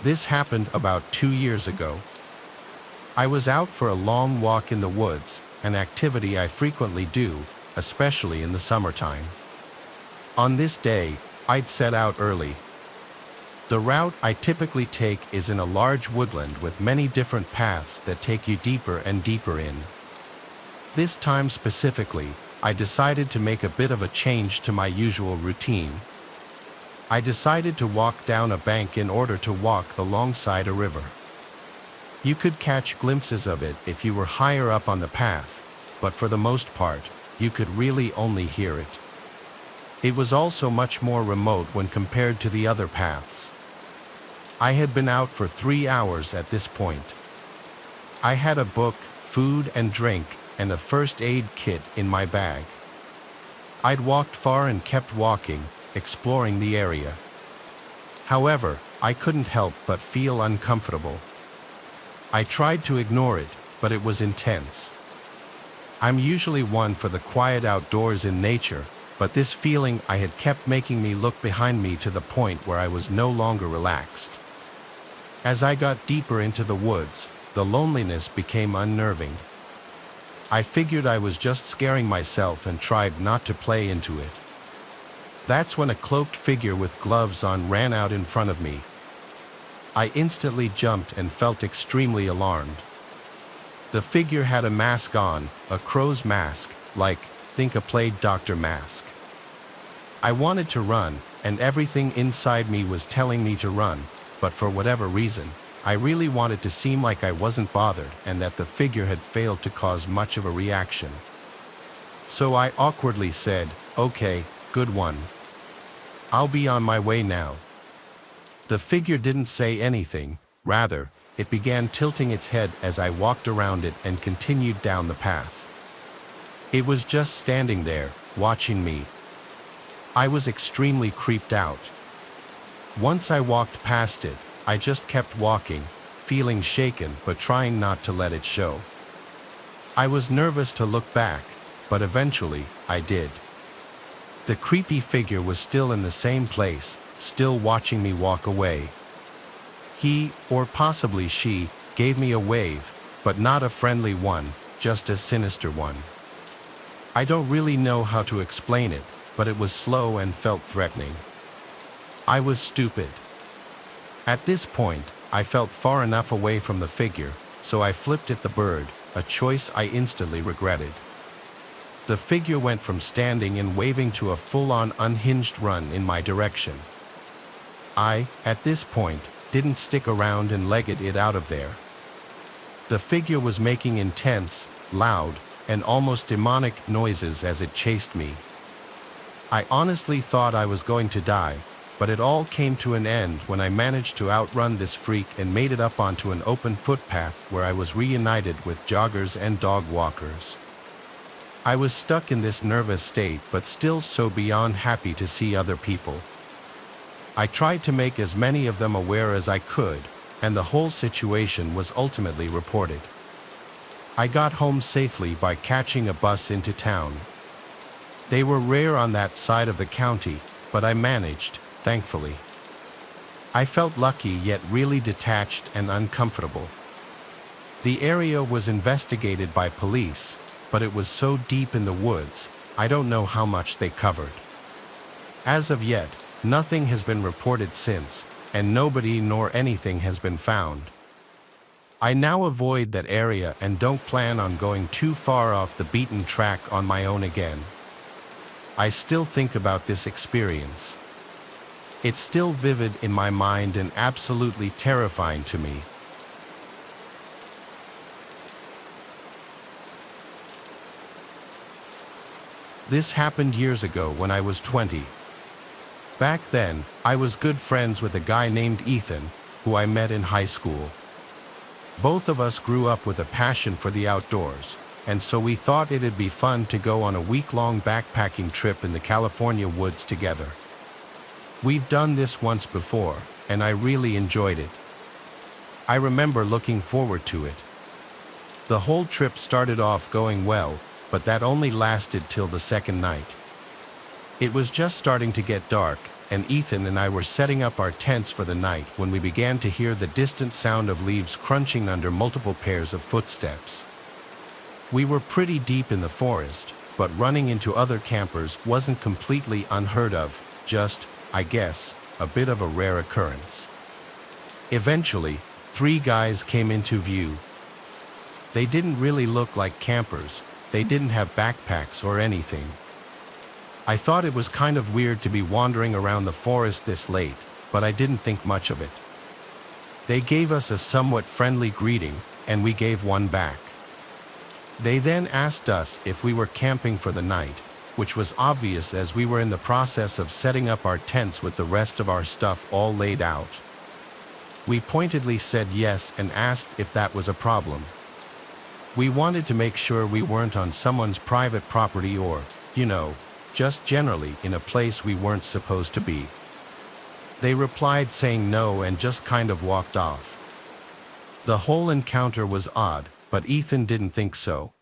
This happened about 2 years ago. I was out for a long walk in the woods, an activity I frequently do, especially in the summertime. On this day, I'd set out early. The route I typically take is in a large woodland with many different paths that take you deeper and deeper in. This time specifically, I decided to make a bit of a change to my usual routine. I decided to walk down a bank in order to walk alongside a river. You could catch glimpses of it if you were higher up on the path, but for the most part, you could really only hear it. It was also much more remote when compared to the other paths. I had been out for 3 hours at this point. I had a book, food and drink, and a first aid kit in my bag. I'd walked far and kept walking, exploring the area. However, I couldn't help but feel uncomfortable. I tried to ignore it, but it was intense. I'm usually one for the quiet outdoors in nature, but this feeling I had kept making me look behind me to the point where I was no longer relaxed. As I got deeper into the woods, the loneliness became unnerving. I figured I was just scaring myself and tried not to play into it. That's when a cloaked figure with gloves on ran out in front of me. I instantly jumped and felt extremely alarmed. The figure had a mask on, a crow's mask, like, think a plague doctor mask. I wanted to run, and everything inside me was telling me to run, but for whatever reason, I really wanted to seem like I wasn't bothered and that the figure had failed to cause much of a reaction. So I awkwardly said, "Okay, good one. I'll be on my way now." The figure didn't say anything, rather, it began tilting its head as I walked around it and continued down the path. It was just standing there, watching me. I was extremely creeped out. Once I walked past it, I just kept walking, feeling shaken but trying not to let it show. I was nervous to look back, but eventually, I did. The creepy figure was still in the same place, still watching me walk away. He, or possibly she, gave me a wave, but not a friendly one, just a sinister one. I don't really know how to explain it, but it was slow and felt threatening. I was stupid. At this point, I felt far enough away from the figure, so I flipped at the bird, a choice I instantly regretted. The figure went from standing and waving to a full-on unhinged run in my direction. I, at this point, didn't stick around and legged it out of there. The figure was making intense, loud, and almost demonic noises as it chased me. I honestly thought I was going to die, but it all came to an end when I managed to outrun this freak and made it up onto an open footpath where I was reunited with joggers and dog walkers. I was stuck in this nervous state but still so beyond happy to see other people. I tried to make as many of them aware as I could, and the whole situation was ultimately reported. I got home safely by catching a bus into town. They were rare on that side of the county, but I managed, thankfully. I felt lucky yet really detached and uncomfortable. The area was investigated by police, but it was so deep in the woods, I don't know how much they covered. As of yet, nothing has been reported since, and nobody nor anything has been found. I now avoid that area and don't plan on going too far off the beaten track on my own again. I still think about this experience. It's still vivid in my mind and absolutely terrifying to me. This happened years ago when I was 20. Back then, I was good friends with a guy named Ethan, who I met in high school. Both of us grew up with a passion for the outdoors, and so we thought it'd be fun to go on a week-long backpacking trip in the California woods together. We've done this once before, and I really enjoyed it. I remember looking forward to it. The whole trip started off going well, but that only lasted till the second night. It was just starting to get dark, and Ethan and I were setting up our tents for the night when we began to hear the distant sound of leaves crunching under multiple pairs of footsteps. We were pretty deep in the forest, but running into other campers wasn't completely unheard of, just, I guess, a bit of a rare occurrence. Eventually, 3 guys came into view. They didn't really look like campers, they didn't have backpacks or anything. I thought it was kind of weird to be wandering around the forest this late, but I didn't think much of it. They gave us a somewhat friendly greeting, and we gave one back. They then asked us if we were camping for the night, which was obvious as we were in the process of setting up our tents with the rest of our stuff all laid out. We pointedly said yes and asked if that was a problem. We wanted to make sure we weren't on someone's private property or, just generally in a place we weren't supposed to be. They replied saying no and just kind of walked off. The whole encounter was odd, but Ethan didn't think so.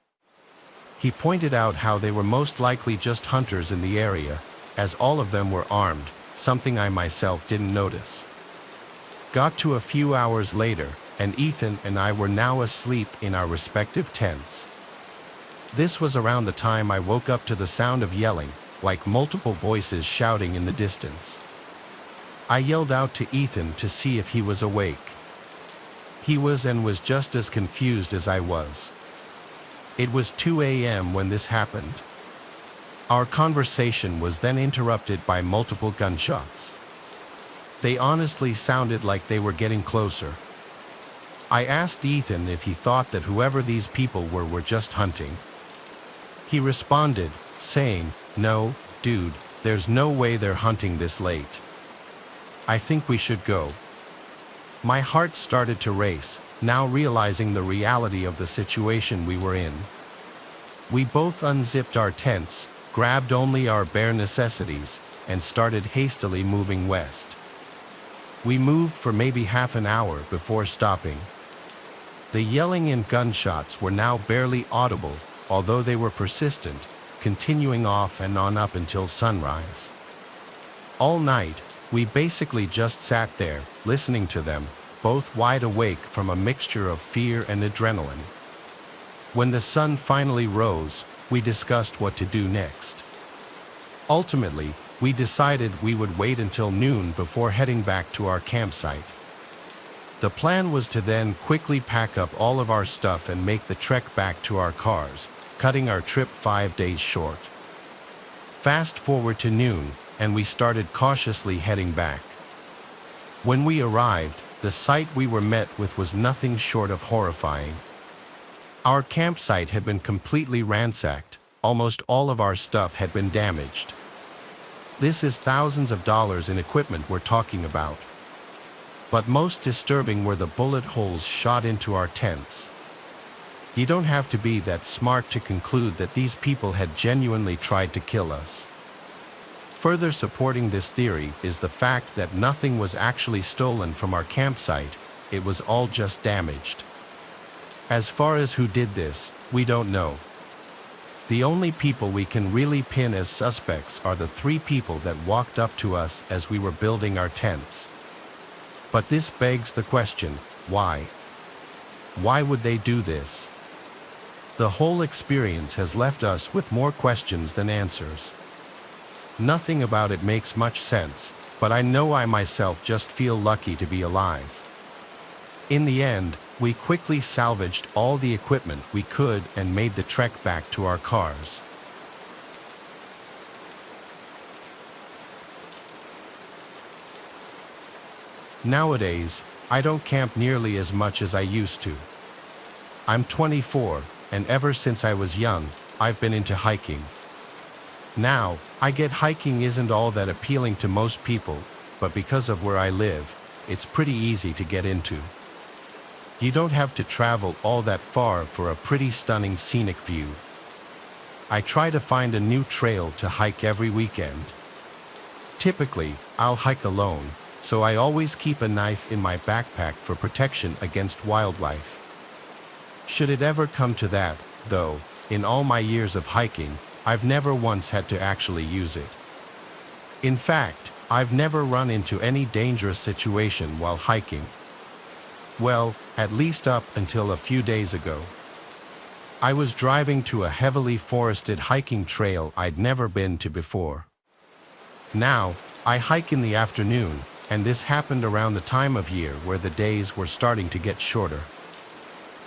He pointed out how they were most likely just hunters in the area, as all of them were armed, something I myself didn't notice. Got to a few hours later, and Ethan and I were now asleep in our respective tents. This was around the time I woke up to the sound of yelling, like multiple voices shouting in the distance. I yelled out to Ethan to see if he was awake. He was and was just as confused as I was. It was 2 a.m. when this happened. Our conversation was then interrupted by multiple gunshots. They honestly sounded like they were getting closer. I asked Ethan if he thought that whoever these people were just hunting. He responded, saying, "No, dude, there's no way they're hunting this late. I think we should go." My heart started to race, now realizing the reality of the situation we were in. We both unzipped our tents, grabbed only our bare necessities, and started hastily moving west. We moved for maybe half an hour before stopping. The yelling and gunshots were now barely audible, although they were persistent, continuing off and on up until sunrise. All night, we basically just sat there, listening to them, both wide awake from a mixture of fear and adrenaline. When the sun finally rose, we discussed what to do next. Ultimately, we decided we would wait until noon before heading back to our campsite. The plan was to then quickly pack up all of our stuff and make the trek back to our cars, cutting our trip 5 days short. Fast forward to noon, and we started cautiously heading back. When we arrived, the sight we were met with was nothing short of horrifying. Our campsite had been completely ransacked, almost all of our stuff had been damaged. This is thousands of dollars in equipment we're talking about. But most disturbing were the bullet holes shot into our tents. You don't have to be that smart to conclude that these people had genuinely tried to kill us. Further supporting this theory is the fact that nothing was actually stolen from our campsite, it was all just damaged. As far as who did this, we don't know. The only people we can really pin as suspects are the 3 people that walked up to us as we were building our tents. But this begs the question, why? Why would they do this? The whole experience has left us with more questions than answers. Nothing about it makes much sense, but I know I myself just feel lucky to be alive. In the end, we quickly salvaged all the equipment we could and made the trek back to our cars. Nowadays, I don't camp nearly as much as I used to. I'm 24, and ever since I was young, I've been into hiking. Now, I get hiking isn't all that appealing to most people, but because of where I live, it's pretty easy to get into. You don't have to travel all that far for a pretty stunning scenic view. I try to find a new trail to hike every weekend. Typically, I'll hike alone, so I always keep a knife in my backpack for protection against wildlife. Should it ever come to that, though, in all my years of hiking, I've never once had to actually use it. In fact, I've never run into any dangerous situation while hiking. Well, at least up until a few days ago. I was driving to a heavily forested hiking trail I'd never been to before. Now, I hike in the afternoon, and this happened around the time of year where the days were starting to get shorter.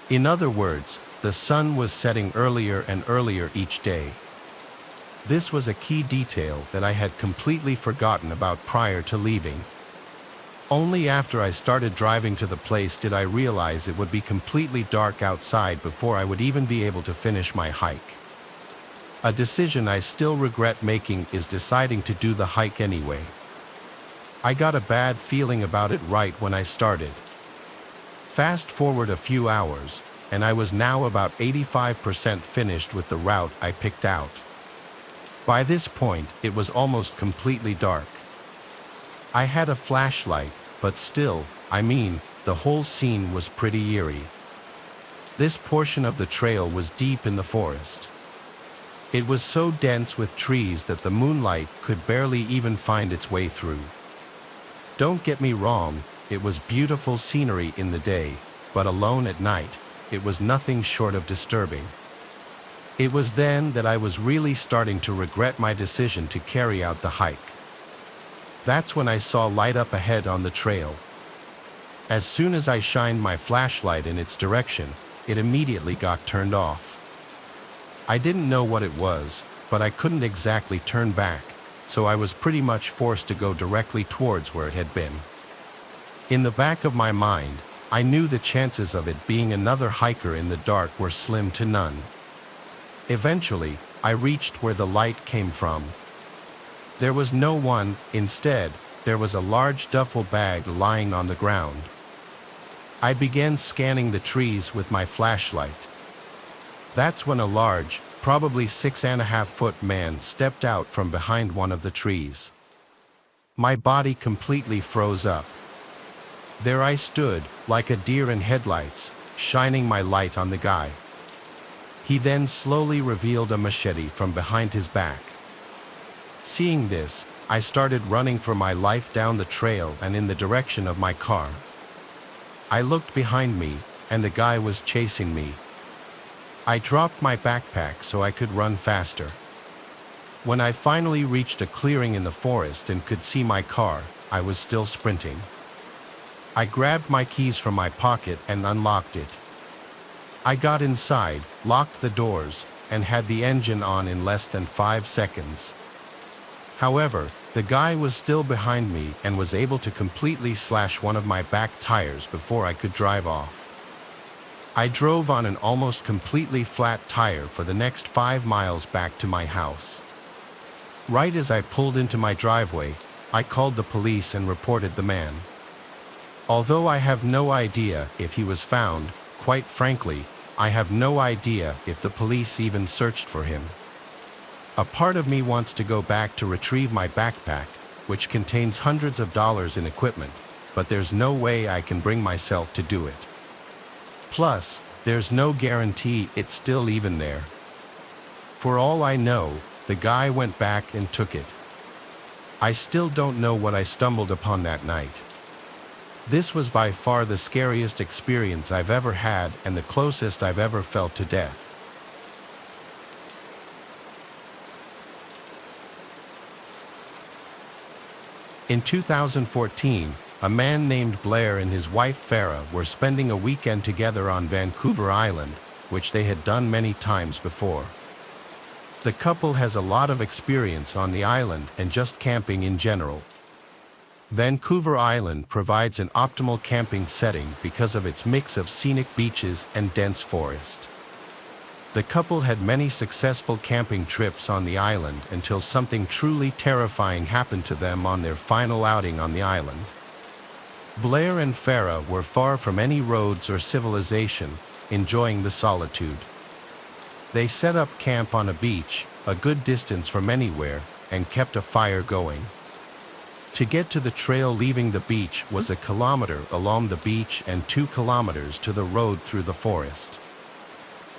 In other words, the sun was setting earlier and earlier each day. This was a key detail that I had completely forgotten about prior to leaving. Only after I started driving to the place did I realize it would be completely dark outside before I would even be able to finish my hike. A decision I still regret making is deciding to do the hike anyway. I got a bad feeling about it right when I started. Fast forward a few hours, and I was now about 85% finished with the route I picked out. By this point, it was almost completely dark. I had a flashlight, but still, the whole scene was pretty eerie. This portion of the trail was deep in the forest. It was so dense with trees that the moonlight could barely even find its way through. Don't get me wrong, it was beautiful scenery in the day, but alone at night, it was nothing short of disturbing. It was then that I was really starting to regret my decision to carry out the hike. That's when I saw light up ahead on the trail. As soon as I shined my flashlight in its direction, it immediately got turned off. I didn't know what it was, but I couldn't exactly turn back, so I was pretty much forced to go directly towards where it had been. In the back of my mind, I knew the chances of it being another hiker in the dark were slim to none. Eventually, I reached where the light came from. There was no one. Instead, there was a large duffel bag lying on the ground. I began scanning the trees with my flashlight. That's when a large, probably 6.5-foot man stepped out from behind one of the trees. My body completely froze up. There I stood, like a deer in headlights, shining my light on the guy. He then slowly revealed a machete from behind his back. Seeing this, I started running for my life down the trail and in the direction of my car. I looked behind me, and the guy was chasing me. I dropped my backpack so I could run faster. When I finally reached a clearing in the forest and could see my car, I was still sprinting. I grabbed my keys from my pocket and unlocked it. I got inside, locked the doors, and had the engine on in less than 5 seconds. However, the guy was still behind me and was able to completely slash one of my back tires before I could drive off. I drove on an almost completely flat tire for the next 5 miles back to my house. Right as I pulled into my driveway, I called the police and reported the man. Although I have no idea if he was found, quite frankly, I have no idea if the police even searched for him. A part of me wants to go back to retrieve my backpack, which contains hundreds of dollars in equipment, but there's no way I can bring myself to do it. Plus, there's no guarantee it's still even there. For all I know, the guy went back and took it. I still don't know what I stumbled upon that night. This was by far the scariest experience I've ever had and the closest I've ever felt to death. In 2014, a man named Blair and his wife Farah were spending a weekend together on Vancouver Island, which they had done many times before. The couple has a lot of experience on the island and just camping in general. Vancouver Island provides an optimal camping setting because of its mix of scenic beaches and dense forest. The couple had many successful camping trips on the island until something truly terrifying happened to them on their final outing on the island. Blair and Farah were far from any roads or civilization, enjoying the solitude. They set up camp on a beach, a good distance from anywhere, and kept a fire going. To get to the trail leaving the beach was 1 kilometer along the beach and 2 kilometers to the road through the forest.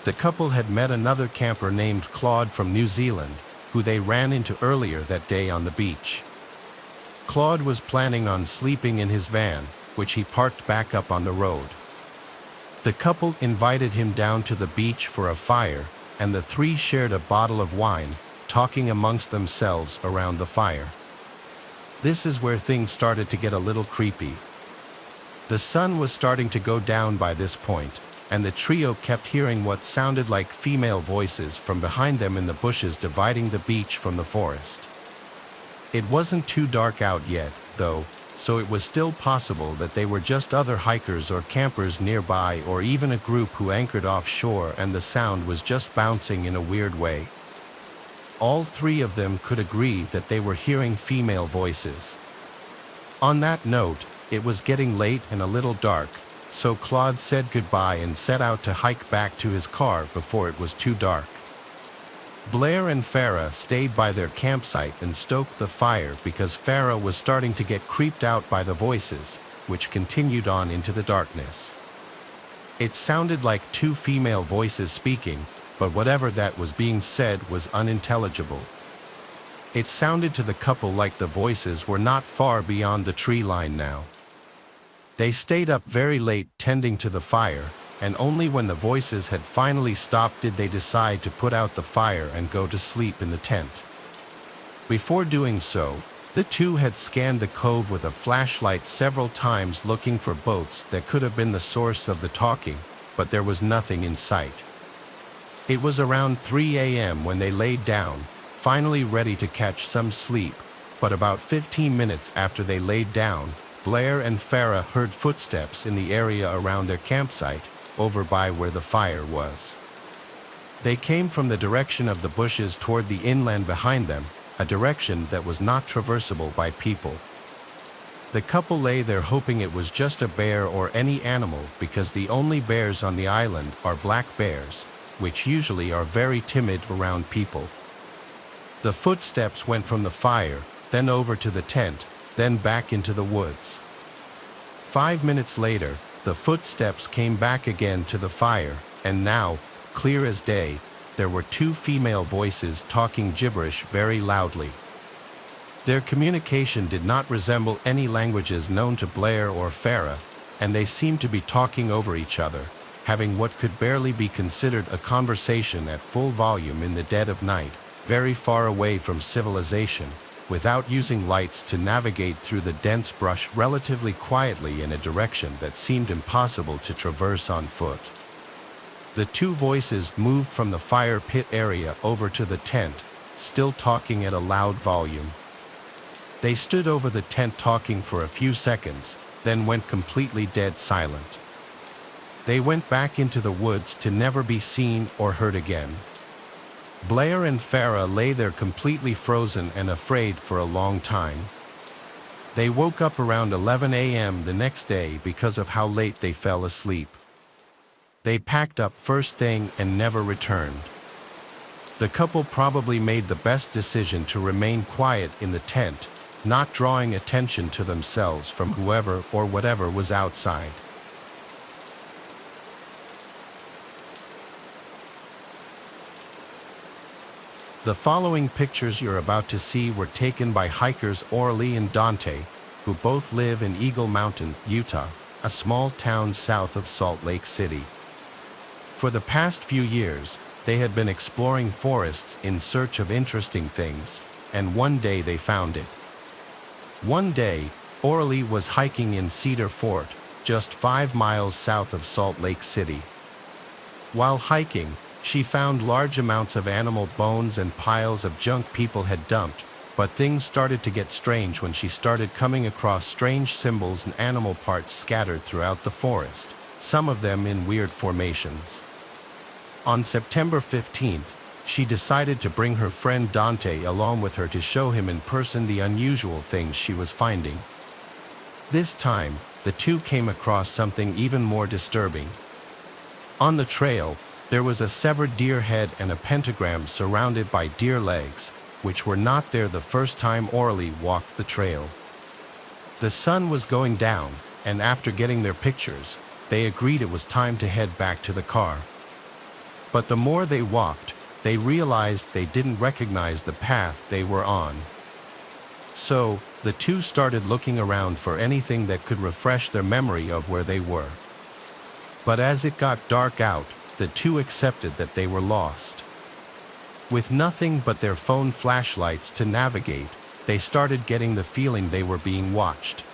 The couple had met another camper named Claude from New Zealand, who they ran into earlier that day on the beach. Claude was planning on sleeping in his van, which he parked back up on the road. The couple invited him down to the beach for a fire, and the three shared a bottle of wine, talking amongst themselves around the fire. This is where things started to get a little creepy. The sun was starting to go down by this point, and the trio kept hearing what sounded like female voices from behind them in the bushes dividing the beach from the forest. It wasn't too dark out yet, though, so it was still possible that they were just other hikers or campers nearby, or even a group who anchored offshore and the sound was just bouncing in a weird way. All three of them could agree that they were hearing female voices. On that note, it was getting late and a little dark, so Claude said goodbye and set out to hike back to his car before it was too dark. Blair and Farah stayed by their campsite and stoked the fire because Farah was starting to get creeped out by the voices, which continued on into the darkness. It sounded like two female voices speaking, but whatever that was being said was unintelligible. It sounded to the couple like the voices were not far beyond the tree line now. They stayed up very late tending to the fire, and only when the voices had finally stopped did they decide to put out the fire and go to sleep in the tent. Before doing so, the two had scanned the cove with a flashlight several times looking for boats that could have been the source of the talking, but there was nothing in sight. It was around 3 a.m. when they laid down, finally ready to catch some sleep, but about 15 minutes after they laid down, Blair and Farah heard footsteps in the area around their campsite, over by where the fire was. They came from the direction of the bushes toward the inland behind them, a direction that was not traversable by people. The couple lay there hoping it was just a bear or any animal, because the only bears on the island are black bears, which usually are very timid around people. The footsteps went from the fire, then over to the tent, then back into the woods. 5 minutes later, the footsteps came back again to the fire, and now, clear as day, there were two female voices talking gibberish very loudly. Their communication did not resemble any languages known to Blair or Farah, and they seemed to be talking over each other, having what could barely be considered a conversation at full volume in the dead of night, very far away from civilization, without using lights to navigate through the dense brush relatively quietly in a direction that seemed impossible to traverse on foot. The two voices moved from the fire pit area over to the tent, still talking at a loud volume. They stood over the tent talking for a few seconds, then went completely dead silent. They went back into the woods to never be seen or heard again. Blair and Farah lay there completely frozen and afraid for a long time. They woke up around 11 a.m. the next day because of how late they fell asleep. They packed up first thing and never returned. The couple probably made the best decision to remain quiet in the tent, not drawing attention to themselves from whoever or whatever was outside. The following pictures you're about to see were taken by hikers Orly and Dante, who both live in Eagle Mountain, Utah, a small town south of Salt Lake City. For the past few years, they had been exploring forests in search of interesting things, and one day they found it. One day, Orly was hiking in Cedar Fort, just 5 miles south of Salt Lake City. While hiking, she found large amounts of animal bones and piles of junk people had dumped, but things started to get strange when she started coming across strange symbols and animal parts scattered throughout the forest, some of them in weird formations. On September 15th, she decided to bring her friend Dante along with her to show him in person the unusual things she was finding. This time, the two came across something even more disturbing. On the trail, there was a severed deer head and a pentagram surrounded by deer legs, which were not there the first time Orly walked the trail. The sun was going down, and after getting their pictures, they agreed it was time to head back to the car. But the more they walked, they realized they didn't recognize the path they were on. So, the two started looking around for anything that could refresh their memory of where they were. But as it got dark out, the two accepted that they were lost. With nothing but their phone flashlights to navigate, they started getting the feeling they were being watched.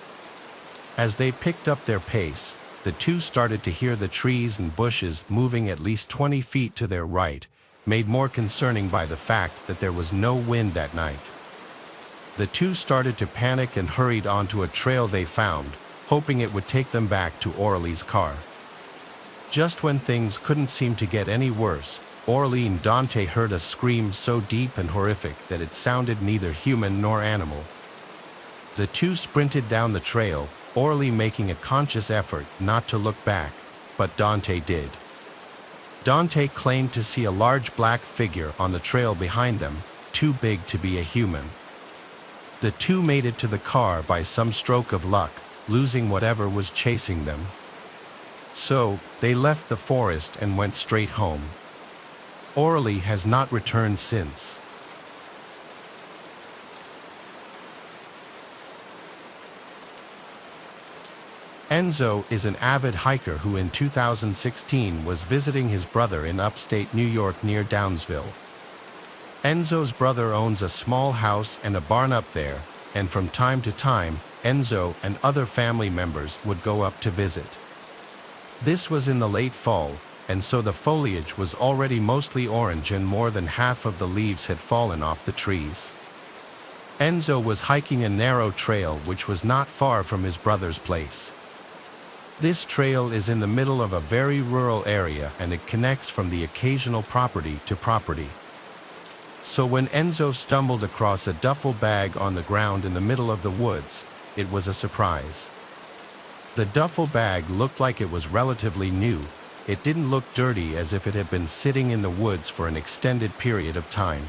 As they picked up their pace, the two started to hear the trees and bushes moving at least 20 feet to their right, made more concerning by the fact that there was no wind that night. The two started to panic and hurried onto a trail they found, hoping it would take them back to Orly's car. Just when things couldn't seem to get any worse, Orly and Dante heard a scream so deep and horrific that it sounded neither human nor animal. The two sprinted down the trail, Orly making a conscious effort not to look back, but Dante did. Dante claimed to see a large black figure on the trail behind them, too big to be a human. The two made it to the car by some stroke of luck, losing whatever was chasing them. So, they left the forest and went straight home. Orly has not returned since. Enzo is an avid hiker who in 2016 was visiting his brother in upstate New York near Downsville. Enzo's brother owns a small house and a barn up there, and from time to time, Enzo and other family members would go up to visit. This was in the late fall, and so the foliage was already mostly orange and more than half of the leaves had fallen off the trees. Enzo was hiking a narrow trail which was not far from his brother's place. This trail is in the middle of a very rural area and it connects from the occasional property to property. So when Enzo stumbled across a duffel bag on the ground in the middle of the woods, it was a surprise. The duffel bag looked like it was relatively new. It didn't look dirty as if it had been sitting in the woods for an extended period of time.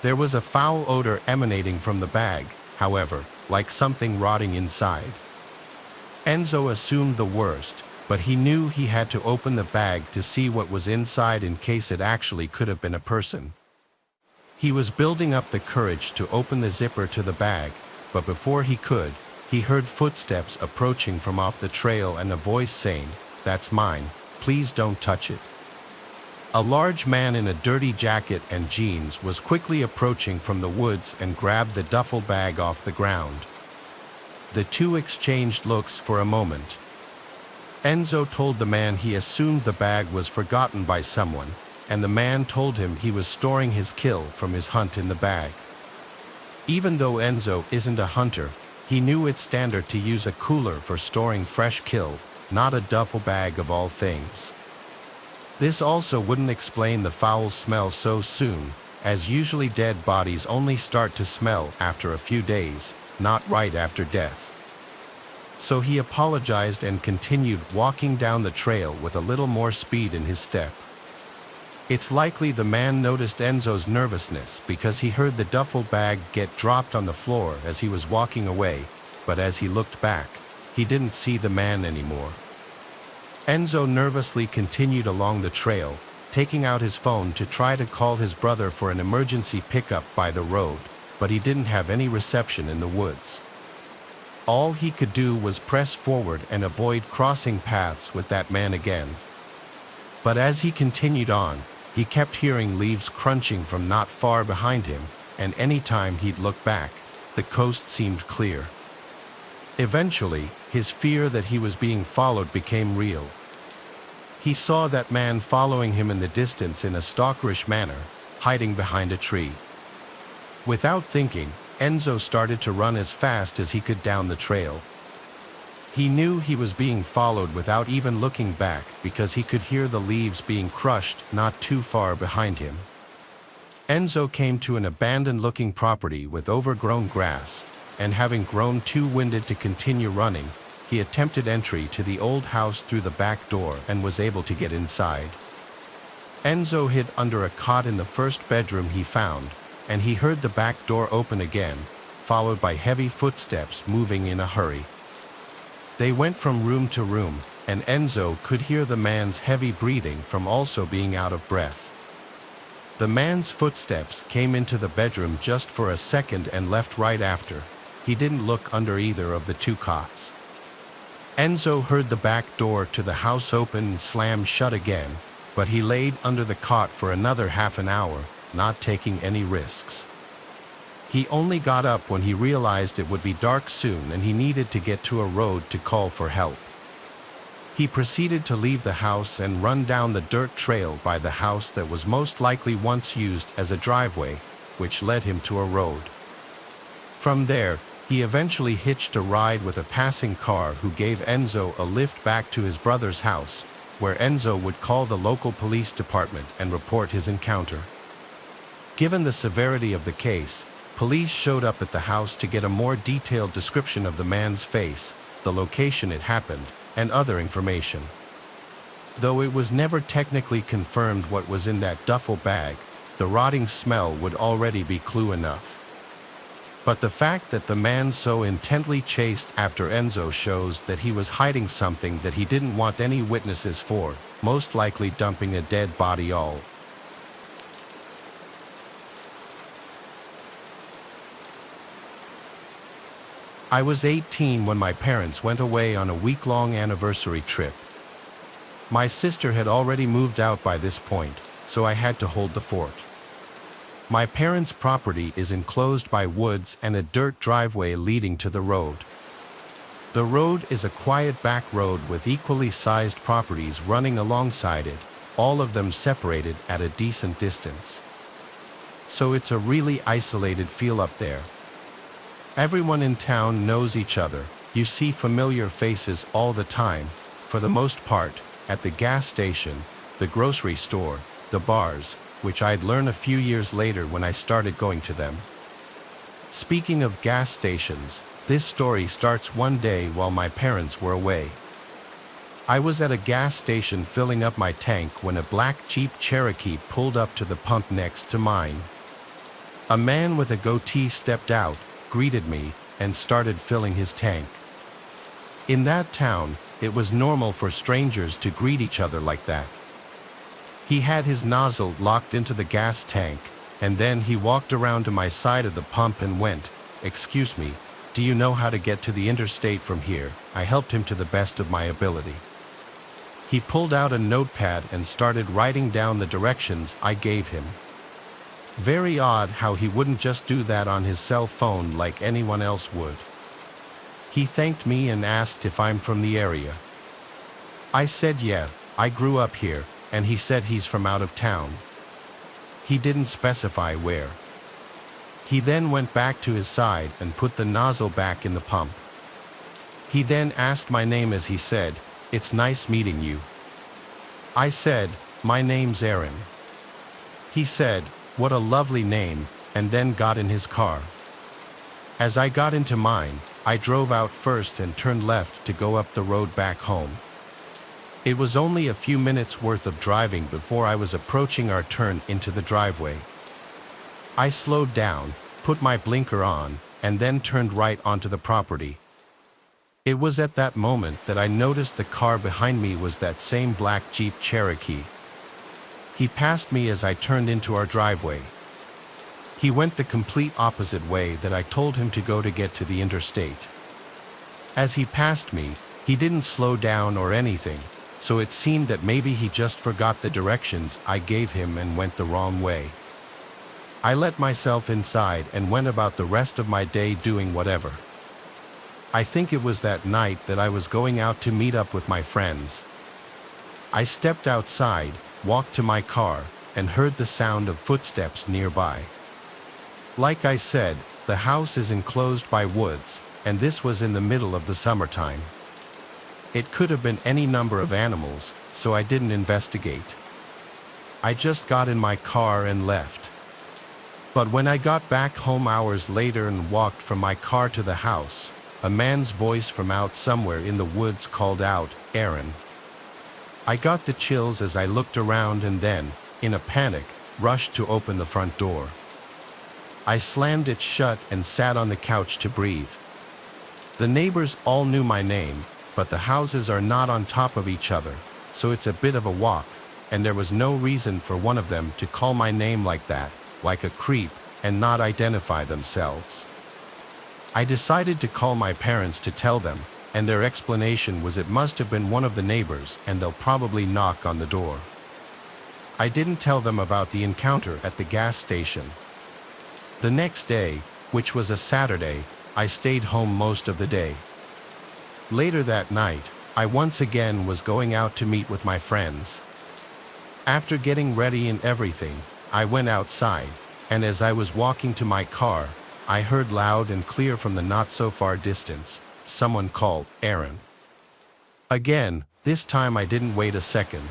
There was a foul odor emanating from the bag, however, like something rotting inside. Enzo assumed the worst, but he knew he had to open the bag to see what was inside in case it actually could have been a person. He was building up the courage to open the zipper to the bag, but before he could, he heard footsteps approaching from off the trail and a voice saying, "That's mine, please don't touch it." A large man in a dirty jacket and jeans was quickly approaching from the woods and grabbed the duffel bag off the ground. The two exchanged looks for a moment. Enzo told the man he assumed the bag was forgotten by someone, and the man told him he was storing his kill from his hunt in the bag. Even though Enzo isn't a hunter, he knew it's standard to use a cooler for storing fresh kill, not a duffel bag of all things. This also wouldn't explain the foul smell so soon, as usually dead bodies only start to smell after a few days, not right after death. So he apologized and continued walking down the trail with a little more speed in his step. It's likely the man noticed Enzo's nervousness because he heard the duffel bag get dropped on the floor as he was walking away, but as he looked back, he didn't see the man anymore. Enzo nervously continued along the trail, taking out his phone to try to call his brother for an emergency pickup by the road, but he didn't have any reception in the woods. All he could do was press forward and avoid crossing paths with that man again. But as he continued on, he kept hearing leaves crunching from not far behind him, and any time he'd look back, the coast seemed clear. Eventually, his fear that he was being followed became real. He saw that man following him in the distance in a stalkerish manner, hiding behind a tree. Without thinking, Enzo started to run as fast as he could down the trail. He knew he was being followed without even looking back because he could hear the leaves being crushed not too far behind him. Enzo came to an abandoned-looking property with overgrown grass, and having grown too winded to continue running, he attempted entry to the old house through the back door and was able to get inside. Enzo hid under a cot in the first bedroom he found, and he heard the back door open again, followed by heavy footsteps moving in a hurry. They went from room to room, and Enzo could hear the man's heavy breathing from also being out of breath. The man's footsteps came into the bedroom just for a second and left right after. He didn't look under either of the two cots. Enzo heard the back door to the house open and slam shut again, but he laid under the cot for another half an hour, not taking any risks. He only got up when he realized it would be dark soon and he needed to get to a road to call for help. He proceeded to leave the house and run down the dirt trail by the house that was most likely once used as a driveway, which led him to a road. From there, he eventually hitched a ride with a passing car who gave Enzo a lift back to his brother's house, where Enzo would call the local police department and report his encounter. Given the severity of the case, police showed up at the house to get a more detailed description of the man's face, the location it happened, and other information. Though it was never technically confirmed what was in that duffel bag, the rotting smell would already be clue enough. But the fact that the man so intently chased after Enzo shows that he was hiding something that he didn't want any witnesses for, most likely dumping a dead body all. I was 18 when my parents went away on a week-long anniversary trip. My sister had already moved out by this point, so I had to hold the fort. My parents' property is enclosed by woods and a dirt driveway leading to the road. The road is a quiet back road with equally sized properties running alongside it, all of them separated at a decent distance. So it's a really isolated feel up there. Everyone in town knows each other. You see familiar faces all the time, for the most part, at the gas station, the grocery store, the bars, which I'd learn a few years later when I started going to them. Speaking of gas stations, this story starts one day while my parents were away. I was at a gas station filling up my tank when a black Jeep Cherokee pulled up to the pump next to mine. A man with a goatee stepped out, greeted me, and started filling his tank. In that town, it was normal for strangers to greet each other like that. He had his nozzle locked into the gas tank, and then he walked around to my side of the pump and went, "Excuse me, do you know how to get to the interstate from here?" I helped him to the best of my ability. He pulled out a notepad and started writing down the directions I gave him. Very odd how he wouldn't just do that on his cell phone like anyone else would. He thanked me and asked if I'm from the area. I said yeah, I grew up here, and he said he's from out of town. He didn't specify where. He then went back to his side and put the nozzle back in the pump. He then asked my name as he said, "It's nice meeting you." I said, "My name's Aaron." He said, "What a lovely name," and then got in his car. As I got into mine, I drove out first and turned left to go up the road back home. It was only a few minutes worth of driving before I was approaching our turn into the driveway. I slowed down, put my blinker on, and then turned right onto the property. It was at that moment that I noticed the car behind me was that same black Jeep Cherokee. He passed me as I turned into our driveway. He went the complete opposite way that I told him to go to get to the interstate. As he passed me, he didn't slow down or anything, so it seemed that maybe he just forgot the directions I gave him and went the wrong way. I let myself inside and went about the rest of my day doing whatever. I think it was that night that I was going out to meet up with my friends. I stepped outside, walked to my car, and heard the sound of footsteps nearby. Like I said, the house is enclosed by woods, and this was in the middle of the summertime. It could have been any number of animals, so I didn't investigate. I just got in my car and left. But when I got back home hours later and walked from my car to the house, a man's voice from out somewhere in the woods called out, "Aaron." I got the chills as I looked around and then, in a panic, rushed to open the front door. I slammed it shut and sat on the couch to breathe. The neighbors all knew my name, but the houses are not on top of each other, so it's a bit of a walk, and there was no reason for one of them to call my name like that, like a creep, and not identify themselves. I decided to call my parents to tell them, and their explanation was it must have been one of the neighbors and they'll probably knock on the door. I didn't tell them about the encounter at the gas station. The next day, which was a Saturday, I stayed home most of the day. Later that night, I once again was going out to meet with my friends. After getting ready and everything, I went outside, and as I was walking to my car, I heard loud and clear from the not-so-far distance, someone called, "Aaron." Again, this time I didn't wait a second.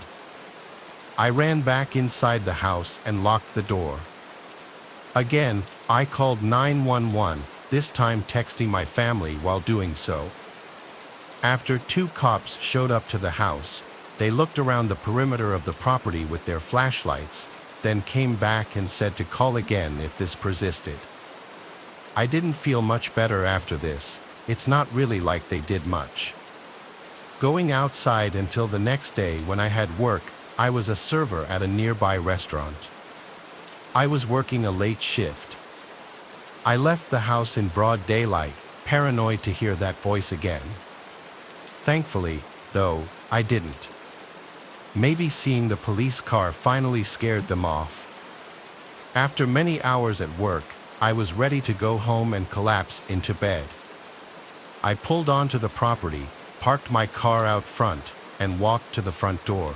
I ran back inside the house and locked the door. Again, I called 911, this time texting my family while doing so. After 2 cops showed up to the house, they looked around the perimeter of the property with their flashlights, then came back and said to call again if this persisted. I didn't feel much better after this. It's not really like they did much. Going outside until the next day when I had work, I was a server at a nearby restaurant. I was working a late shift. I left the house in broad daylight, paranoid to hear that voice again. Thankfully, though, I didn't. Maybe seeing the police car finally scared them off. After many hours at work, I was ready to go home and collapse into bed. I pulled onto the property, parked my car out front, and walked to the front door.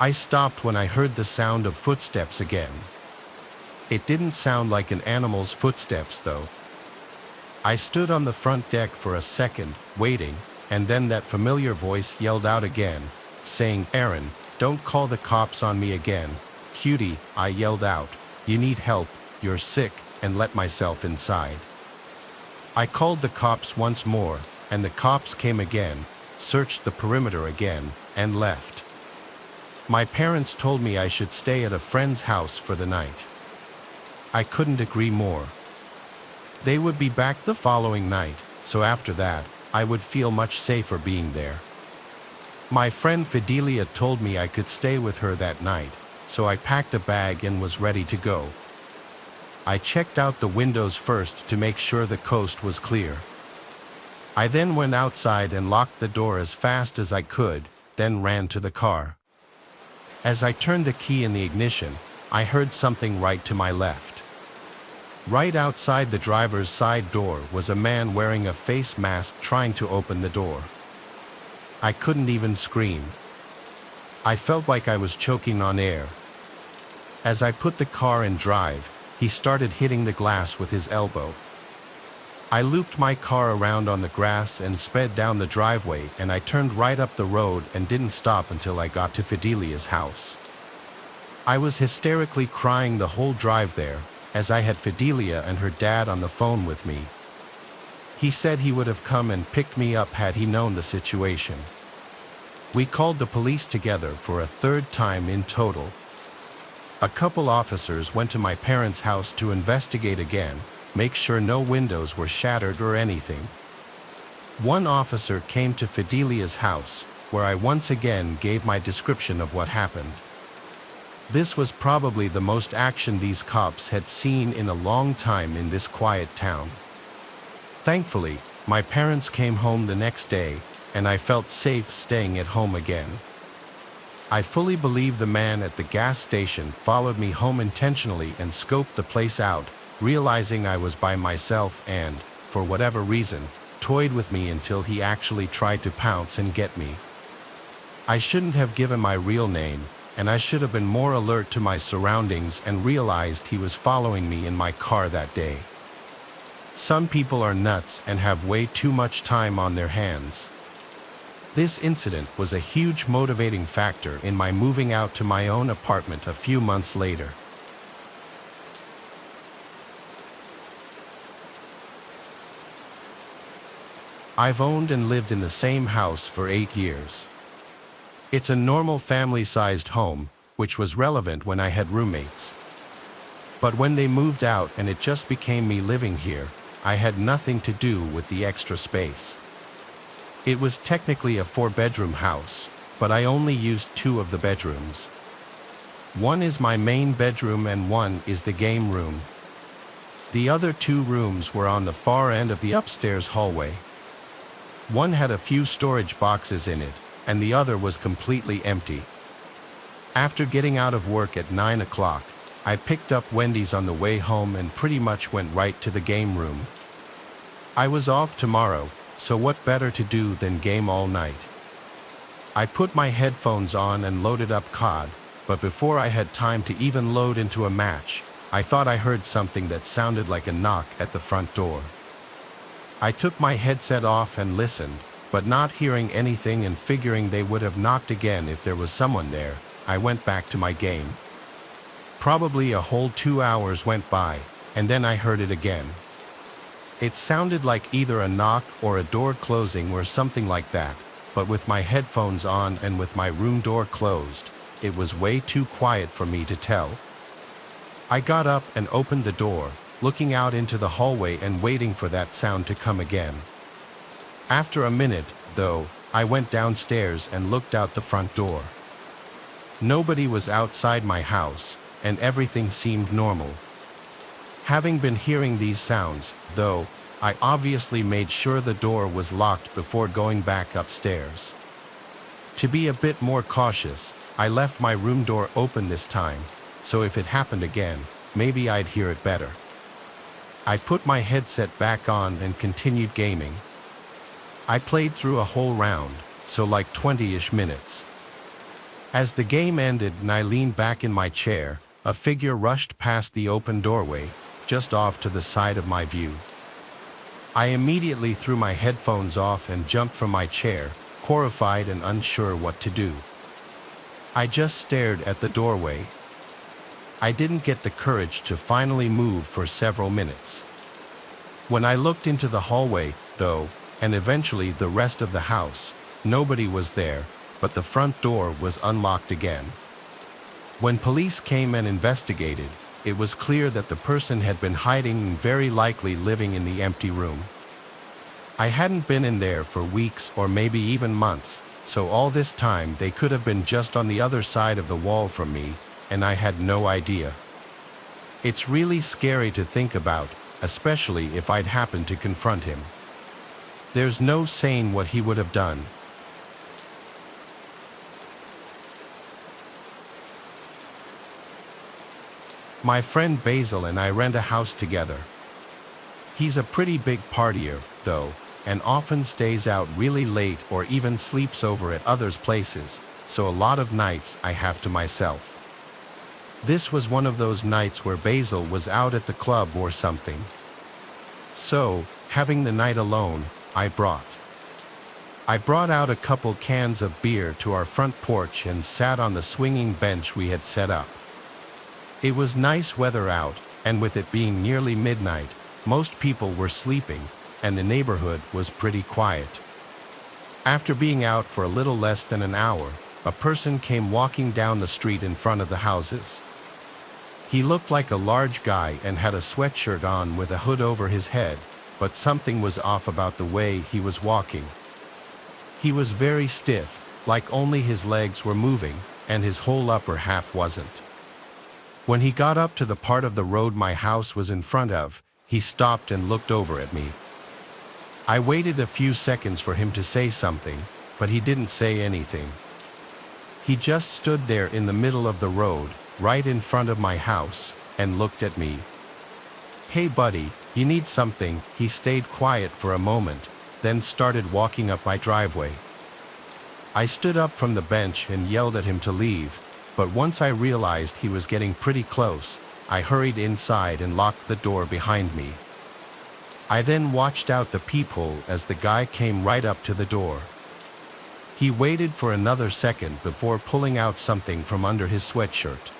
I stopped when I heard the sound of footsteps again. It didn't sound like an animal's footsteps, though. I stood on the front deck for a second, waiting, and then that familiar voice yelled out again, saying, "Aaron, don't call the cops on me again." "Cutie," I yelled out, "you need help, you're sick," and let myself inside. I called the cops once more, and the cops came again, searched the perimeter again, and left. My parents told me I should stay at a friend's house for the night. I couldn't agree more. They would be back the following night, so after that, I would feel much safer being there. My friend Fidelia told me I could stay with her that night, so I packed a bag and was ready to go. I checked out the windows first to make sure the coast was clear. I then went outside and locked the door as fast as I could, then ran to the car. As I turned the key in the ignition, I heard something right to my left. Right outside the driver's side door was a man wearing a face mask trying to open the door. I couldn't even scream. I felt like I was choking on air. As I put the car in drive, he started hitting the glass with his elbow. I looped my car around on the grass and sped down the driveway, and I turned right up the road and didn't stop until I got to Fidelia's house. I was hysterically crying the whole drive there, as I had Fidelia and her dad on the phone with me. He said he would have come and picked me up had he known the situation. We called the police together for a 3rd time in total. A couple officers went to my parents' house to investigate again, make sure no windows were shattered or anything. One officer came to Fidelia's house, where I once again gave my description of what happened. This was probably the most action these cops had seen in a long time in this quiet town. Thankfully, my parents came home the next day, and I felt safe staying at home again. I fully believe the man at the gas station followed me home intentionally and scoped the place out, realizing I was by myself and, for whatever reason, toyed with me until he actually tried to pounce and get me. I shouldn't have given my real name, and I should have been more alert to my surroundings and realized he was following me in my car that day. Some people are nuts and have way too much time on their hands. This incident was a huge motivating factor in my moving out to my own apartment a few months later. I've owned and lived in the same house for 8 years. It's a normal family-sized home, which was relevant when I had roommates. But when they moved out and it just became me living here, I had nothing to do with the extra space. It was technically a 4-bedroom house, but I only used 2 of the bedrooms. One is my main bedroom and one is the game room. The other 2 rooms were on the far end of the upstairs hallway. One had a few storage boxes in it, and the other was completely empty. After getting out of work at 9 o'clock, I picked up Wendy's on the way home and pretty much went right to the game room. I was off tomorrow, so what better to do than game all night? I put my headphones on and loaded up COD, but before I had time to even load into a match, I thought I heard something that sounded like a knock at the front door. I took my headset off and listened, but not hearing anything and figuring they would have knocked again if there was someone there, I went back to my game. Probably a whole 2 hours went by, and then I heard it again. It sounded like either a knock or a door closing or something like that, but with my headphones on and with my room door closed, it was way too quiet for me to tell. I got up and opened the door, looking out into the hallway and waiting for that sound to come again. After a minute, though, I went downstairs and looked out the front door. Nobody was outside my house, and everything seemed normal. Having been hearing these sounds, though, I obviously made sure the door was locked before going back upstairs. To be a bit more cautious, I left my room door open this time, so if it happened again, maybe I'd hear it better. I put my headset back on and continued gaming. I played through a whole round, so like 20-ish minutes. As the game ended and I leaned back in my chair, a figure rushed past the open doorway, just off to the side of my view. I immediately threw my headphones off and jumped from my chair, horrified and unsure what to do. I just stared at the doorway. I didn't get the courage to finally move for several minutes. When I looked into the hallway, though, and eventually the rest of the house, nobody was there, but the front door was unlocked again. When police came and investigated, it was clear that the person had been hiding and very likely living in the empty room. I hadn't been in there for weeks or maybe even months, so all this time they could have been just on the other side of the wall from me, and I had no idea. It's really scary to think about, especially if I'd happened to confront him. There's no saying what he would have done. My friend Basil and I rent a house together. He's a pretty big partier, though, and often stays out really late or even sleeps over at others' places, so a lot of nights I have to myself. This was one of those nights where Basil was out at the club or something. So, having the night alone, I brought out a couple cans of beer to our front porch and sat on the swinging bench we had set up. It was nice weather out, and with it being nearly midnight, most people were sleeping, and the neighborhood was pretty quiet. After being out for a little less than an hour, a person came walking down the street in front of the houses. He looked like a large guy and had a sweatshirt on with a hood over his head, but something was off about the way he was walking. He was very stiff, like only his legs were moving, and his whole upper half wasn't. When he got up to the part of the road my house was in front of, he stopped and looked over at me. I waited a few seconds for him to say something, but he didn't say anything. He just stood there in the middle of the road, right in front of my house, and looked at me. "Hey buddy, you need something?" He stayed quiet for a moment, then started walking up my driveway. I stood up from the bench and yelled at him to leave, but once I realized he was getting pretty close, I hurried inside and locked the door behind me. I then watched out the peephole as the guy came right up to the door. He waited for another second before pulling out something from under his sweatshirt.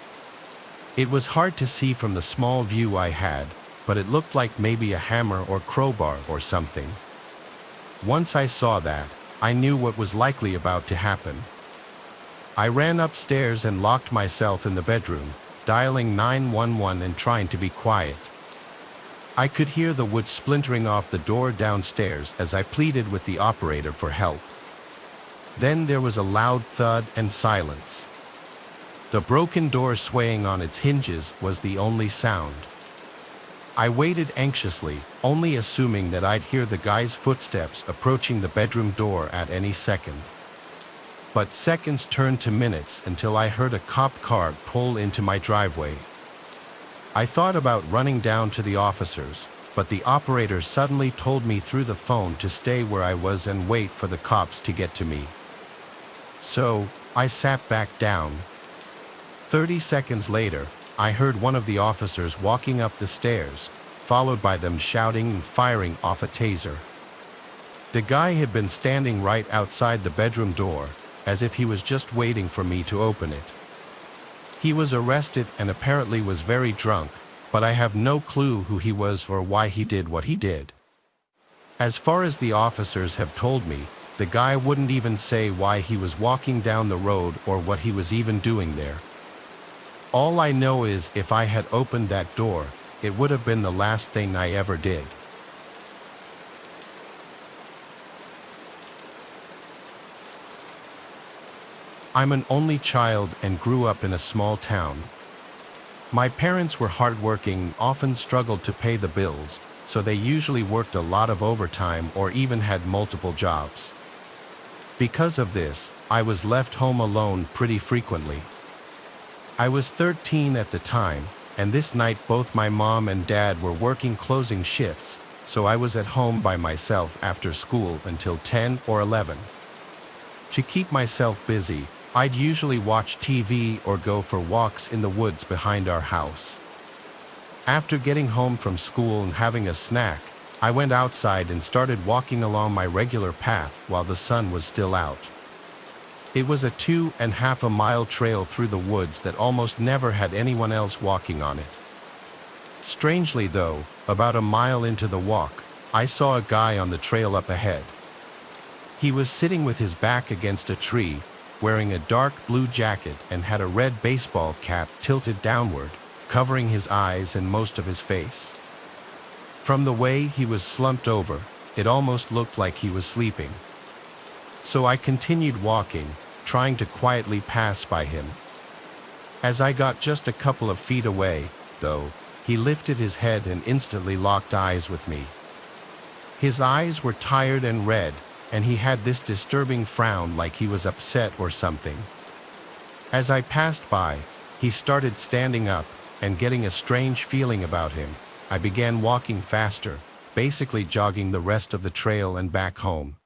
It was hard to see from the small view I had, but it looked like maybe a hammer or crowbar or something. Once I saw that, I knew what was likely about to happen. I ran upstairs and locked myself in the bedroom, dialing 911 and trying to be quiet. I could hear the wood splintering off the door downstairs as I pleaded with the operator for help. Then there was a loud thud and silence. The broken door swaying on its hinges was the only sound. I waited anxiously, only assuming that I'd hear the guy's footsteps approaching the bedroom door at any second. But seconds turned to minutes until I heard a cop car pull into my driveway. I thought about running down to the officers, but the operator suddenly told me through the phone to stay where I was and wait for the cops to get to me. So, I sat back down. 30 seconds later, I heard one of the officers walking up the stairs, followed by them shouting and firing off a taser. The guy had been standing right outside the bedroom door, as if he was just waiting for me to open it. He was arrested and apparently was very drunk, but I have no clue who he was or why he did what he did. As far as the officers have told me, the guy wouldn't even say why he was walking down the road or what he was even doing there. All I know is if I had opened that door, it would have been the last thing I ever did. I'm an only child and grew up in a small town. My parents were hardworking, often struggled to pay the bills, so they usually worked a lot of overtime or even had multiple jobs. Because of this, I was left home alone pretty frequently. I was 13 at the time, and this night both my mom and dad were working closing shifts, so I was at home by myself after school until 10 or 11. To keep myself busy, I'd usually watch TV or go for walks in the woods behind our house. After getting home from school and having a snack, I went outside and started walking along my regular path while the sun was still out. It was a 2.5 mile trail through the woods that almost never had anyone else walking on it. Strangely though, about a mile into the walk, I saw a guy on the trail up ahead. He was sitting with his back against a tree, wearing a dark blue jacket and had a red baseball cap tilted downward, covering his eyes and most of his face. From the way he was slumped over, it almost looked like he was sleeping. So I continued walking, trying to quietly pass by him. As I got just a couple of feet away, though, he lifted his head and instantly locked eyes with me. His eyes were tired and red, and he had this disturbing frown like he was upset or something. As I passed by, he started standing up, and getting a strange feeling about him, I began walking faster, basically jogging the rest of the trail and back home.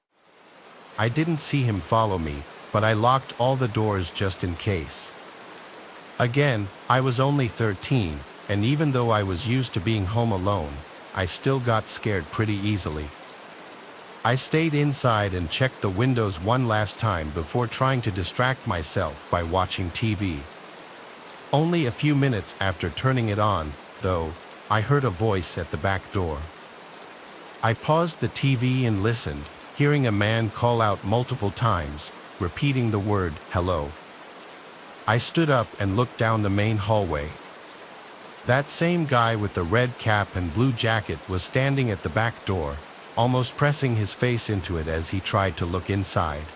I didn't see him follow me, but I locked all the doors just in case. Again, I was only 13, and even though I was used to being home alone, I still got scared pretty easily. I stayed inside and checked the windows one last time before trying to distract myself by watching TV. Only a few minutes after turning it on, though, I heard a voice at the back door. I paused the TV and listened, hearing a man call out multiple times, repeating the word, "Hello." I stood up and looked down the main hallway. That same guy with the red cap and blue jacket was standing at the back door, almost pressing his face into it as he tried to look inside.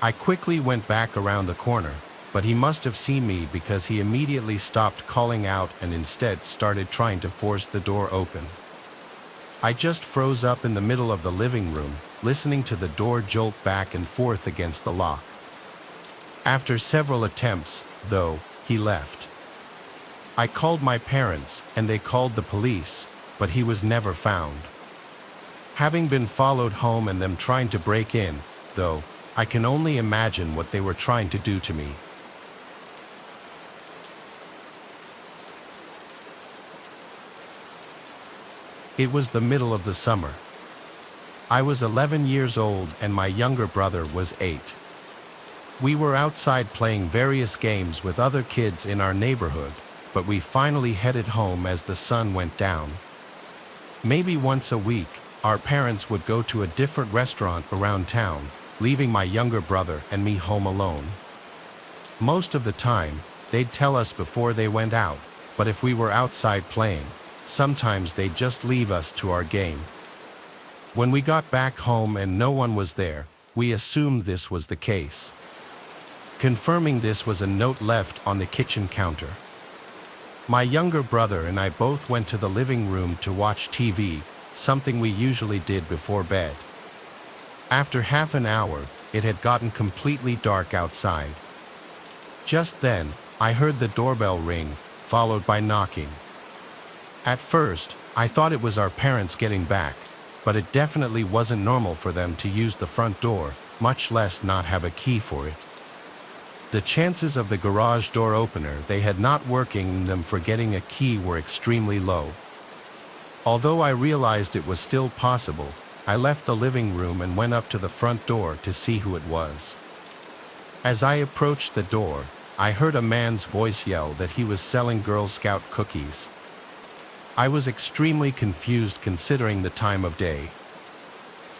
I quickly went back around the corner, but he must have seen me because he immediately stopped calling out and instead started trying to force the door open. I just froze up in the middle of the living room, listening to the door jolt back and forth against the lock. After several attempts, though, he left. I called my parents, and they called the police, but he was never found. Having been followed home and them trying to break in, though, I can only imagine what they were trying to do to me. It was the middle of the summer. I was 11 years old and my younger brother was 8. We were outside playing various games with other kids in our neighborhood, but we finally headed home as the sun went down. Maybe once a week, our parents would go to a different restaurant around town, leaving my younger brother and me home alone. Most of the time, they'd tell us before they went out, but if we were outside playing, sometimes they'd just leave us to our game. When we got back home and no one was there, We assumed this was the case. Confirming this was a note left on the kitchen counter. My younger brother and I both went to the living room to watch TV, something we usually did before bed. After half an hour, it had gotten completely dark outside. Just then, I heard the doorbell ring, followed by knocking. At first, I thought it was our parents getting back, but it definitely wasn't normal for them to use the front door, much less not have a key for it. The chances of the garage door opener they had not working in them for getting a key were extremely low. Although I realized it was still possible, I left the living room and went up to the front door to see who it was. As I approached the door, I heard a man's voice yell that he was selling Girl Scout cookies. I was extremely confused considering the time of day.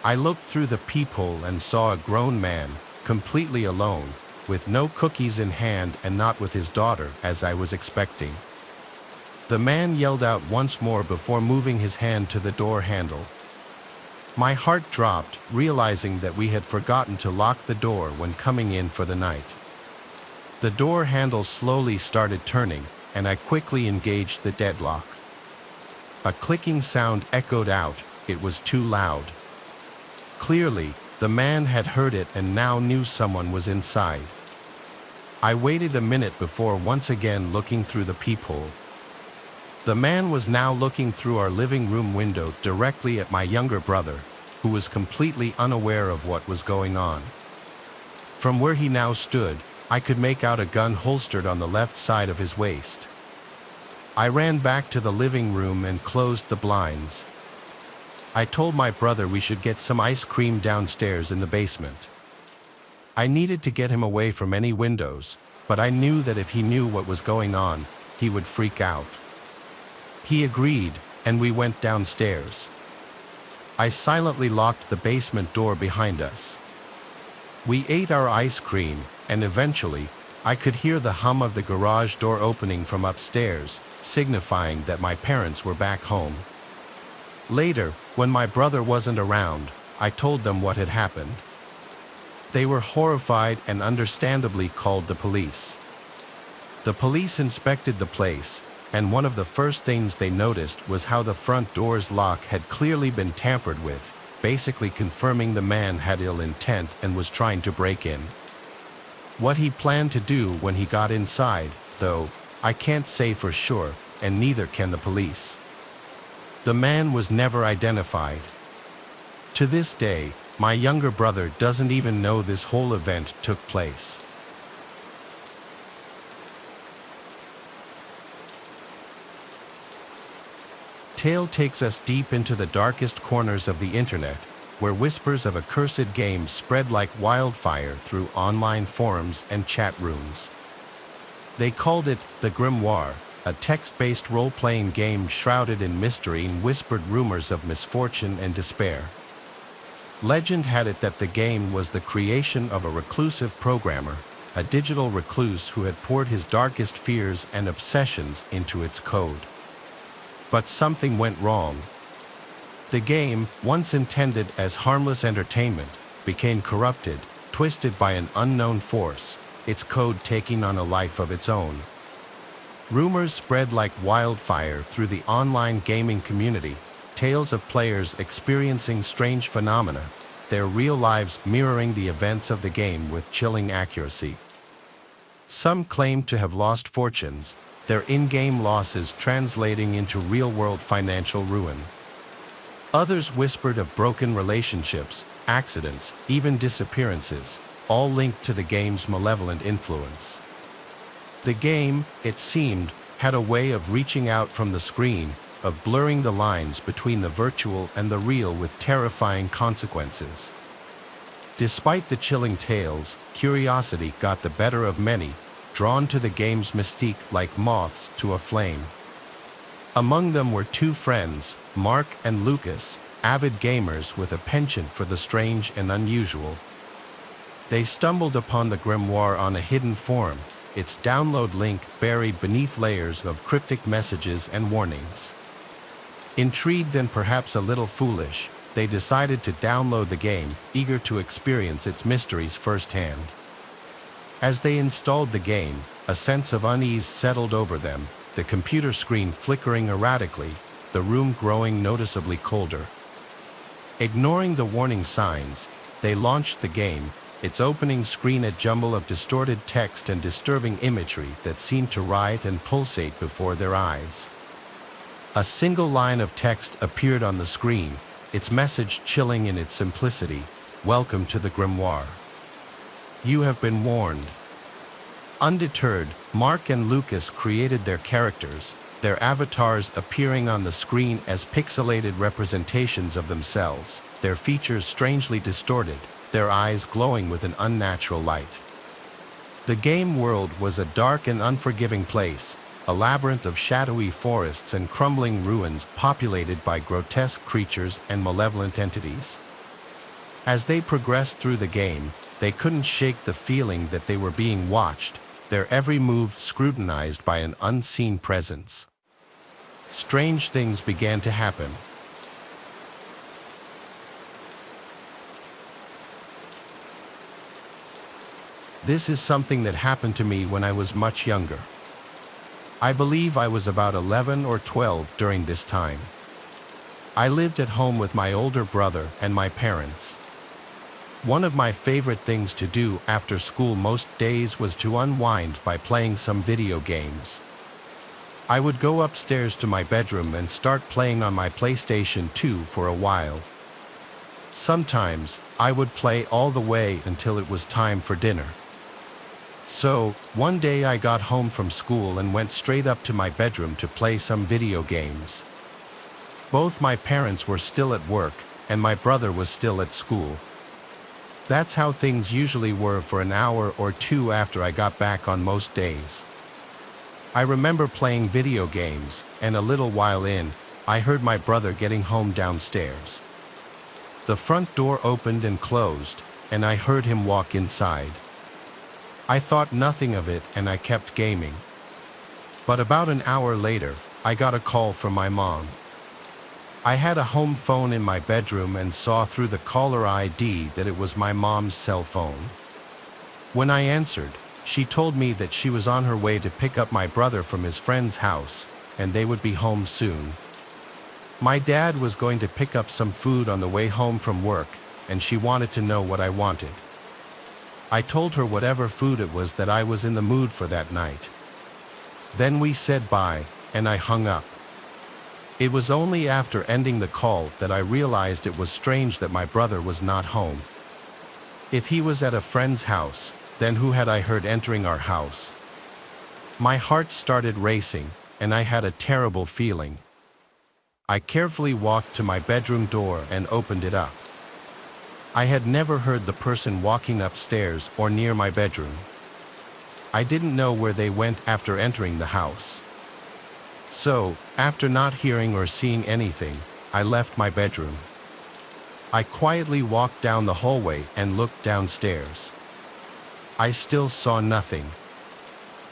I looked through the peephole and saw a grown man, completely alone, with no cookies in hand and not with his daughter, as I was expecting. The man yelled out once more before moving his hand to the door handle. My heart dropped, realizing that we had forgotten to lock the door when coming in for the night. The door handle slowly started turning, and I quickly engaged the deadlock. A clicking sound echoed out. It was too loud. Clearly, the man had heard it and now knew someone was inside. I waited a minute before once again looking through the peephole. The man was now looking through our living room window directly at my younger brother, who was completely unaware of what was going on. From where he now stood, I could make out a gun holstered on the left side of his waist. I ran back to the living room and closed the blinds. I told my brother we should get some ice cream downstairs in the basement. I needed to get him away from any windows, but I knew that if he knew what was going on, he would freak out. He agreed, and we went downstairs. I silently locked the basement door behind us. We ate our ice cream, and eventually, I could hear the hum of the garage door opening from upstairs, signifying that my parents were back home. Later, when my brother wasn't around, I told them what had happened. They were horrified and understandably called the police. The police inspected the place, and one of the first things they noticed was how the front door's lock had clearly been tampered with, basically confirming the man had ill intent and was trying to break in. What he planned to do when he got inside, though, I can't say for sure, and neither can the police. The man was never identified. To this day, my younger brother doesn't even know this whole event took place. Tale takes us deep into the darkest corners of the internet, where whispers of a cursed game spread like wildfire through online forums and chat rooms. They called it the Grimoire, a text-based role-playing game shrouded in mystery and whispered rumors of misfortune and despair. Legend had it that the game was the creation of a reclusive programmer, a digital recluse who had poured his darkest fears and obsessions into its code. But something went wrong. The game, once intended as harmless entertainment, became corrupted, twisted by an unknown force, its code taking on a life of its own. Rumors spread like wildfire through the online gaming community, tales of players experiencing strange phenomena, their real lives mirroring the events of the game with chilling accuracy. Some claimed to have lost fortunes, their in-game losses translating into real-world financial ruin. Others whispered of broken relationships, accidents, even disappearances, all linked to the game's malevolent influence. The game, it seemed, had a way of reaching out from the screen, of blurring the lines between the virtual and the real with terrifying consequences. Despite the chilling tales, curiosity got the better of many, drawn to the game's mystique like moths to a flame. Among them were two friends, Mark and Lucas, avid gamers with a penchant for the strange and unusual. They stumbled upon the Grimoire on a hidden forum, its download link buried beneath layers of cryptic messages and warnings. Intrigued and perhaps a little foolish, they decided to download the game, eager to experience its mysteries firsthand. As they installed the game, a sense of unease settled over them, the computer screen flickering erratically, the room growing noticeably colder. Ignoring the warning signs, they launched the game, its opening screen a jumble of distorted text and disturbing imagery that seemed to riot and pulsate before their eyes. A single line of text appeared on the screen, its message chilling in its simplicity: "Welcome to the grimoire. You have been warned." Undeterred, Mark and Lucas created their characters, their avatars appearing on the screen as pixelated representations of themselves, their features strangely distorted, their eyes glowing with an unnatural light. The game world was a dark and unforgiving place, a labyrinth of shadowy forests and crumbling ruins populated by grotesque creatures and malevolent entities. As they progressed through the game, they couldn't shake the feeling that they were being watched, their every move scrutinized by an unseen presence. Strange things began to happen. This is something that happened to me when I was much younger. I believe I was about 11 or 12 during this time. I lived at home with my older brother and my parents. One of my favorite things to do after school most days was to unwind by playing some video games. I would go upstairs to my bedroom and start playing on my PlayStation 2 for a while. Sometimes, I would play all the way until it was time for dinner. So, one day I got home from school and went straight up to my bedroom to play some video games. Both my parents were still at work, and my brother was still at school. That's how things usually were for an hour or two after I got back on most days. I remember playing video games, and a little while in, I heard my brother getting home downstairs. The front door opened and closed, and I heard him walk inside. I thought nothing of it and I kept gaming. But about an hour later, I got a call from my mom. I had a home phone in my bedroom and saw through the caller ID that it was my mom's cell phone. When I answered, she told me that she was on her way to pick up my brother from his friend's house, and they would be home soon. My dad was going to pick up some food on the way home from work, and she wanted to know what I wanted. I told her whatever food it was that I was in the mood for that night. Then we said bye, and I hung up. It was only after ending the call that I realized it was strange that my brother was not home. If he was at a friend's house, then who had I heard entering our house? My heart started racing, and I had a terrible feeling. I carefully walked to my bedroom door and opened it up. I had never heard the person walking upstairs or near my bedroom. I didn't know where they went after entering the house. So, after not hearing or seeing anything, I left my bedroom. I quietly walked down the hallway and looked downstairs. I still saw nothing.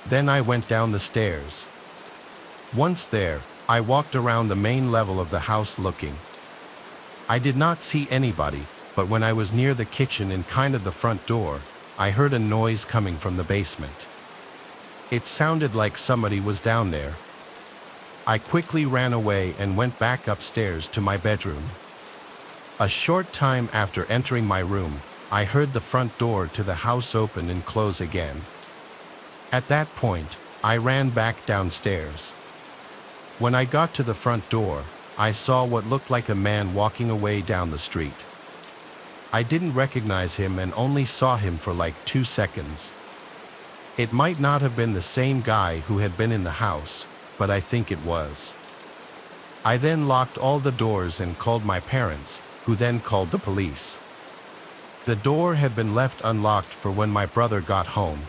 Then I went down the stairs. Once there, I walked around the main level of the house looking. I did not see anybody, but when I was near the kitchen and kind of the front door, I heard a noise coming from the basement. It sounded like somebody was down there. I quickly ran away and went back upstairs to my bedroom. A short time after entering my room, I heard the front door to the house open and close again. At that point, I ran back downstairs. When I got to the front door, I saw what looked like a man walking away down the street. I didn't recognize him and only saw him for like 2 seconds. It might not have been the same guy who had been in the house, but I think it was. I then locked all the doors and called my parents, who then called the police. The door had been left unlocked for when my brother got home.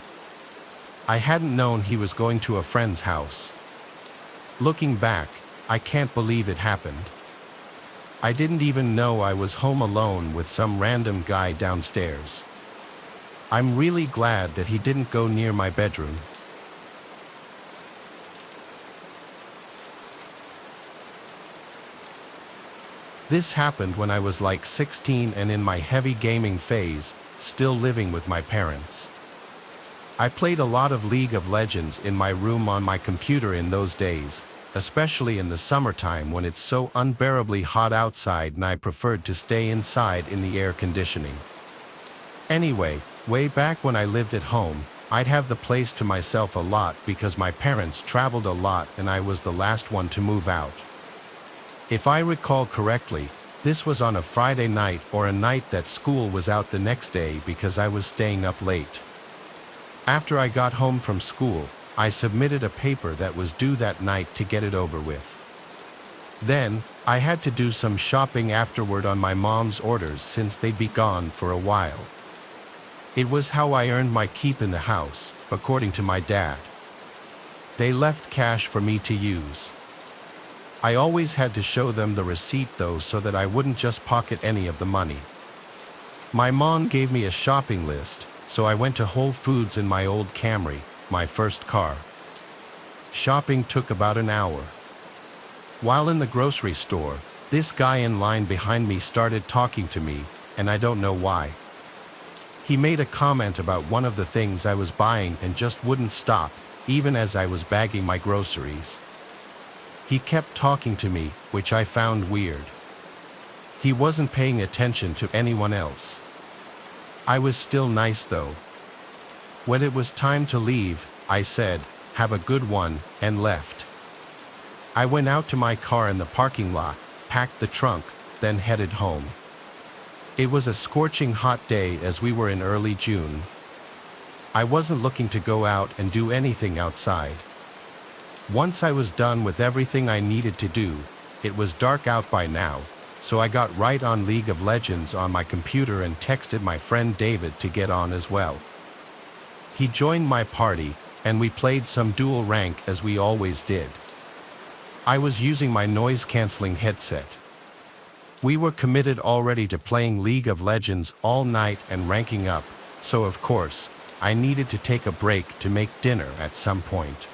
I hadn't known he was going to a friend's house. Looking back, I can't believe it happened. I didn't even know I was home alone with some random guy downstairs. I'm really glad that he didn't go near my bedroom. This happened when I was like 16 and in my heavy gaming phase, still living with my parents. I played a lot of League of Legends in my room on my computer in those days, especially in the summertime when it's so unbearably hot outside and I preferred to stay inside in the air conditioning. Anyway, way back when I lived at home, I'd have the place to myself a lot because my parents traveled a lot and I was the last one to move out. If I recall correctly, this was on a Friday night or a night that school was out the next day because I was staying up late. After I got home from school, I submitted a paper that was due that night to get it over with. Then, I had to do some shopping afterward on my mom's orders since they'd be gone for a while. It was how I earned my keep in the house, according to my dad. They left cash for me to use. I always had to show them the receipt though so that I wouldn't just pocket any of the money. My mom gave me a shopping list, so I went to Whole Foods in my old Camry, my first car. Shopping took about an hour. While in the grocery store, this guy in line behind me started talking to me, and I don't know why. He made a comment about one of the things I was buying and just wouldn't stop, even as I was bagging my groceries. He kept talking to me, which I found weird. He wasn't paying attention to anyone else. I was still nice though. When it was time to leave, I said, "Have a good one," and left. I went out to my car in the parking lot, packed the trunk, then headed home. It was a scorching hot day as we were in early June. I wasn't looking to go out and do anything outside. Once I was done with everything I needed to do, it was dark out by now, so I got right on League of Legends on my computer and texted my friend David to get on as well. He joined my party, and we played some dual rank as we always did. I was using my noise-canceling headset. We were committed already to playing League of Legends all night and ranking up, so of course, I needed to take a break to make dinner at some point.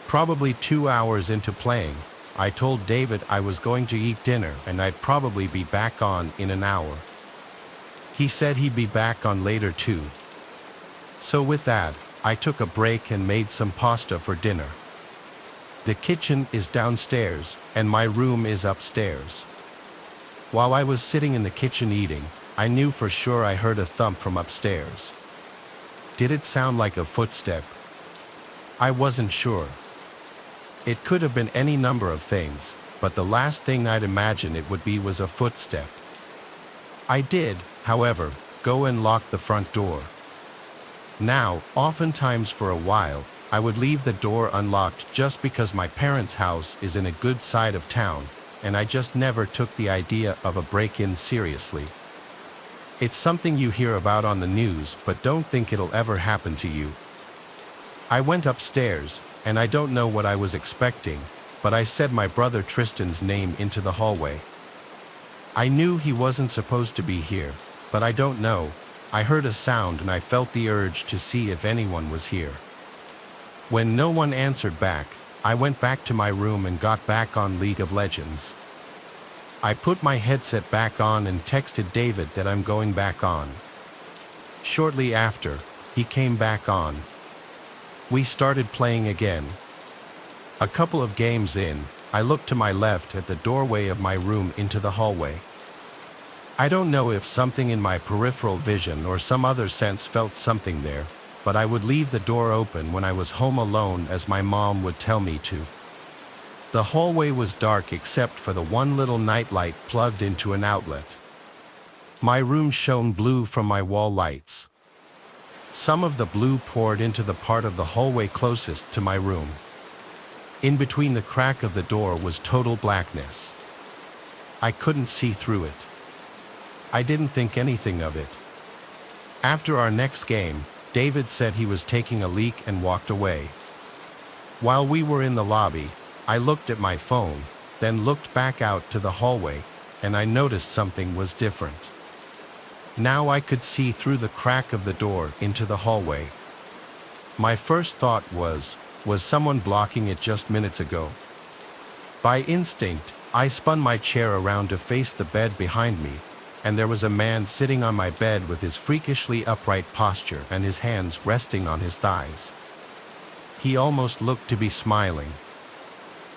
Probably 2 hours into playing, I told David I was going to eat dinner and I'd probably be back on in an hour. He said he'd be back on later too. So with that, I took a break and made some pasta for dinner. The kitchen is downstairs and my room is upstairs. While I was sitting in the kitchen eating, I knew for sure I heard a thump from upstairs. Did it sound like a footstep? I wasn't sure. It could have been any number of things, but the last thing I'd imagine it would be was a footstep. I did, however, go and lock the front door. Now, oftentimes for a while, I would leave the door unlocked just because my parents' house is in a good side of town, and I just never took the idea of a break-in seriously. It's something you hear about on the news, but don't think it'll ever happen to you. I went upstairs, and I don't know what I was expecting, but I said my brother Tristan's name into the hallway. I knew he wasn't supposed to be here, but I don't know. I heard a sound and I felt the urge to see if anyone was here. When no one answered back, I went back to my room and got back on League of Legends. I put my headset back on and texted David that I'm going back on. Shortly after, he came back on. We started playing again. A couple of games in, I looked to my left at the doorway of my room into the hallway. I don't know if something in my peripheral vision or some other sense felt something there, but I would leave the door open when I was home alone as my mom would tell me to. The hallway was dark except for the one little nightlight plugged into an outlet. My room shone blue from my wall lights. Some of the blue poured into the part of the hallway closest to my room. In between the crack of the door was total blackness. I couldn't see through it. I didn't think anything of it. After our next game, David said he was taking a leak and walked away. While we were in the lobby, I looked at my phone, then looked back out to the hallway, and I noticed something was different. Now I could see through the crack of the door into the hallway. My first thought was someone blocking it just minutes ago? By instinct, I spun my chair around to face the bed behind me, and there was a man sitting on my bed with his freakishly upright posture and his hands resting on his thighs. He almost looked to be smiling.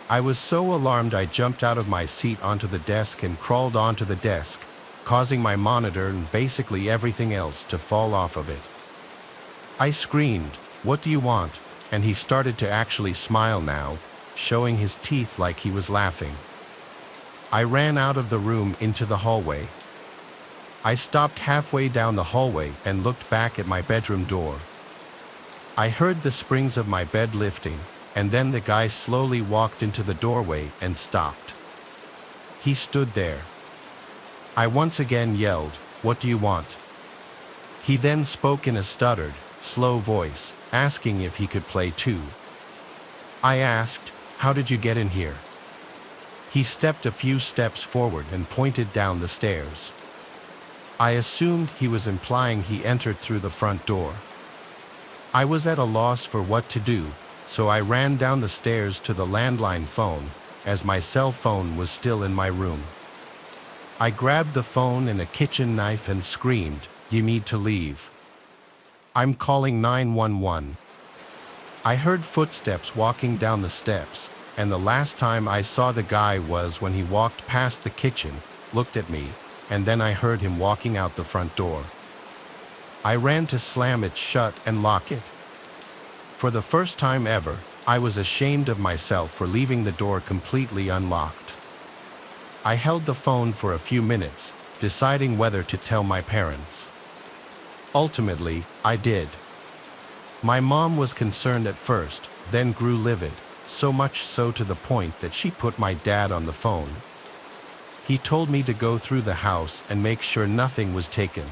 I was so alarmed I jumped out of my seat onto the desk and crawled onto the desk, causing my monitor and basically everything else to fall off of it. I screamed, "What do you want?" And he started to actually smile now, showing his teeth like he was laughing. I ran out of the room into the hallway. I stopped halfway down the hallway and looked back at my bedroom door. I heard the springs of my bed lifting, and then the guy slowly walked into the doorway and stopped. He stood there. I once again yelled, "What do you want?" He then spoke in a stuttered, slow voice, asking if he could play too. I asked, "How did you get in here?" He stepped a few steps forward and pointed down the stairs. I assumed he was implying he entered through the front door. I was at a loss for what to do, so I ran down the stairs to the landline phone, as my cell phone was still in my room. I grabbed the phone and a kitchen knife and screamed, "You need to leave. I'm calling 911. I heard footsteps walking down the steps, and the last time I saw the guy was when he walked past the kitchen, looked at me, and then I heard him walking out the front door. I ran to slam it shut and lock it. For the first time ever, I was ashamed of myself for leaving the door completely unlocked. I held the phone for a few minutes, deciding whether to tell my parents. Ultimately, I did. My mom was concerned at first, then grew livid, so much so to the point that she put my dad on the phone. He told me to go through the house and make sure nothing was taken.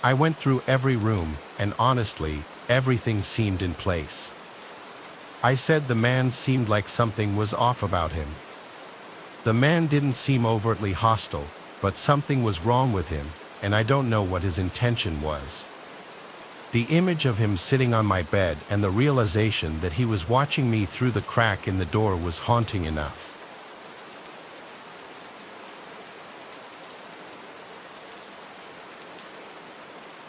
I went through every room, and honestly, everything seemed in place. I said the man seemed like something was off about him. The man didn't seem overtly hostile, but something was wrong with him, and I don't know what his intention was. The image of him sitting on my bed and the realization that he was watching me through the crack in the door was haunting enough.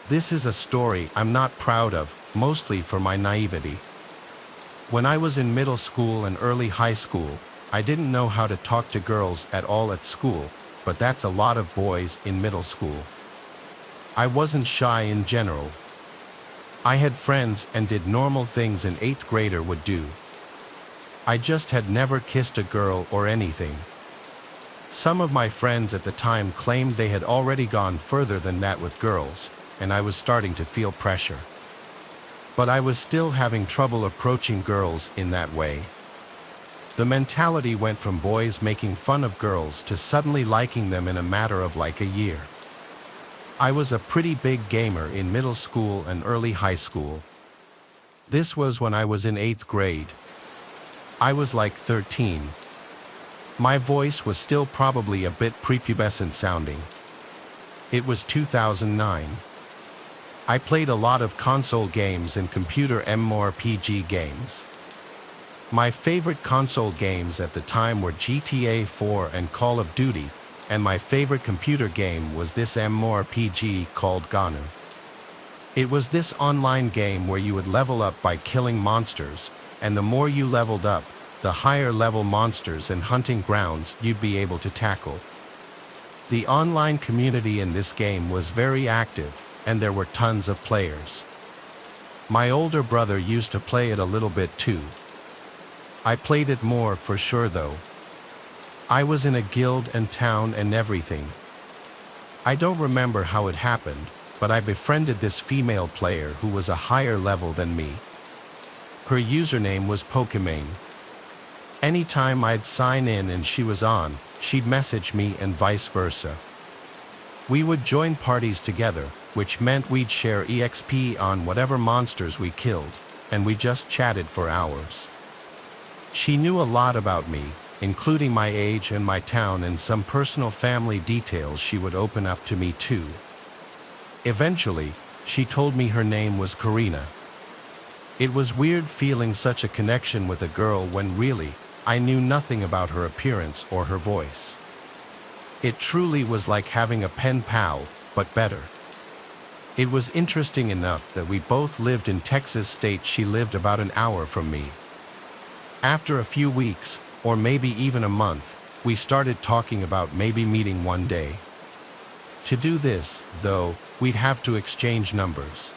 This is a story I'm not proud of, mostly for my naivety. When I was in middle school and early high school, I didn't know how to talk to girls at all at school, but that's a lot of boys in middle school. I wasn't shy in general. I had friends and did normal things an 8th grader would do. I just had never kissed a girl or anything. Some of my friends at the time claimed they had already gone further than that with girls, and I was starting to feel pressure. But I was still having trouble approaching girls in that way. The mentality went from boys making fun of girls to suddenly liking them in a matter of like a year. I was a pretty big gamer in middle school and early high school. This was when I was in 8th grade. I was like 13. My voice was still probably a bit prepubescent sounding. It was 2009. I played a lot of console games and computer MMORPG games. My favorite console games at the time were GTA 4 and Call of Duty, and my favorite computer game was this MMORPG called Ganu. It was this online game where you would level up by killing monsters, and the more you leveled up, the higher level monsters and hunting grounds you'd be able to tackle. The online community in this game was very active, and there were tons of players. My older brother used to play it a little bit too. I played it more for sure though. I was in a guild and town and everything. I don't remember how it happened, but I befriended this female player who was a higher level than me. Her username was Pokimane. Anytime I'd sign in and she was on, she'd message me and vice versa. We would join parties together, which meant we'd share EXP on whatever monsters we killed, and we just chatted for hours. She knew a lot about me, including my age and my town, and some personal family details she would open up to me too. Eventually, she told me her name was Karina. It was weird feeling such a connection with a girl when really, I knew nothing about her appearance or her voice. It truly was like having a pen pal, but better. It was interesting enough that we both lived in Texas state. She lived about an hour from me. After a few weeks, or maybe even a month, we started talking about maybe meeting one day. To do this, though, we'd have to exchange numbers.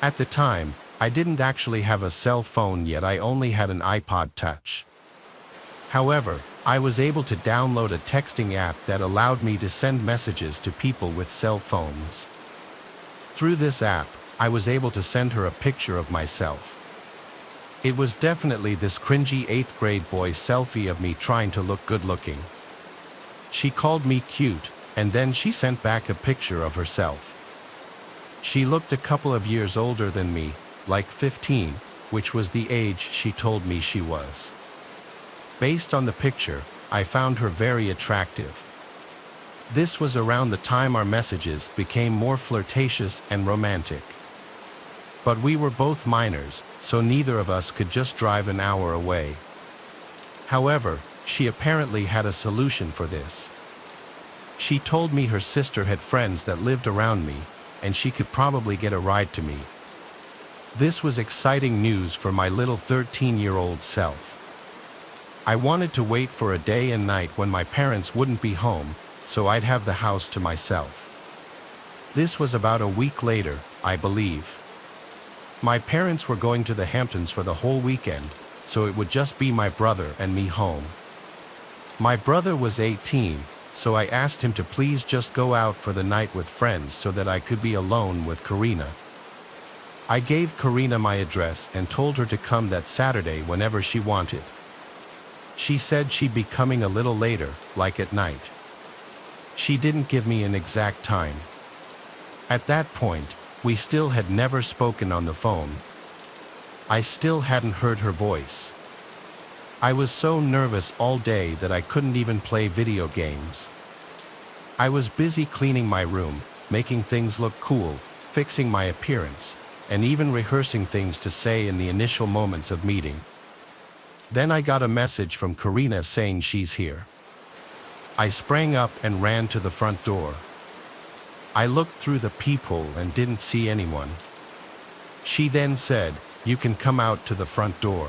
At the time, I didn't actually have a cell phone yet. I only had an iPod Touch. However, I was able to download a texting app that allowed me to send messages to people with cell phones. Through this app, I was able to send her a picture of myself. It was definitely this cringy 8th grade boy selfie of me trying to look good looking. She called me cute, and then she sent back a picture of herself. She looked a couple of years older than me, like 15, which was the age she told me she was. Based on the picture, I found her very attractive. This was around the time our messages became more flirtatious and romantic. But we were both minors, so neither of us could just drive an hour away. However, she apparently had a solution for this. She told me her sister had friends that lived around me, and she could probably get a ride to me. This was exciting news for my little 13-year-old self. I wanted to wait for a day and night when my parents wouldn't be home, so I'd have the house to myself. This was about a week later, I believe. My parents were going to the Hamptons for the whole weekend, so it would just be my brother and me home. My brother was 18, so I asked him to please just go out for the night with friends so that I could be alone with Karina. I gave Karina my address and told her to come that Saturday whenever she wanted. She said she'd be coming a little later, like at night. She didn't give me an exact time. At that point, we still had never spoken on the phone. I still hadn't heard her voice. I was so nervous all day that I couldn't even play video games. I was busy cleaning my room, making things look cool, fixing my appearance, and even rehearsing things to say in the initial moments of meeting. Then I got a message from Karina saying she's here. I sprang up and ran to the front door. I looked through the peephole and didn't see anyone. She then said, "You can come out to the front door."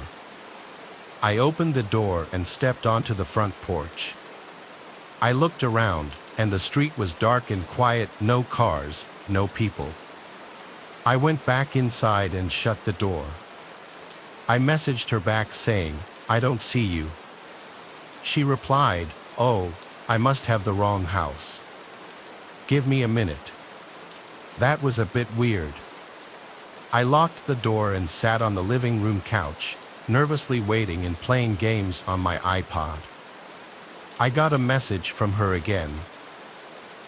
I opened the door and stepped onto the front porch. I looked around, and the street was dark and quiet, no cars, no people. I went back inside and shut the door. I messaged her back saying, "I don't see you." She replied, "Oh, I must have the wrong house. Give me a minute." That was a bit weird. I locked the door and sat on the living room couch, nervously waiting and playing games on my iPod. I got a message from her again.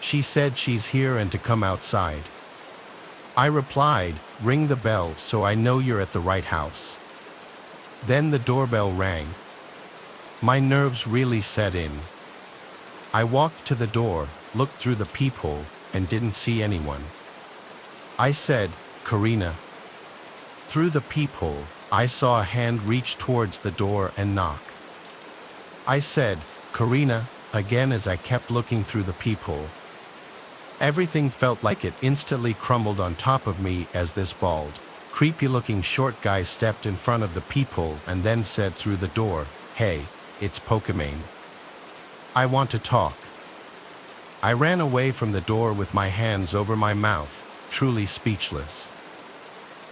She said she's here and to come outside. I replied, "Ring the bell so I know you're at the right house." Then the doorbell rang. My nerves really set in. I walked to the door, looked through the peephole, and didn't see anyone. I said, "Karina." Through the peephole, I saw a hand reach towards the door and knock. I said, "Karina," again as I kept looking through the peephole. Everything felt like it instantly crumbled on top of me as this bald, creepy-looking short guy stepped in front of the peephole and then said through the door, "Hey, it's Pokemon. I want to talk." I ran away from the door with my hands over my mouth, truly speechless.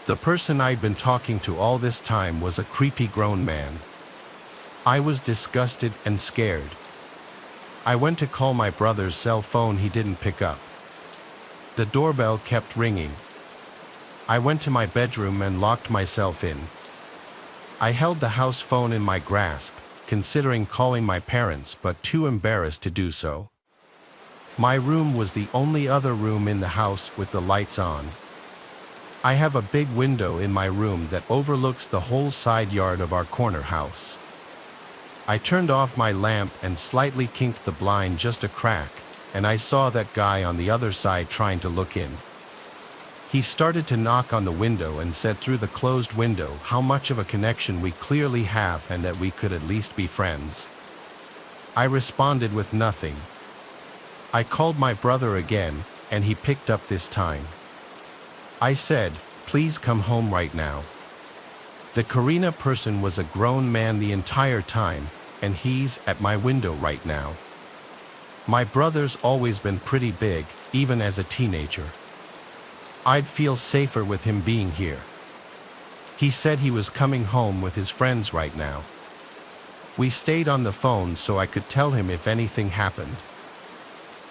The person I'd been talking to all this time was a creepy grown man. I was disgusted and scared. I went to call my brother's cell phone. He didn't pick up. The doorbell kept ringing. I went to my bedroom and locked myself in. I held the house phone in my grasp, considering calling my parents but too embarrassed to do so. My room was the only other room in the house with the lights on. I have a big window in my room that overlooks the whole side yard of our corner house. I turned off my lamp and slightly kinked the blind just a crack, and I saw that guy on the other side trying to look in. He started to knock on the window and said through the closed window how much of a connection we clearly have and that we could at least be friends. I responded with nothing. I called my brother again, and he picked up this time. I said, "Please come home right now." The Karina person was a grown man the entire time, and he's at my window right now. My brother's always been pretty big, even as a teenager. I'd feel safer with him being here. He said he was coming home with his friends right now. We stayed on the phone so I could tell him if anything happened.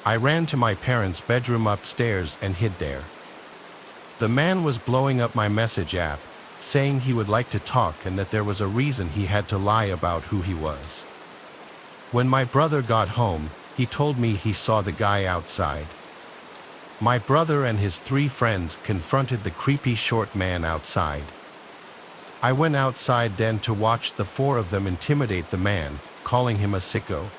I ran to my parents' bedroom upstairs and hid there. The man was blowing up my message app, saying he would like to talk and that there was a reason he had to lie about who he was. When my brother got home, he told me he saw the guy outside. My brother and his 3 friends confronted the creepy short man outside. I went outside then to watch the 4 of them intimidate the man, calling him a sicko.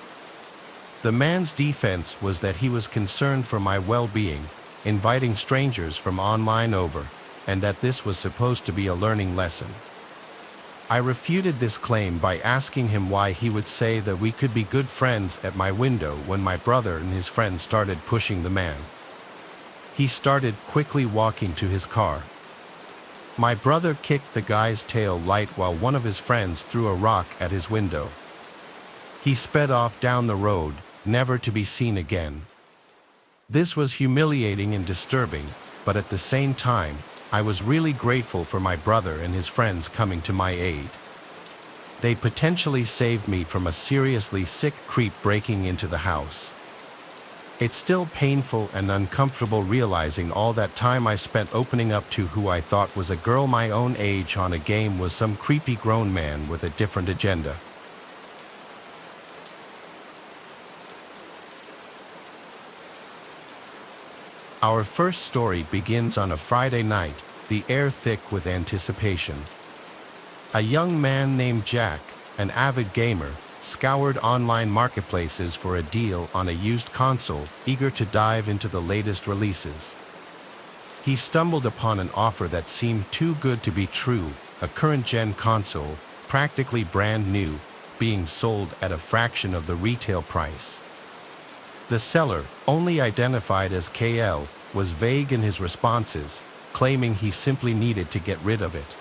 The man's defense was that he was concerned for my well-being, inviting strangers from online over, and that this was supposed to be a learning lesson. I refuted this claim by asking him why he would say that we could be good friends at my window when my brother and his friends started pushing the man. He started quickly walking to his car. My brother kicked the guy's tail light while one of his friends threw a rock at his window. He sped off down the road, never to be seen again. This was humiliating and disturbing, but at the same time, I was really grateful for my brother and his friends coming to my aid. They potentially saved me from a seriously sick creep breaking into the house. It's still painful and uncomfortable realizing all that time I spent opening up to who I thought was a girl my own age on a game was some creepy grown man with a different agenda. Our first story begins on a Friday night, the air thick with anticipation. A young man named Jack, an avid gamer, scoured online marketplaces for a deal on a used console, eager to dive into the latest releases. He stumbled upon an offer that seemed too good to be true, a current-gen console, practically brand new, being sold at a fraction of the retail price. The seller, only identified as KL, was vague in his responses, claiming he simply needed to get rid of it.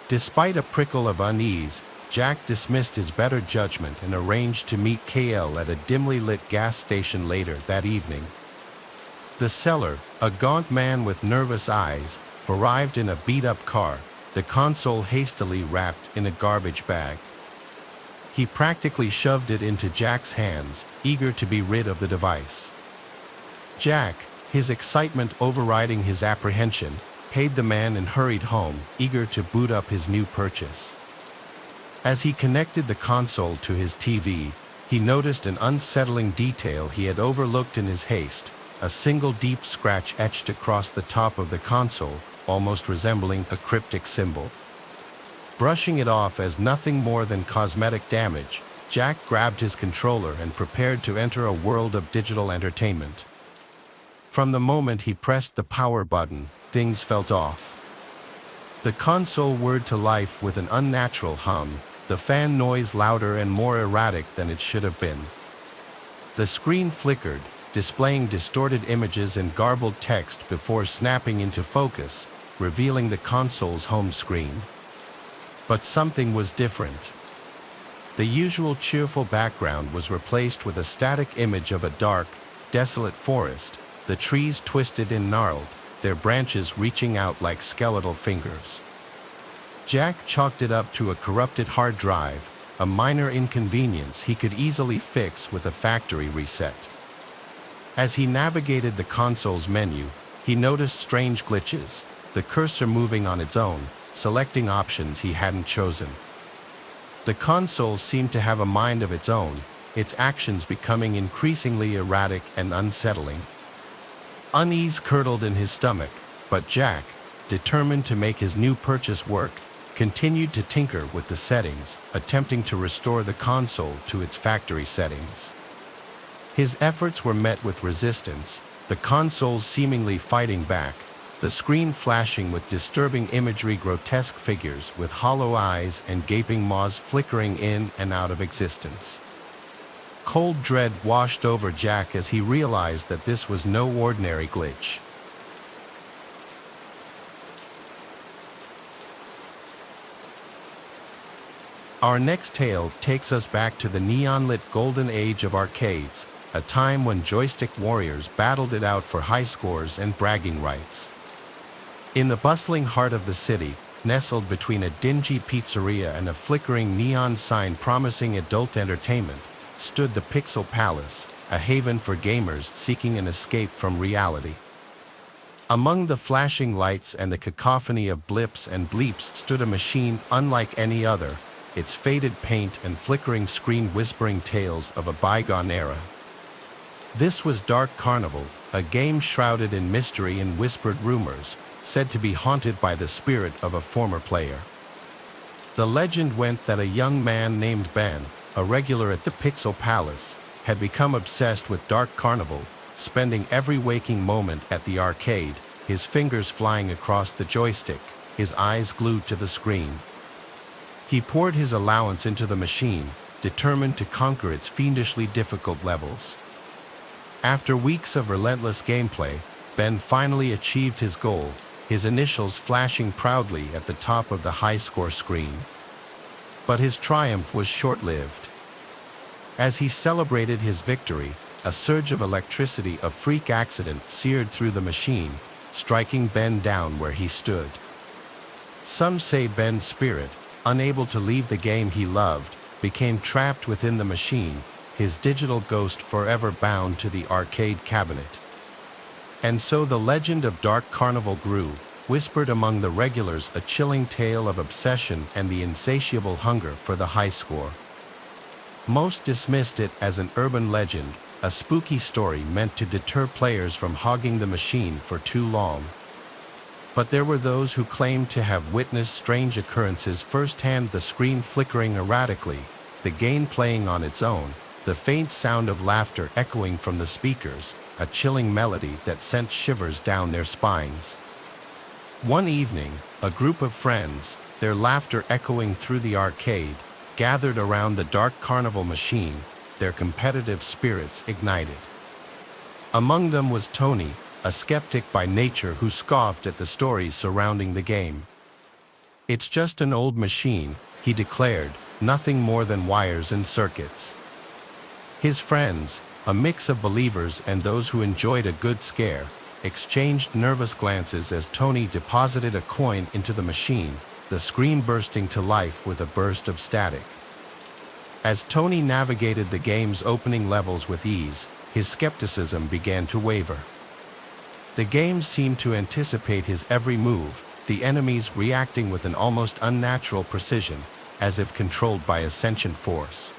Despite a prickle of unease, Jack dismissed his better judgment and arranged to meet KL at a dimly lit gas station later that evening. The seller, a gaunt man with nervous eyes, arrived in a beat-up car, the console hastily wrapped in a garbage bag. He practically shoved it into Jack's hands, eager to be rid of the device. Jack, his excitement overriding his apprehension, paid the man and hurried home, eager to boot up his new purchase. As he connected the console to his TV, he noticed an unsettling detail he had overlooked in his haste, a single deep scratch etched across the top of the console, almost resembling a cryptic symbol. Brushing it off as nothing more than cosmetic damage, Jack grabbed his controller and prepared to enter a world of digital entertainment. From the moment he pressed the power button, things felt off. The console whirred to life with an unnatural hum, the fan noise louder and more erratic than it should have been. The screen flickered, displaying distorted images and garbled text before snapping into focus, revealing the console's home screen. But something was different. The usual cheerful background was replaced with a static image of a dark, desolate forest, the trees twisted and gnarled, their branches reaching out like skeletal fingers. Jack chalked it up to a corrupted hard drive, a minor inconvenience he could easily fix with a factory reset. As he navigated the console's menu, he noticed strange glitches, the cursor moving on its own, selecting options he hadn't chosen. The console seemed to have a mind of its own, its actions becoming increasingly erratic and unsettling. Unease curdled in his stomach, but Jack, determined to make his new purchase work, continued to tinker with the settings, attempting to restore the console to its factory settings. His efforts were met with resistance, the console seemingly fighting back, the screen flashing with disturbing imagery, grotesque figures with hollow eyes and gaping maws flickering in and out of existence. Cold dread washed over Jack as he realized that this was no ordinary glitch. Our next tale takes us back to the neon-lit golden age of arcades, a time when joystick warriors battled it out for high scores and bragging rights. In the bustling heart of the city, nestled between a dingy pizzeria and a flickering neon sign promising adult entertainment, stood the Pixel Palace, a haven for gamers seeking an escape from reality. Among the flashing lights and the cacophony of blips and bleeps stood a machine unlike any other, its faded paint and flickering screen whispering tales of a bygone era. This was Dark Carnival, a game shrouded in mystery and whispered rumors, said to be haunted by the spirit of a former player. The legend went that a young man named Ben, a regular at the Pixel Palace, had become obsessed with Dark Carnival, spending every waking moment at the arcade, his fingers flying across the joystick, his eyes glued to the screen. He poured his allowance into the machine, determined to conquer its fiendishly difficult levels. After weeks of relentless gameplay, Ben finally achieved his goal, his initials flashing proudly at the top of the high-score screen. But his triumph was short-lived. As he celebrated his victory, a surge of electricity, a freak accident, seared through the machine, striking Ben down where he stood. Some say Ben's spirit, unable to leave the game he loved, became trapped within the machine, his digital ghost forever bound to the arcade cabinet. And so the legend of Dark Carnival grew, whispered among the regulars, a chilling tale of obsession and the insatiable hunger for the high score. Most dismissed it as an urban legend, a spooky story meant to deter players from hogging the machine for too long. But there were those who claimed to have witnessed strange occurrences firsthand, the screen flickering erratically, the game playing on its own, the faint sound of laughter echoing from the speakers, a chilling melody that sent shivers down their spines. One evening, a group of friends, their laughter echoing through the arcade, gathered around the Dark Carnival machine, their competitive spirits ignited. Among them was Tony, a skeptic by nature who scoffed at the stories surrounding the game. "It's just an old machine," he declared, "nothing more than wires and circuits." His friends, a mix of believers and those who enjoyed a good scare, exchanged nervous glances as Tony deposited a coin into the machine, the screen bursting to life with a burst of static. As Tony navigated the game's opening levels with ease, his skepticism began to waver. The game seemed to anticipate his every move, the enemies reacting with an almost unnatural precision, as if controlled by a sentient force.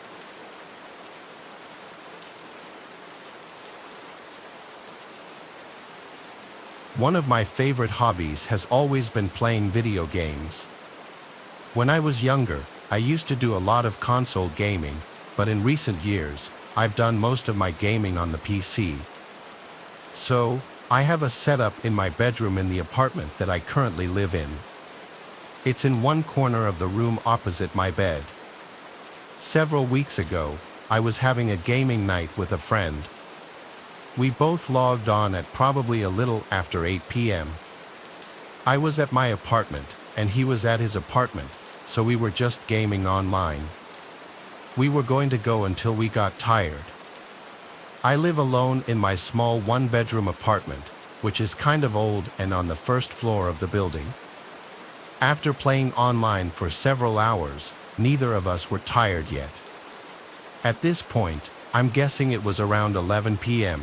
One of my favorite hobbies has always been playing video games. When I was younger, I used to do a lot of console gaming, but in recent years, I've done most of my gaming on the PC. So, I have a setup in my bedroom in the apartment that I currently live in. It's in one corner of the room opposite my bed. Several weeks ago, I was having a gaming night with a friend. We both logged on at probably a little after 8 p.m. I was at my apartment, and he was at his apartment, so we were just gaming online. We were going to go until we got tired. I live alone in my small one-bedroom apartment, which is kind of old and on the first floor of the building. After playing online for several hours, neither of us were tired yet. At this point, I'm guessing it was around 11 p.m.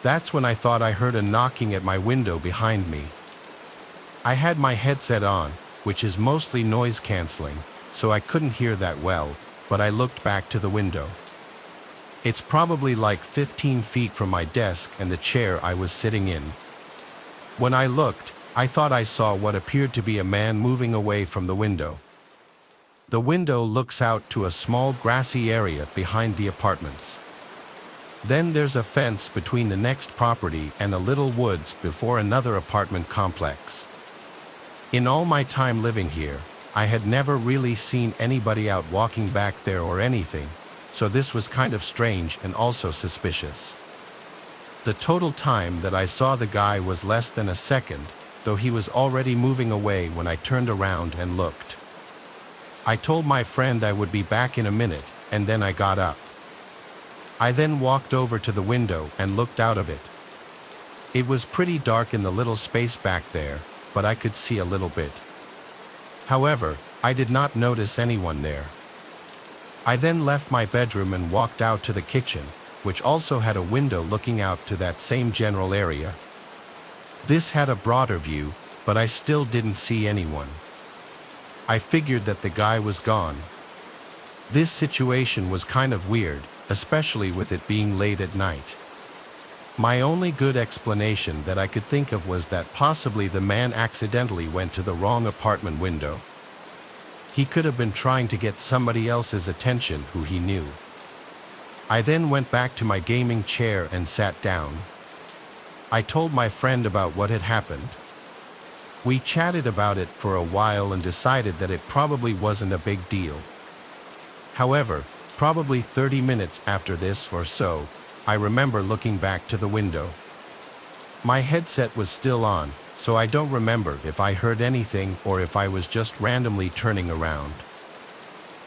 That's when I thought I heard a knocking at my window behind me. I had my headset on, which is mostly noise canceling, so I couldn't hear that well, but I looked back to the window. It's probably like 15 feet from my desk and the chair I was sitting in. When I looked, I thought I saw what appeared to be a man moving away from the window. The window looks out to a small grassy area behind the apartments. Then there's a fence between the next property and a little woods before another apartment complex. In all my time living here, I had never really seen anybody out walking back there or anything, so this was kind of strange and also suspicious. The total time that I saw the guy was less than a second, though he was already moving away when I turned around and looked. I told my friend I would be back in a minute, and then I got up. I then walked over to the window and looked out of it. It was pretty dark in the little space back there, but I could see a little bit. However, I did not notice anyone there. I then left my bedroom and walked out to the kitchen, which also had a window looking out to that same general area. This had a broader view, but I still didn't see anyone. I figured that the guy was gone. This situation was kind of weird, especially with it being late at night. My only good explanation that I could think of was that possibly the man accidentally went to the wrong apartment window. He could have been trying to get somebody else's attention who he knew. I then went back to my gaming chair and sat down. I told my friend about what had happened. We chatted about it for a while and decided that it probably wasn't a big deal. However, probably 30 minutes after this or so, I remember looking back to the window. My headset was still on, so I don't remember if I heard anything or if I was just randomly turning around.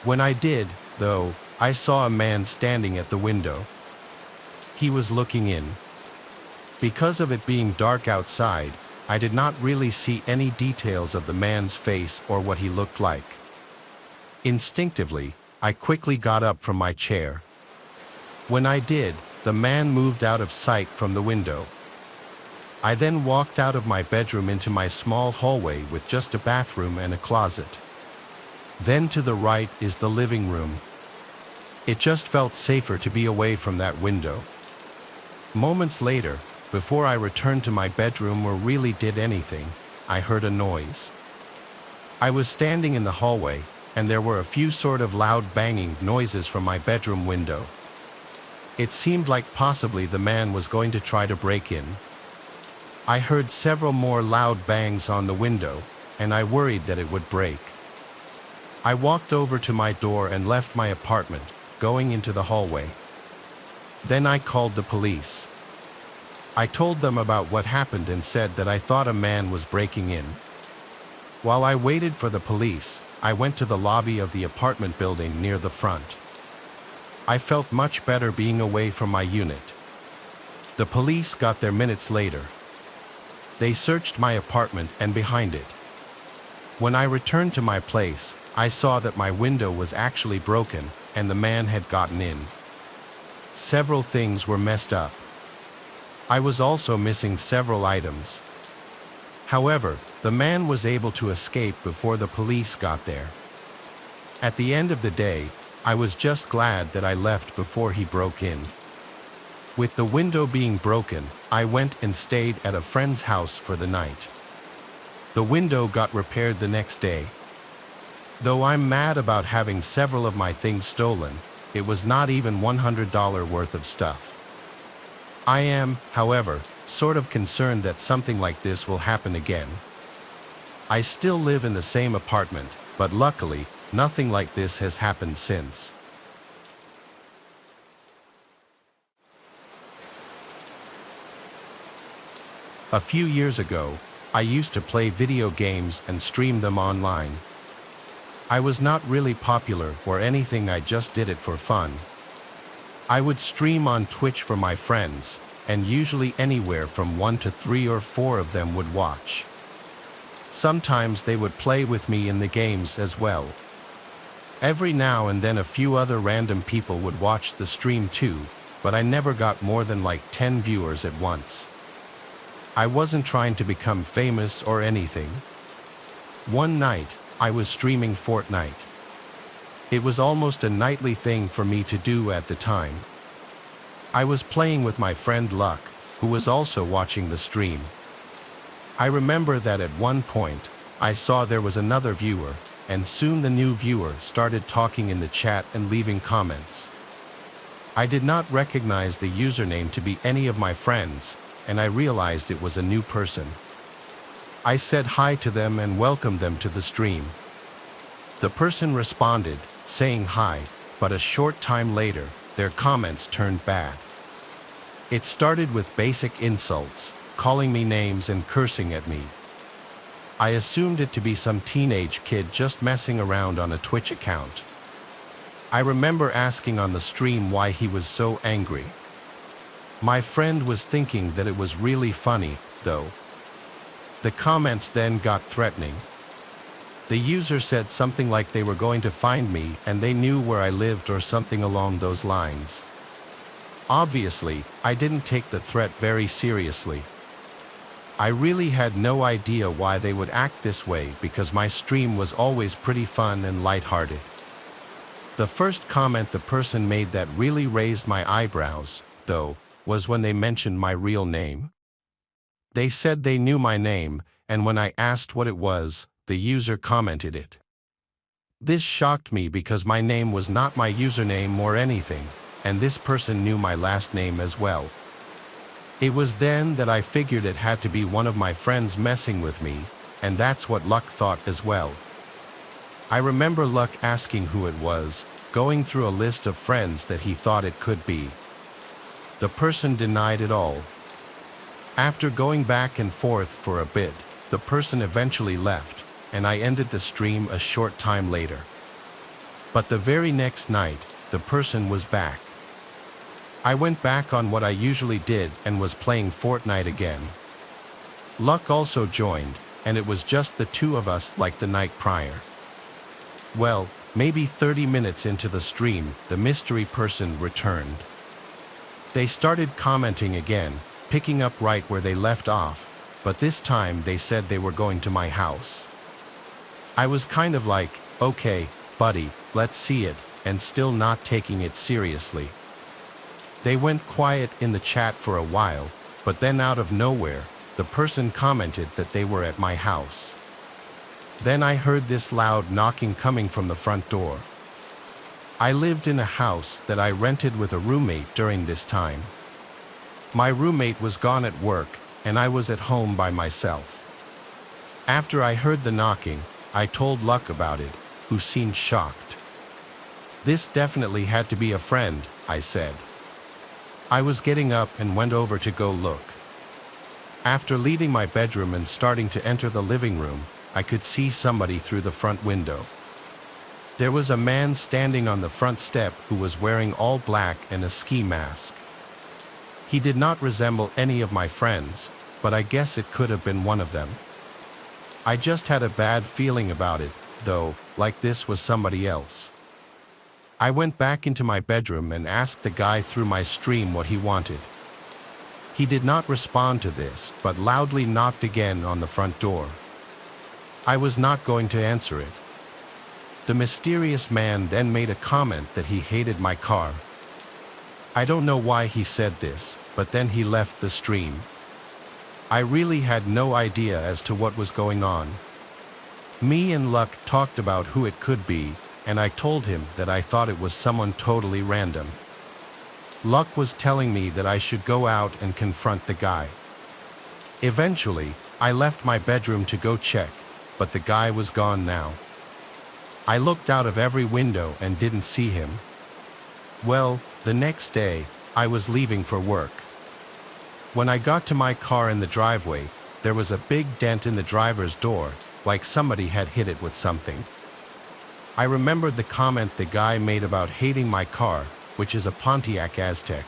When I did, though, I saw a man standing at the window. He was looking in. Because of it being dark outside, I did not really see any details of the man's face or what he looked like. Instinctively, I quickly got up from my chair. When I did, the man moved out of sight from the window. I then walked out of my bedroom into my small hallway with just a bathroom and a closet. Then to the right is the living room. It just felt safer to be away from that window. Moments later, before I returned to my bedroom or really did anything, I heard a noise. I was standing in the hallway, and there were a few sort of loud banging noises from my bedroom window. It seemed like possibly the man was going to try to break in. I heard several more loud bangs on the window, and I worried that it would break. I walked over to my door and left my apartment, going into the hallway. Then I called the police. I told them about what happened and said that I thought a man was breaking in. While I waited for the police, I went to the lobby of the apartment building near the front. I felt much better being away from my unit. The police got there minutes later. They searched my apartment and behind it. When I returned to my place, I saw that my window was actually broken and the man had gotten in. Several things were messed up. I was also missing several items. However, the man was able to escape before the police got there. At the end of the day, I was just glad that I left before he broke in. With the window being broken, I went and stayed at a friend's house for the night. The window got repaired the next day. Though I'm mad about having several of my things stolen, it was not even $100 worth of stuff. I am, however, sort of concerned that something like this will happen again. I still live in the same apartment, but luckily, nothing like this has happened since. A few years ago, I used to play video games and stream them online. I was not really popular or anything, I just did it for fun. I would stream on Twitch for my friends, and usually anywhere from 1 to 3 or 4 of them would watch. Sometimes they would play with me in the games as well. Every now and then a few other random people would watch the stream too, but I never got more than like 10 viewers at once. I wasn't trying to become famous or anything. One night, I was streaming Fortnite. It was almost a nightly thing for me to do at the time. I was playing with my friend Luck, who was also watching the stream. I remember that at one point, I saw there was another viewer, and soon the new viewer started talking in the chat and leaving comments. I did not recognize the username to be any of my friends, and I realized it was a new person. I said hi to them and welcomed them to the stream. The person responded, saying hi, but a short time later, their comments turned bad. It started with basic insults, calling me names and cursing at me. I assumed it to be some teenage kid just messing around on a Twitch account. I remember asking on the stream why he was so angry. My friend was thinking that it was really funny, though. The comments then got threatening. The user said something like they were going to find me and they knew where I lived or something along those lines. Obviously, I didn't take the threat very seriously. I really had no idea why they would act this way because my stream was always pretty fun and lighthearted. The first comment the person made that really raised my eyebrows, though, was when they mentioned my real name. They said they knew my name, and when I asked what it was, the user commented it. This shocked me because my name was not my username or anything, and this person knew my last name as well. It was then that I figured it had to be one of my friends messing with me, and that's what Luck thought as well. I remember Luck asking who it was, going through a list of friends that he thought it could be. The person denied it all. After going back and forth for a bit, the person eventually left, and I ended the stream a short time later. But the very next night, the person was back. I went back on what I usually did and was playing Fortnite again. Luck also joined, and it was just the two of us like the night prior. Well, maybe 30 minutes into the stream, the mystery person returned. They started commenting again, picking up right where they left off, but this time they said they were going to my house. I was kind of like, okay, buddy, let's see it, and still not taking it seriously. They went quiet in the chat for a while, but then out of nowhere, the person commented that they were at my house. Then I heard this loud knocking coming from the front door. I lived in a house that I rented with a roommate during this time. My roommate was gone at work, and I was at home by myself. After I heard the knocking, I told Luck about it, who seemed shocked. This definitely had to be a friend, I said. I was getting up and went over to go look. After leaving my bedroom and starting to enter the living room, I could see somebody through the front window. There was a man standing on the front step who was wearing all black and a ski mask. He did not resemble any of my friends, but I guess it could have been one of them. I just had a bad feeling about it, though, like this was somebody else. I went back into my bedroom and asked the guy through my stream what he wanted. He did not respond to this, but loudly knocked again on the front door. I was not going to answer it. The mysterious man then made a comment that he hated my car. I don't know why he said this, but then he left the stream. I really had no idea as to what was going on. Me and Luck talked about who it could be, and I told him that I thought it was someone totally random. Luck was telling me that I should go out and confront the guy. Eventually, I left my bedroom to go check, but the guy was gone now. I looked out of every window and didn't see him. Well, the next day, I was leaving for work. When I got to my car in the driveway, there was a big dent in the driver's door, like somebody had hit it with something. I remembered the comment the guy made about hating my car, which is a Pontiac Aztec.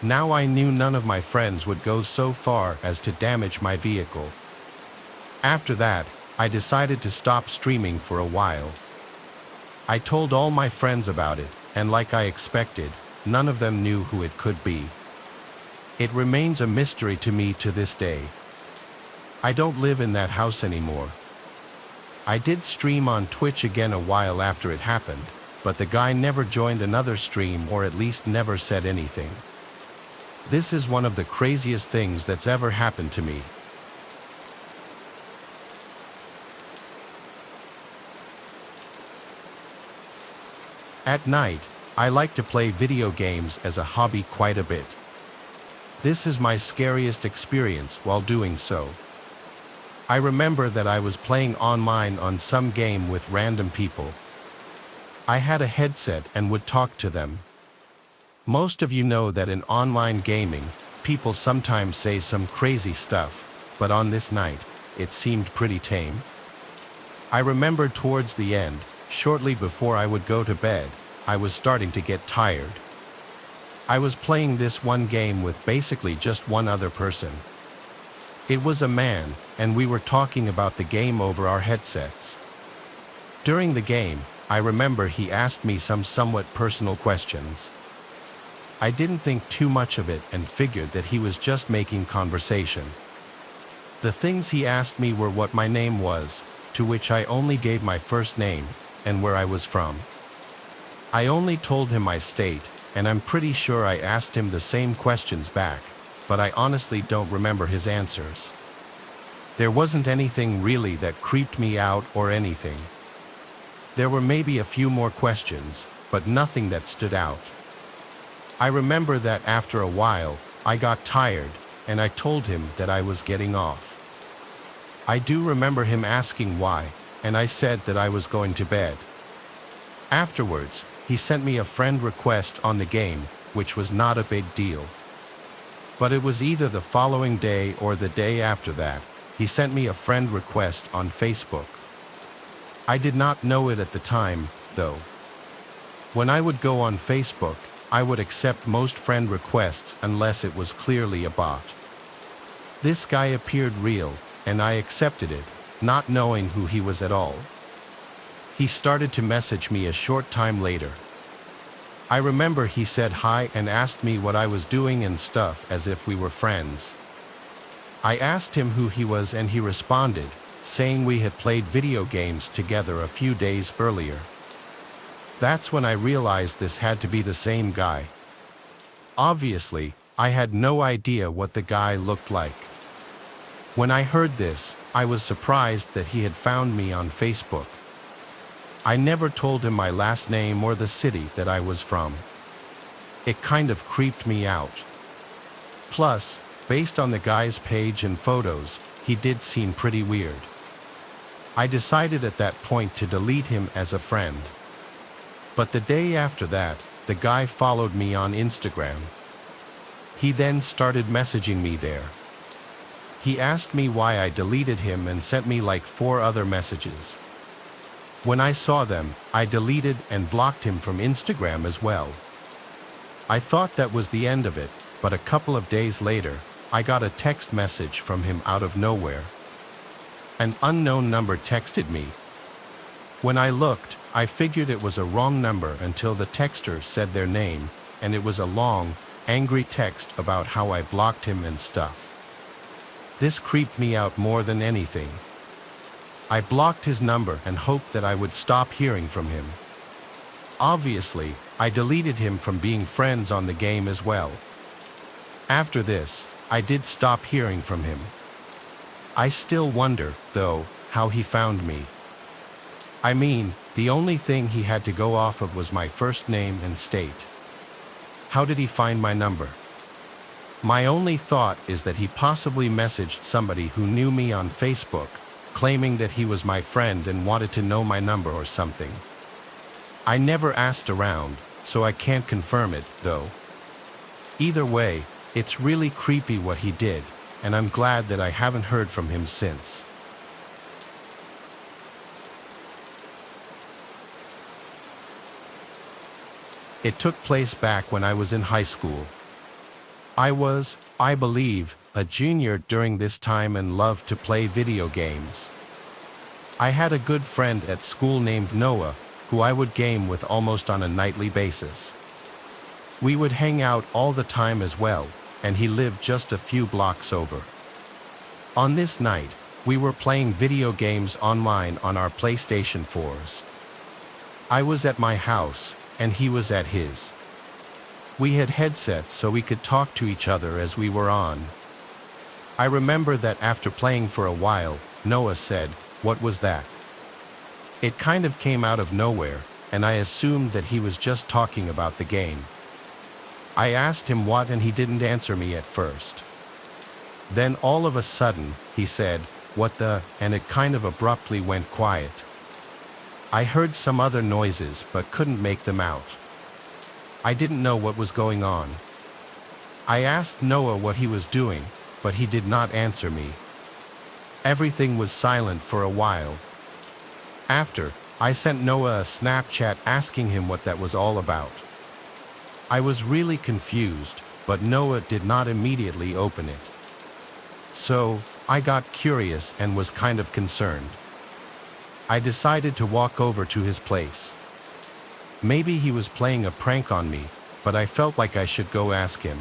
Now I knew none of my friends would go so far as to damage my vehicle. After that, I decided to stop streaming for a while. I told all my friends about it, and like I expected, none of them knew who it could be. It remains a mystery to me to this day. I don't live in that house anymore. I did stream on Twitch again a while after it happened, but the guy never joined another stream or at least never said anything. This is one of the craziest things that's ever happened to me. At night, I like to play video games as a hobby quite a bit. This is my scariest experience while doing so. I remember that I was playing online on some game with random people. I had a headset and would talk to them. Most of you know that in online gaming, people sometimes say some crazy stuff, but on this night, it seemed pretty tame. I remember towards the end, shortly before I would go to bed, I was starting to get tired. I was playing this one game with basically just one other person. It was a man, and we were talking about the game over our headsets. During the game, I remember he asked me some somewhat personal questions. I didn't think too much of it and figured that he was just making conversation. The things he asked me were what my name was, to which I only gave my first name, and where I was from. I only told him my state, and I'm pretty sure I asked him the same questions back, but I honestly don't remember his answers. There wasn't anything really that creeped me out or anything. There were maybe a few more questions, but nothing that stood out. I remember that after a while, I got tired, and I told him that I was getting off. I do remember him asking why, and I said that I was going to bed. Afterwards, he sent me a friend request on the game, which was not a big deal. But it was either the following day or the day after that, he sent me a friend request on Facebook. I did not know it at the time, though. When I would go on Facebook, I would accept most friend requests unless it was clearly a bot. This guy appeared real, and I accepted it, not knowing who he was at all. He started to message me a short time later. I remember he said hi and asked me what I was doing and stuff as if we were friends. I asked him who he was and he responded, saying we had played video games together a few days earlier. That's when I realized this had to be the same guy. Obviously, I had no idea what the guy looked like. When I heard this, I was surprised that he had found me on Facebook. I never told him my last name or the city that I was from. It kind of creeped me out. Plus, based on the guy's page and photos, he did seem pretty weird. I decided at that point to delete him as a friend. But the day after that, the guy followed me on Instagram. He then started messaging me there. He asked me why I deleted him and sent me like 4 other messages. When I saw them, I deleted and blocked him from Instagram as well. I thought that was the end of it, but a couple of days later, I got a text message from him out of nowhere. An unknown number texted me. When I looked, I figured it was a wrong number until the texter said their name, and it was a long, angry text about how I blocked him and stuff. This creeped me out more than anything. I blocked his number and hoped that I would stop hearing from him. Obviously, I deleted him from being friends on the game as well. After this, I did stop hearing from him. I still wonder, though, how he found me. I mean, the only thing he had to go off of was my first name and state. How did he find my number? My only thought is that he possibly messaged somebody who knew me on Facebook, claiming that he was my friend and wanted to know my number or something. I never asked around, so I can't confirm it, though. Either way, it's really creepy what he did, and I'm glad that I haven't heard from him since. It took place back when I was in high school. I was, I believe, a junior during this time and loved to play video games. I had a good friend at school named Noah, who I would game with almost on a nightly basis. We would hang out all the time as well, and he lived just a few blocks over. On this night, we were playing video games online on our PlayStation 4s. I was at my house, and he was at his. We had headsets so we could talk to each other as we were on. I remember that after playing for a while, Noah said, "What was that?" It kind of came out of nowhere, and I assumed that he was just talking about the game. I asked him what, and he didn't answer me at first. Then all of a sudden, he said, "What the?" and it kind of abruptly went quiet. I heard some other noises but couldn't make them out. I didn't know what was going on. I asked Noah what he was doing, but he did not answer me. Everything was silent for a while. After, I sent Noah a Snapchat asking him what that was all about. I was really confused, but Noah did not immediately open it. So, I got curious and was kind of concerned. I decided to walk over to his place. Maybe he was playing a prank on me, but I felt like I should go ask him.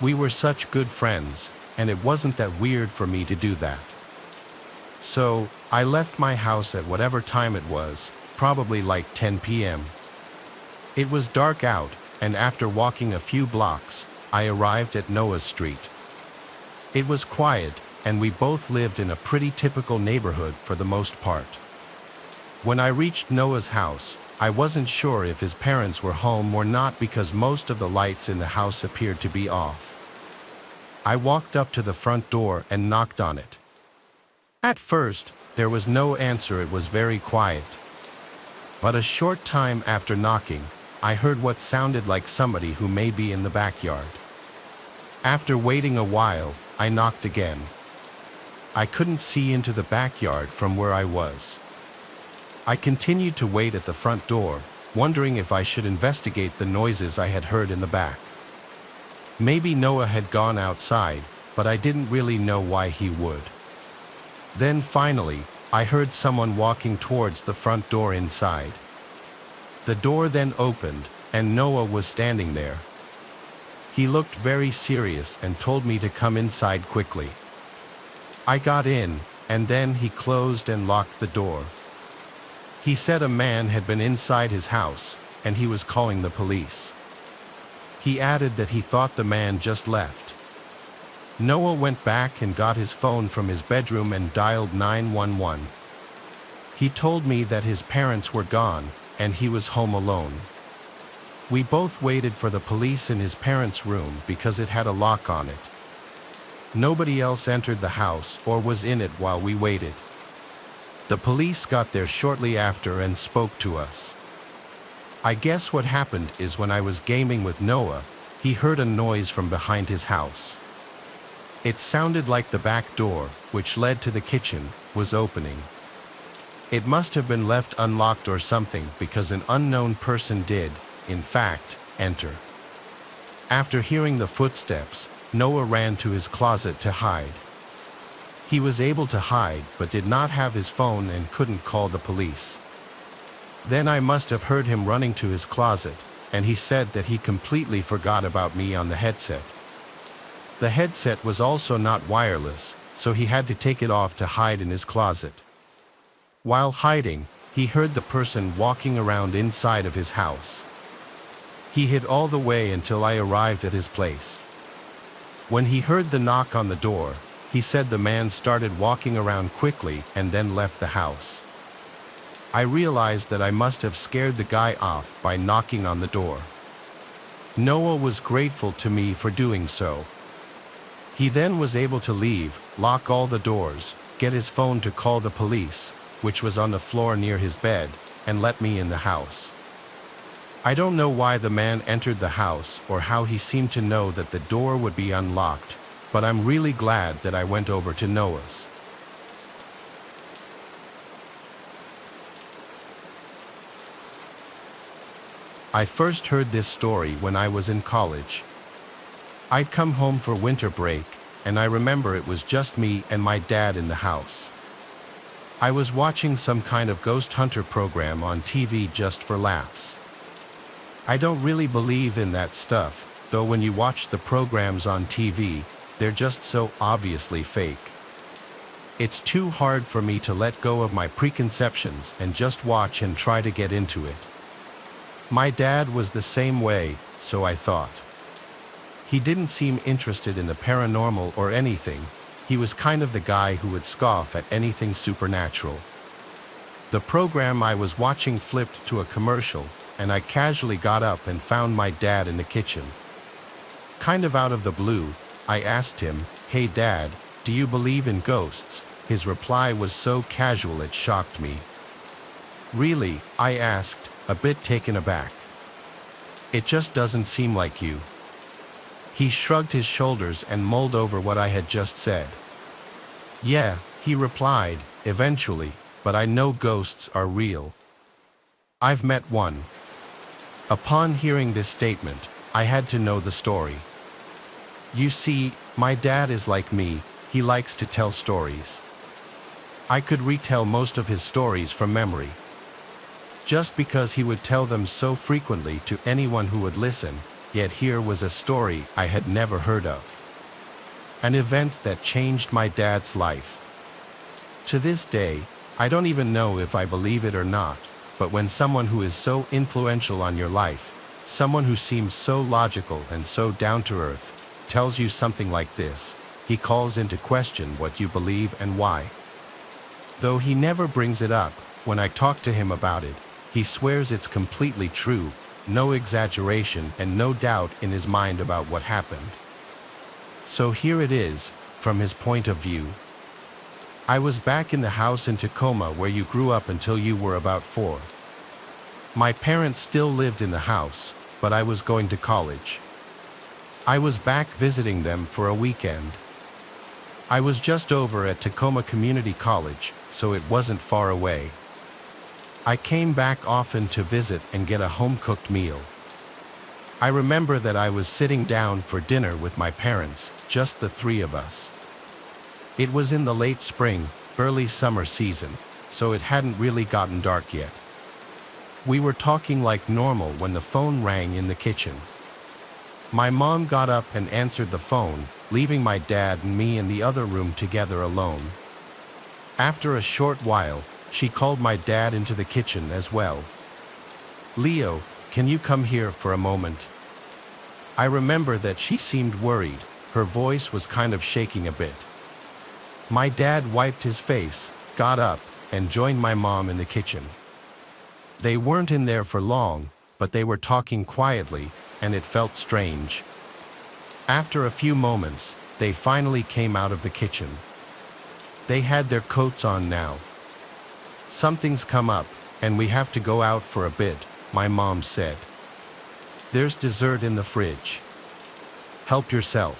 We were such good friends, and it wasn't that weird for me to do that. So, I left my house at whatever time it was, probably like 10 p.m. It was dark out, and after walking a few blocks, I arrived at Noah's street. It was quiet, and we both lived in a pretty typical neighborhood for the most part. When I reached Noah's house, I wasn't sure if his parents were home or not because most of the lights in the house appeared to be off. I walked up to the front door and knocked on it. At first, there was no answer. It was very quiet. But a short time after knocking, I heard what sounded like somebody who may be in the backyard. After waiting a while, I knocked again. I couldn't see into the backyard from where I was. I continued to wait at the front door, wondering if I should investigate the noises I had heard in the back. Maybe Noah had gone outside, but I didn't really know why he would. Then finally, I heard someone walking towards the front door inside. The door then opened, and Noah was standing there. He looked very serious and told me to come inside quickly. I got in, and then he closed and locked the door. He said a man had been inside his house, and he was calling the police. He added that he thought the man just left. Noah went back and got his phone from his bedroom and dialed 911. He told me that his parents were gone, and he was home alone. We both waited for the police in his parents' room because it had a lock on it. Nobody else entered the house or was in it while we waited. The police got there shortly after and spoke to us. I guess what happened is when I was gaming with Noah, he heard a noise from behind his house. It sounded like the back door, which led to the kitchen, was opening. It must have been left unlocked or something because an unknown person did, in fact, enter. After hearing the footsteps, Noah ran to his closet to hide. He was able to hide but did not have his phone and couldn't call the police. Then I must have heard him running to his closet, and he said that he completely forgot about me on the headset. The headset was also not wireless, so he had to take it off to hide in his closet. While hiding, he heard the person walking around inside of his house. He hid all the way until I arrived at his place. When he heard the knock on the door, he said the man started walking around quickly and then left the house. I realized that I must have scared the guy off by knocking on the door. Noah was grateful to me for doing so. He then was able to leave, lock all the doors, get his phone to call the police, which was on the floor near his bed, and let me in the house. I don't know why the man entered the house or how he seemed to know that the door would be unlocked, but I'm really glad that I went over to Noah's. I first heard this story when I was in college. I'd come home for winter break, and I remember it was just me and my dad in the house. I was watching some kind of ghost hunter program on TV just for laughs. I don't really believe in that stuff, though when you watch the programs on TV, they're just so obviously fake. It's too hard for me to let go of my preconceptions and just watch and try to get into it. My dad was the same way, so I thought. He didn't seem interested in the paranormal or anything. He was kind of the guy who would scoff at anything supernatural. The program I was watching flipped to a commercial, and I casually got up and found my dad in the kitchen. Kind of out of the blue, I asked him, "Hey Dad, do you believe in ghosts?" His reply was so casual it shocked me. "Really?" I asked, a bit taken aback. "It just doesn't seem like you." He shrugged his shoulders and mulled over what I had just said. "Yeah," he replied, "eventually, but I know ghosts are real. I've met one." Upon hearing this statement, I had to know the story. You see, my dad is like me, he likes to tell stories. I could retell most of his stories from memory. Just because he would tell them so frequently to anyone who would listen, yet here was a story I had never heard of. An event that changed my dad's life. To this day, I don't even know if I believe it or not, but when someone who is so influential on your life, someone who seems so logical and so down to earth, tells you something like this, he calls into question what you believe and why. Though he never brings it up, when I talk to him about it, he swears it's completely true, no exaggeration and no doubt in his mind about what happened. So here it is, from his point of view. I was back in the house in Tacoma where you grew up until you were about 4. My parents still lived in the house, but I was going to college. I was back visiting them for a weekend. I was just over at Tacoma Community College, so it wasn't far away. I came back often to visit and get a home-cooked meal. I remember that I was sitting down for dinner with my parents, just the 3 of us. It was in the late spring, early summer season, so it hadn't really gotten dark yet. We were talking like normal when the phone rang in the kitchen. My mom got up and answered the phone, leaving my dad and me in the other room together alone. After a short while, she called my dad into the kitchen as well. "Leo, can you come here for a moment?" I remember that she seemed worried, her voice was kind of shaking a bit. My dad wiped his face, got up, and joined my mom in the kitchen. They weren't in there for long, but they were talking quietly, and it felt strange. After a few moments, they finally came out of the kitchen. They had their coats on now. "Something's come up, and we have to go out for a bit," my mom said. "There's dessert in the fridge. Help yourself.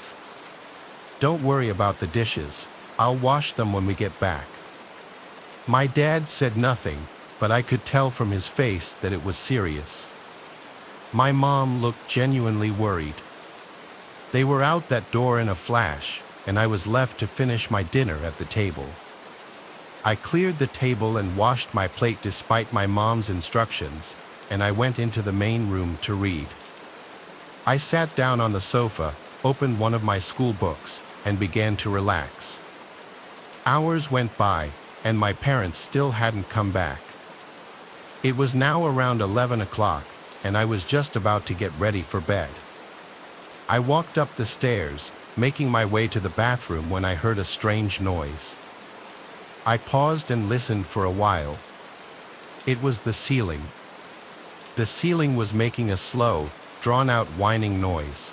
Don't worry about the dishes, I'll wash them when we get back." My dad said nothing, but I could tell from his face that it was serious. My mom looked genuinely worried. They were out that door in a flash, and I was left to finish my dinner at the table. I cleared the table and washed my plate despite my mom's instructions, and I went into the main room to read. I sat down on the sofa, opened one of my school books, and began to relax. Hours went by, and my parents still hadn't come back. It was now around 11 o'clock, and I was just about to get ready for bed. I walked up the stairs, making my way to the bathroom when I heard a strange noise. I paused and listened for a while. It was the ceiling. The ceiling was making a slow, drawn-out whining noise.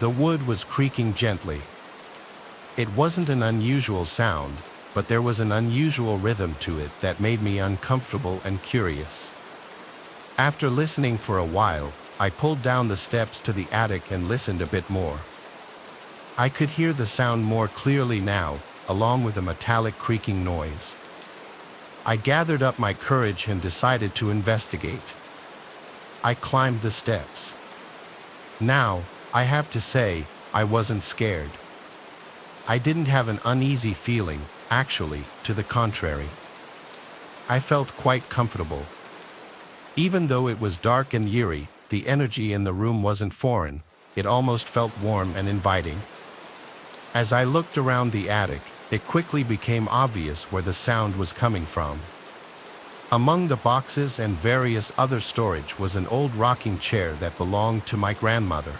The wood was creaking gently. It wasn't an unusual sound, but there was an unusual rhythm to it that made me uncomfortable and curious. After listening for a while, I pulled down the steps to the attic and listened a bit more. I could hear the sound more clearly now, along with a metallic creaking noise. I gathered up my courage and decided to investigate. I climbed the steps. Now, I have to say, I wasn't scared. I didn't have an uneasy feeling, actually, to the contrary. I felt quite comfortable. Even though it was dark and eerie, the energy in the room wasn't foreign, it almost felt warm and inviting. As I looked around the attic, it quickly became obvious where the sound was coming from. Among the boxes and various other storage was an old rocking chair that belonged to my grandmother.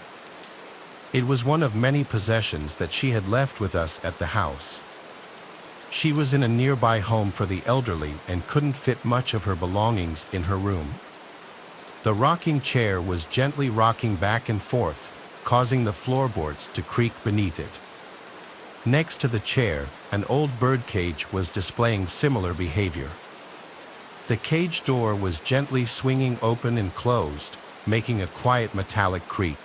It was one of many possessions that she had left with us at the house. She was in a nearby home for the elderly and couldn't fit much of her belongings in her room. The rocking chair was gently rocking back and forth, causing the floorboards to creak beneath it. Next to the chair, an old birdcage was displaying similar behavior. The cage door was gently swinging open and closed, making a quiet metallic creak.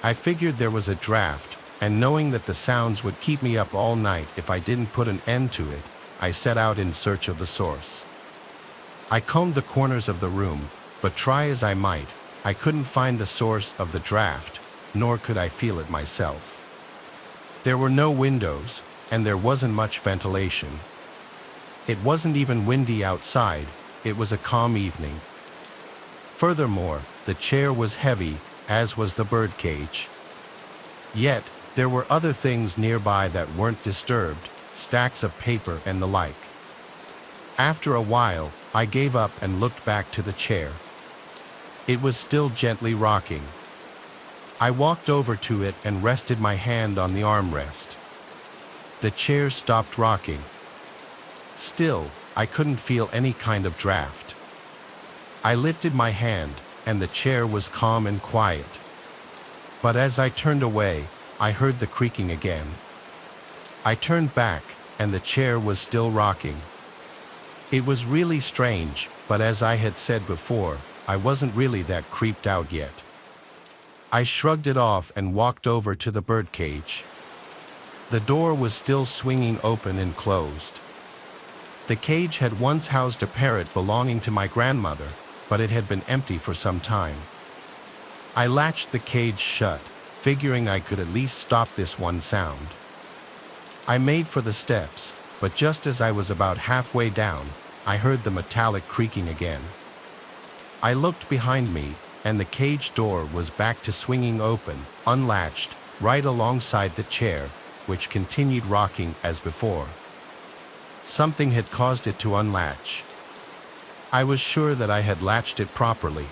I figured there was a draft, and knowing that the sounds would keep me up all night if I didn't put an end to it, I set out in search of the source. I combed the corners of the room, but try as I might, I couldn't find the source of the draft, nor could I feel it myself. There were no windows, and there wasn't much ventilation. It wasn't even windy outside, it was a calm evening. Furthermore, the chair was heavy, as was the birdcage. Yet, there were other things nearby that weren't disturbed, stacks of paper and the like. After a while, I gave up and looked back to the chair. It was still gently rocking. I walked over to it and rested my hand on the armrest. The chair stopped rocking. Still, I couldn't feel any kind of draft. I lifted my hand, and the chair was calm and quiet. But as I turned away, I heard the creaking again. I turned back, and the chair was still rocking. It was really strange, but as I had said before, I wasn't really that creeped out yet. I shrugged it off and walked over to the birdcage. The door was still swinging open and closed. The cage had once housed a parrot belonging to my grandmother, but it had been empty for some time. I latched the cage shut, figuring I could at least stop this one sound. I made for the steps, but just as I was about halfway down, I heard the metallic creaking again. I looked behind me, and the cage door was back to swinging open, unlatched, right alongside the chair, which continued rocking as before. Something had caused it to unlatch. I was sure that I had latched it properly.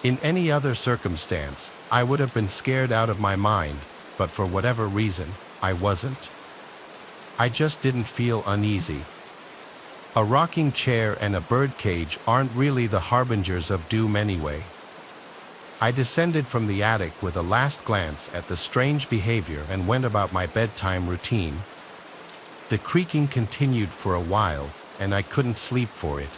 In any other circumstance, I would have been scared out of my mind, but for whatever reason, I wasn't. I just didn't feel uneasy. A rocking chair and a birdcage aren't really the harbingers of doom anyway. I descended from the attic with a last glance at the strange behavior and went about my bedtime routine. The creaking continued for a while, and I couldn't sleep for it.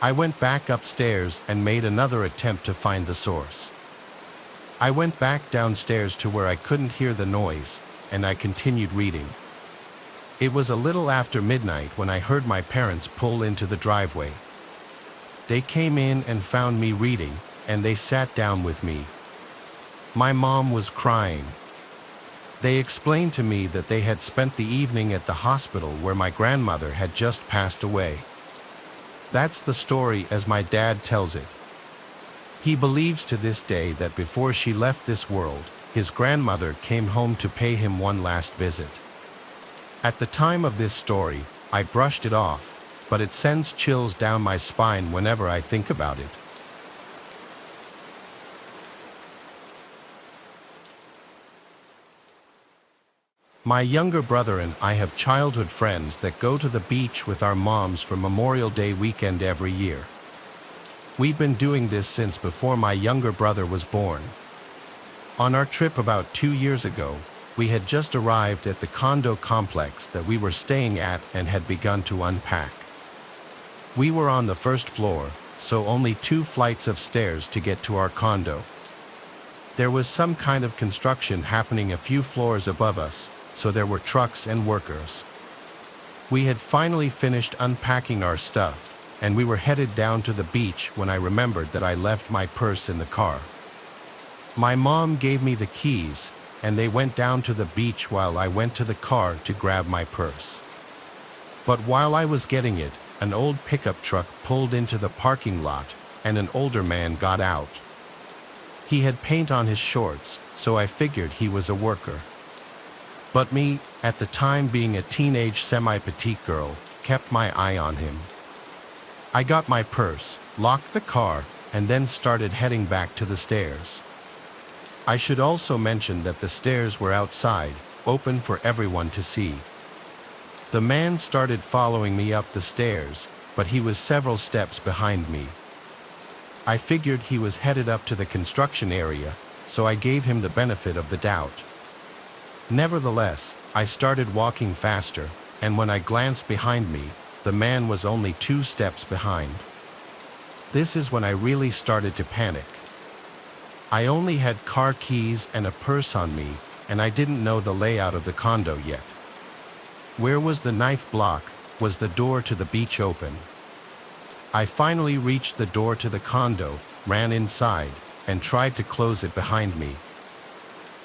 I went back upstairs and made another attempt to find the source. I went back downstairs to where I couldn't hear the noise, and I continued reading. It was a little after midnight when I heard my parents pull into the driveway. They came in and found me reading, and they sat down with me. My mom was crying. They explained to me that they had spent the evening at the hospital where my grandmother had just passed away. That's the story as my dad tells it. He believes to this day that before she left this world, his grandmother came home to pay him one last visit. At the time of this story, I brushed it off, but it sends chills down my spine whenever I think about it. My younger brother and I have childhood friends that go to the beach with our moms for Memorial Day weekend every year. We've been doing this since before my younger brother was born. On our trip about 2 years ago, we had just arrived at the condo complex that we were staying at and had begun to unpack. We were on the first floor, so only 2 flights of stairs to get to our condo. There was some kind of construction happening a few floors above us, so there were trucks and workers. We had finally finished unpacking our stuff, and we were headed down to the beach when I remembered that I left my purse in the car. My mom gave me the keys, and they went down to the beach while I went to the car to grab my purse. But while I was getting it, an old pickup truck pulled into the parking lot, and an older man got out. He had paint on his shorts, so I figured he was a worker. But me, at the time being a teenage semi-petite girl, kept my eye on him. I got my purse, locked the car, and then started heading back to the stairs. I should also mention that the stairs were outside, open for everyone to see. The man started following me up the stairs, but he was several steps behind me. I figured he was headed up to the construction area, so I gave him the benefit of the doubt. Nevertheless, I started walking faster, and when I glanced behind me, the man was only 2 steps behind. This is when I really started to panic. I only had car keys and a purse on me, and I didn't know the layout of the condo yet. Where was the knife block? Was the door to the beach open? I finally reached the door to the condo, ran inside, and tried to close it behind me.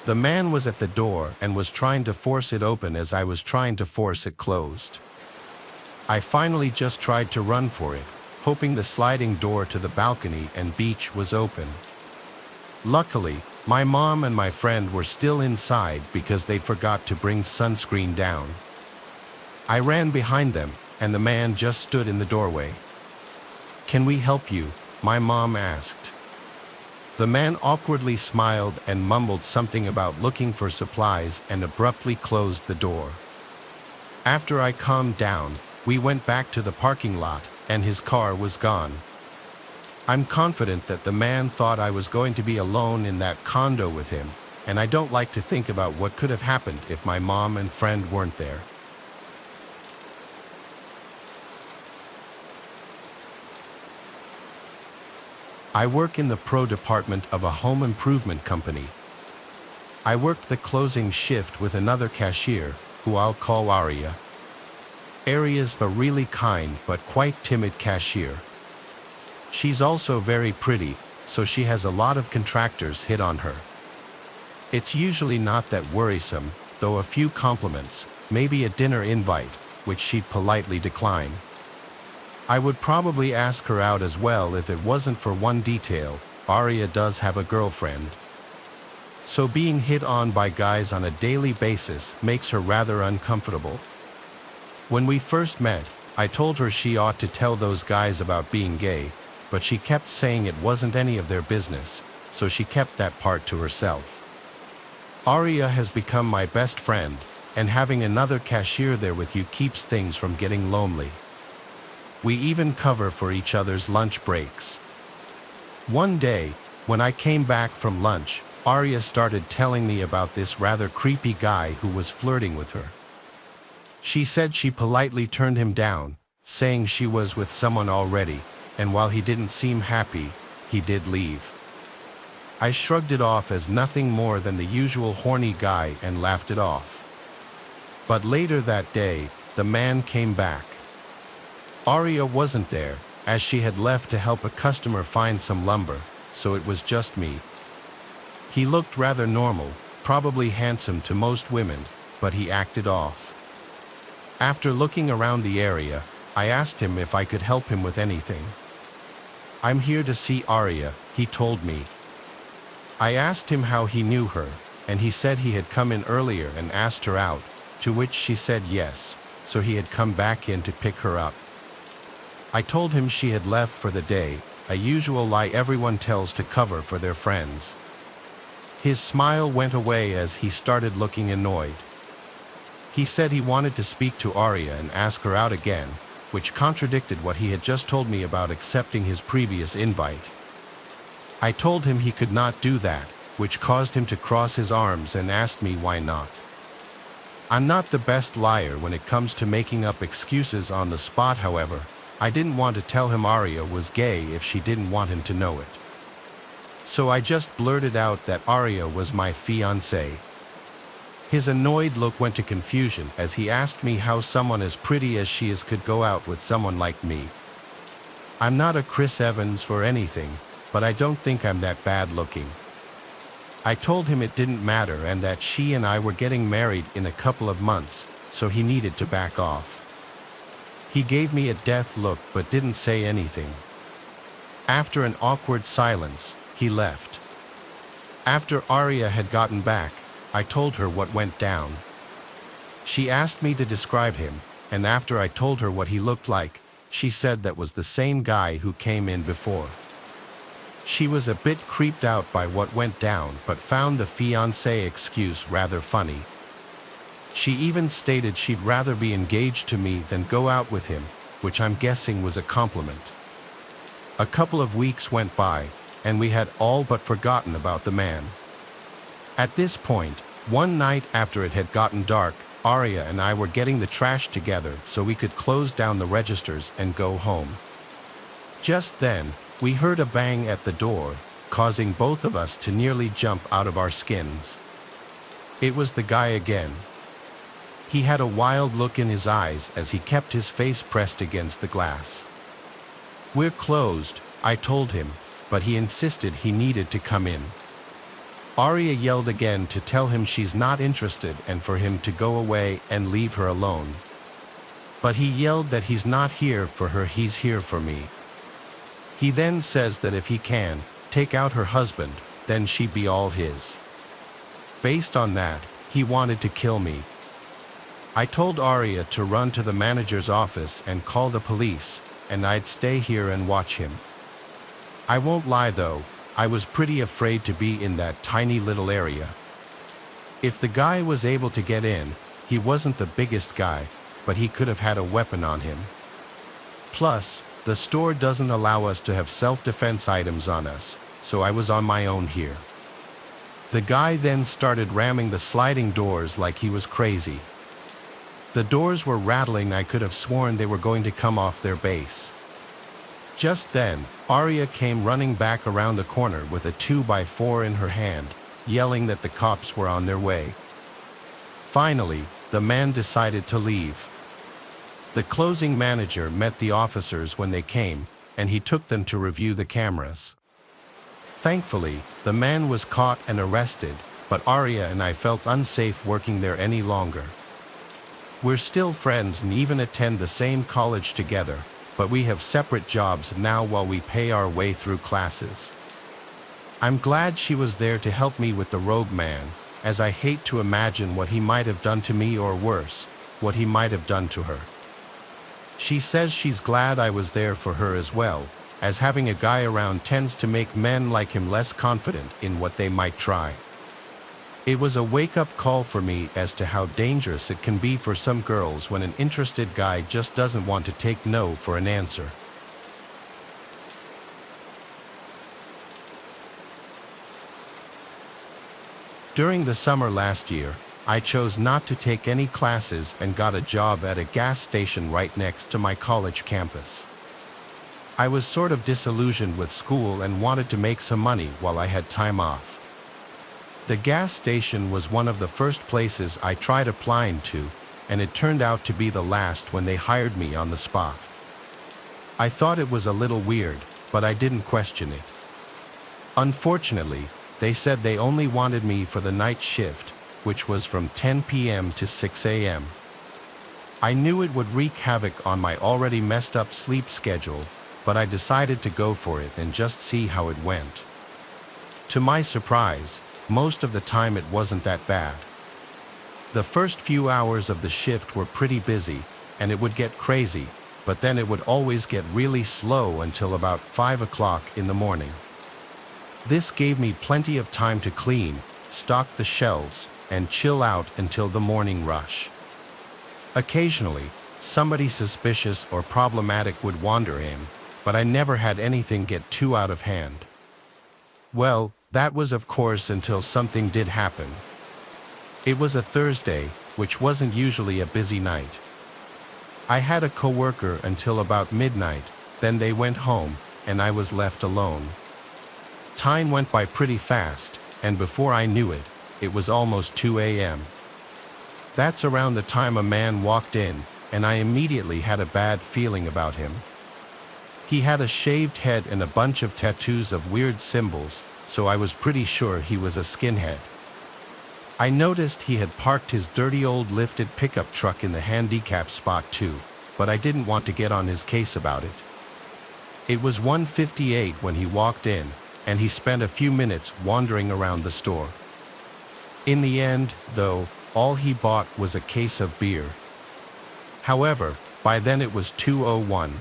The man was at the door and was trying to force it open as I was trying to force it closed. I finally just tried to run for it, hoping the sliding door to the balcony and beach was open. Luckily, my mom and my friend were still inside because they forgot to bring sunscreen down. I ran behind them, and the man just stood in the doorway. "Can we help you?" my mom asked. The man awkwardly smiled and mumbled something about looking for supplies and abruptly closed the door. After I calmed down, we went back to the parking lot, and his car was gone. I'm confident that the man thought I was going to be alone in that condo with him, and I don't like to think about what could have happened if my mom and friend weren't there. I work in the pro department of a home improvement company. I worked the closing shift with another cashier, who I'll call Aria. Aria's a really kind but quite timid cashier. She's also very pretty, so she has a lot of contractors hit on her. It's usually not that worrisome, though a few compliments, maybe a dinner invite, which she'd politely decline. I would probably ask her out as well if it wasn't for one detail: Aria does have a girlfriend. So being hit on by guys on a daily basis makes her rather uncomfortable. When we first met, I told her she ought to tell those guys about being gay, but she kept saying it wasn't any of their business, so she kept that part to herself. Aria has become my best friend, and having another cashier there with you keeps things from getting lonely. We even cover for each other's lunch breaks. One day, when I came back from lunch, Aria started telling me about this rather creepy guy who was flirting with her. She said she politely turned him down, saying she was with someone already, and while he didn't seem happy, he did leave. I shrugged it off as nothing more than the usual horny guy and laughed it off. But later that day, the man came back. Aria wasn't there, as she had left to help a customer find some lumber, so it was just me. He looked rather normal, probably handsome to most women, but he acted off. After looking around the area, I asked him if I could help him with anything. "I'm here to see Aria," he told me. I asked him how he knew her, and he said he had come in earlier and asked her out, to which she said yes, so he had come back in to pick her up. I told him she had left for the day, a usual lie everyone tells to cover for their friends. His smile went away as he started looking annoyed. He said he wanted to speak to Aria and ask her out again, which contradicted what he had just told me about accepting his previous invite. I told him he could not do that, which caused him to cross his arms and asked me why not. I'm not the best liar when it comes to making up excuses on the spot, however. I didn't want to tell him Aria was gay if she didn't want him to know it. So I just blurted out that Aria was my fiancée. His annoyed look went to confusion as he asked me how someone as pretty as she is could go out with someone like me. I'm not a Chris Evans or anything, but I don't think I'm that bad looking. I told him it didn't matter and that she and I were getting married in a couple of months, so he needed to back off. He gave me a death look but didn't say anything. After an awkward silence, he left. After Aria had gotten back, I told her what went down. She asked me to describe him, and after I told her what he looked like, she said that was the same guy who came in before. She was a bit creeped out by what went down but found the fiancé excuse rather funny. She even stated she'd rather be engaged to me than go out with him, which I'm guessing was a compliment. A couple of weeks went by, and we had all but forgotten about the man. At this point, one night after it had gotten dark, Arya and I were getting the trash together so we could close down the registers and go home. Just then, we heard a bang at the door, causing both of us to nearly jump out of our skins. It was the guy again. He had a wild look in his eyes as he kept his face pressed against the glass. "We're closed," I told him, but he insisted he needed to come in. Arya yelled again to tell him she's not interested and for him to go away and leave her alone. But he yelled that he's not here for her, he's here for me. He then says that if he can take out her husband, then she'd be all his. Based on that, he wanted to kill me. I told Arya to run to the manager's office and call the police, and I'd stay here and watch him. I won't lie though, I was pretty afraid to be in that tiny little area. If the guy was able to get in, he wasn't the biggest guy, but he could have had a weapon on him. Plus, the store doesn't allow us to have self-defense items on us, so I was on my own here. The guy then started ramming the sliding doors like he was crazy. The doors were rattling. I could have sworn they were going to come off their base. Just then, Arya came running back around the corner with a 2x4 in her hand, yelling that the cops were on their way. Finally, the man decided to leave. The closing manager met the officers when they came, and he took them to review the cameras. Thankfully, the man was caught and arrested, but Arya and I felt unsafe working there any longer. We're still friends and even attend the same college together, but we have separate jobs now while we pay our way through classes. I'm glad she was there to help me with the rogue man, as I hate to imagine what he might have done to me, or worse, what he might have done to her. She says she's glad I was there for her as well, as having a guy around tends to make men like him less confident in what they might try. It was a wake-up call for me as to how dangerous it can be for some girls when an interested guy just doesn't want to take no for an answer. During the summer last year, I chose not to take any classes and got a job at a gas station right next to my college campus. I was sort of disillusioned with school and wanted to make some money while I had time off. The gas station was one of the first places I tried applying to, and it turned out to be the last when they hired me on the spot. I thought it was a little weird, but I didn't question it. Unfortunately, they said they only wanted me for the night shift, which was from 10 p.m. to 6 a.m. I knew it would wreak havoc on my already messed up sleep schedule, but I decided to go for it and just see how it went. To my surprise, most of the time it wasn't that bad. The first few hours of the shift were pretty busy, and it would get crazy, but then it would always get really slow until about 5 o'clock in the morning. This gave me plenty of time to clean, stock the shelves, and chill out until the morning rush. Occasionally, somebody suspicious or problematic would wander in, but I never had anything get too out of hand. Well, that was of course until something did happen. It was a Thursday, which wasn't usually a busy night. I had a coworker until about midnight, then they went home, and I was left alone. Time went by pretty fast, and before I knew it, it was almost 2 a.m. That's around the time a man walked in, and I immediately had a bad feeling about him. He had a shaved head and a bunch of tattoos of weird symbols, so I was pretty sure he was a skinhead. I noticed he had parked his dirty old lifted pickup truck in the handicap spot too, but I didn't want to get on his case about it. It was 1:58 when he walked in, and he spent a few minutes wandering around the store. In the end, though, all he bought was a case of beer. However, by then it was 2:01.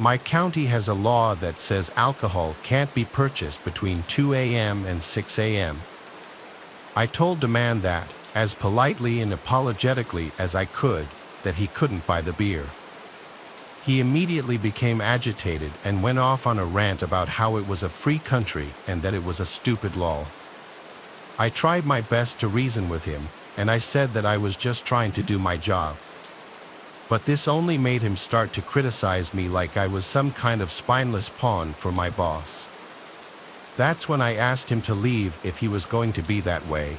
My county has a law that says alcohol can't be purchased between 2 a.m. and 6 a.m. I told the man that, as politely and apologetically as I could, that he couldn't buy the beer. He immediately became agitated and went off on a rant about how it was a free country and that it was a stupid law. I tried my best to reason with him, and I said that I was just trying to do my job. But this only made him start to criticize me like I was some kind of spineless pawn for my boss. That's when I asked him to leave if he was going to be that way.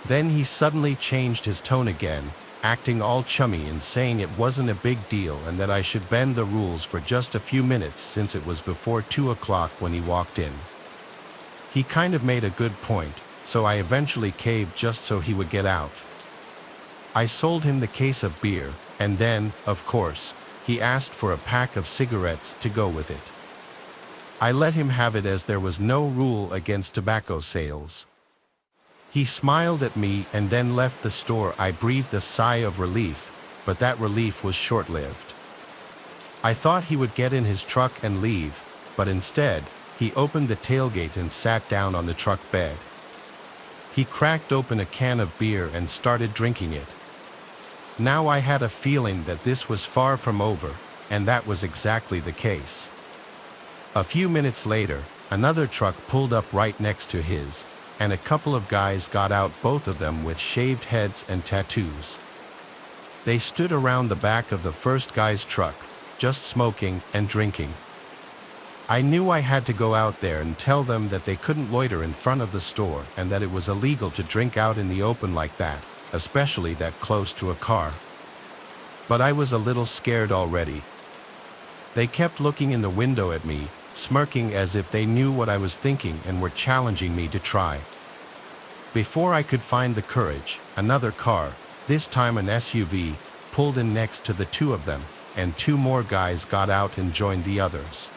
Then he suddenly changed his tone again, acting all chummy and saying it wasn't a big deal and that I should bend the rules for just a few minutes since it was before 2 o'clock when he walked in. He kind of made a good point, so I eventually caved just so he would get out. I sold him the case of beer, and then, of course, he asked for a pack of cigarettes to go with it. I let him have it as there was no rule against tobacco sales. He smiled at me and then left the store. I breathed a sigh of relief, but that relief was short-lived. I thought he would get in his truck and leave, but instead, he opened the tailgate and sat down on the truck bed. He cracked open a can of beer and started drinking it. Now I had a feeling that this was far from over, and that was exactly the case. A few minutes later, another truck pulled up right next to his, and a couple of guys got out, both of them with shaved heads and tattoos. They stood around the back of the first guy's truck, just smoking and drinking. I knew I had to go out there and tell them that they couldn't loiter in front of the store and that it was illegal to drink out in the open like that, especially that close to a car. But I was a little scared already. They kept looking in the window at me, smirking as if they knew what I was thinking and were challenging me to try. Before I could find the courage, another car, this time an SUV, pulled in next to the two of them, and two more guys got out and joined the others.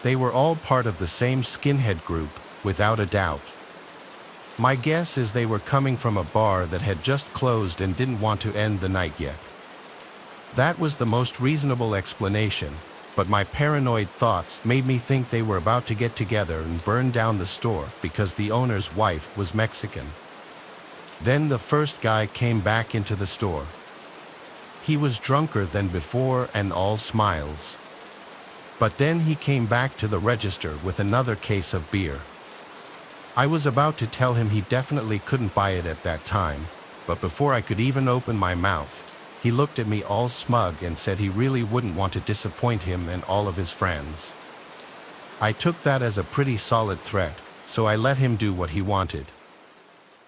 They were all part of the same skinhead group, without a doubt. My guess is they were coming from a bar that had just closed and didn't want to end the night yet. That was the most reasonable explanation, but my paranoid thoughts made me think they were about to get together and burn down the store because the owner's wife was Mexican. Then the first guy came back into the store. He was drunker than before and all smiles. But then he came back to the register with another case of beer. I was about to tell him he definitely couldn't buy it at that time, but before I could even open my mouth, he looked at me all smug and said he really wouldn't want to disappoint him and all of his friends. I took that as a pretty solid threat, so I let him do what he wanted.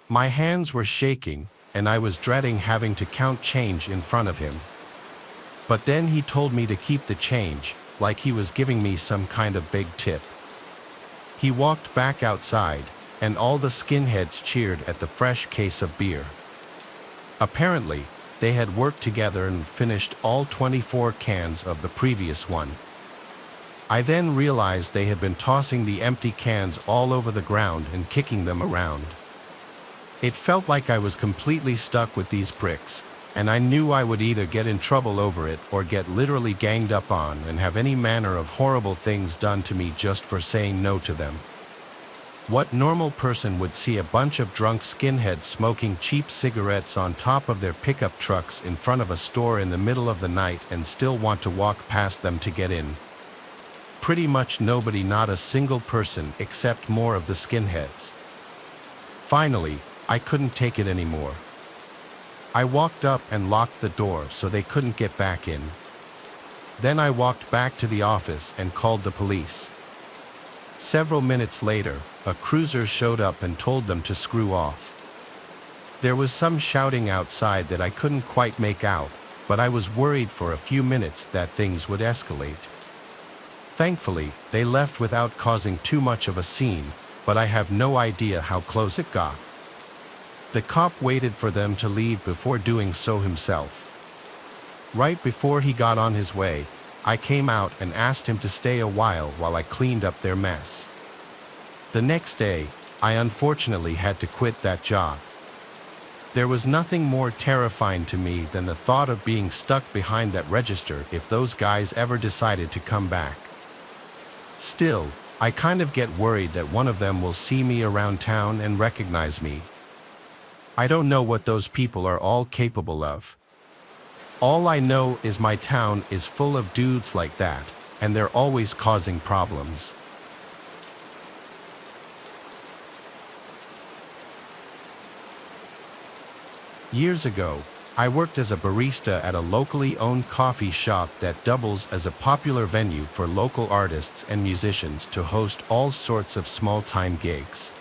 My hands were shaking, and I was dreading having to count change in front of him. But then he told me to keep the change, like he was giving me some kind of big tip. He walked back outside, and all the skinheads cheered at the fresh case of beer. Apparently, they had worked together and finished all 24 cans of the previous one. I then realized they had been tossing the empty cans all over the ground and kicking them around. It felt like I was completely stuck with these pricks, and I knew I would either get in trouble over it or get literally ganged up on and have any manner of horrible things done to me just for saying no to them. What normal person would see a bunch of drunk skinheads smoking cheap cigarettes on top of their pickup trucks in front of a store in the middle of the night and still want to walk past them to get in? Pretty much nobody, not a single person, except more of the skinheads. Finally, I couldn't take it anymore. I walked up and locked the door so they couldn't get back in. Then I walked back to the office and called the police. Several minutes later, a cruiser showed up and told them to screw off. There was some shouting outside that I couldn't quite make out, but I was worried for a few minutes that things would escalate. Thankfully, they left without causing too much of a scene, but I have no idea how close it got. The cop waited for them to leave before doing so himself. Right before he got on his way, I came out and asked him to stay a while I cleaned up their mess. The next day, I unfortunately had to quit that job. There was nothing more terrifying to me than the thought of being stuck behind that register if those guys ever decided to come back. Still, I kind of get worried that one of them will see me around town and recognize me. I don't know what those people are all capable of. All I know is my town is full of dudes like that, and they're always causing problems. Years ago, I worked as a barista at a locally owned coffee shop that doubles as a popular venue for local artists and musicians to host all sorts of small-time gigs.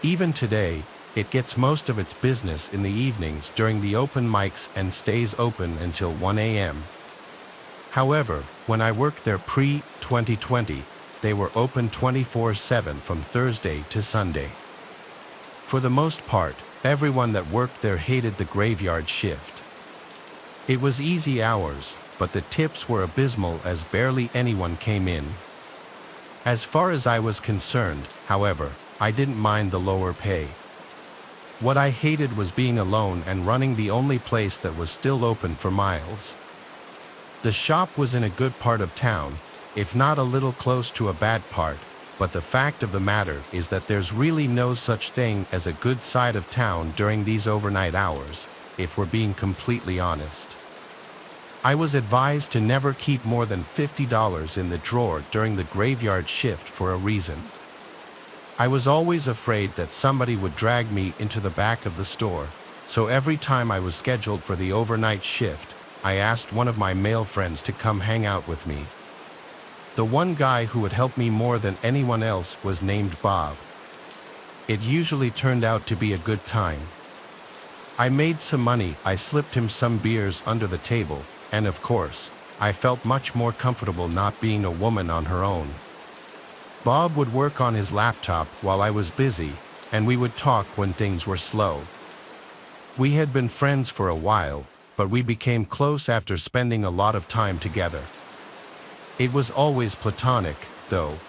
Even today, it gets most of its business in the evenings during the open mics and stays open until 1 a.m. However, when I worked there pre-2020, they were open 24/7 from Thursday to Sunday. For the most part, everyone that worked there hated the graveyard shift. It was easy hours, but the tips were abysmal as barely anyone came in. As far as I was concerned, however, I didn't mind the lower pay. What I hated was being alone and running the only place that was still open for miles. The shop was in a good part of town, if not a little close to a bad part, but the fact of the matter is that there's really no such thing as a good side of town during these overnight hours, if we're being completely honest. I was advised to never keep more than $50 in the drawer during the graveyard shift for a reason. I was always afraid that somebody would drag me into the back of the store, so every time I was scheduled for the overnight shift, I asked one of my male friends to come hang out with me. The one guy who would help me more than anyone else was named Bob. It usually turned out to be a good time. I made some money, I slipped him some beers under the table, and of course, I felt much more comfortable not being a woman on her own. Bob would work on his laptop while I was busy, and we would talk when things were slow. We had been friends for a while, but we became close after spending a lot of time together. It was always platonic, though.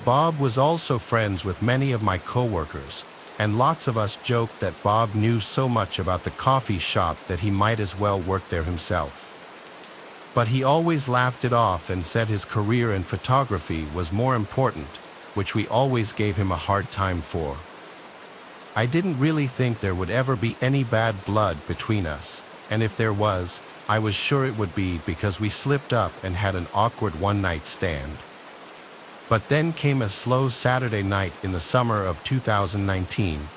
Bob was also friends with many of my coworkers, and lots of us joked that Bob knew so much about the coffee shop that he might as well work there himself. But he always laughed it off and said his career in photography was more important, which we always gave him a hard time for. I didn't really think there would ever be any bad blood between us, and if there was, I was sure it would be because we slipped up and had an awkward one-night stand. But then came a slow Saturday night in the summer of 2019.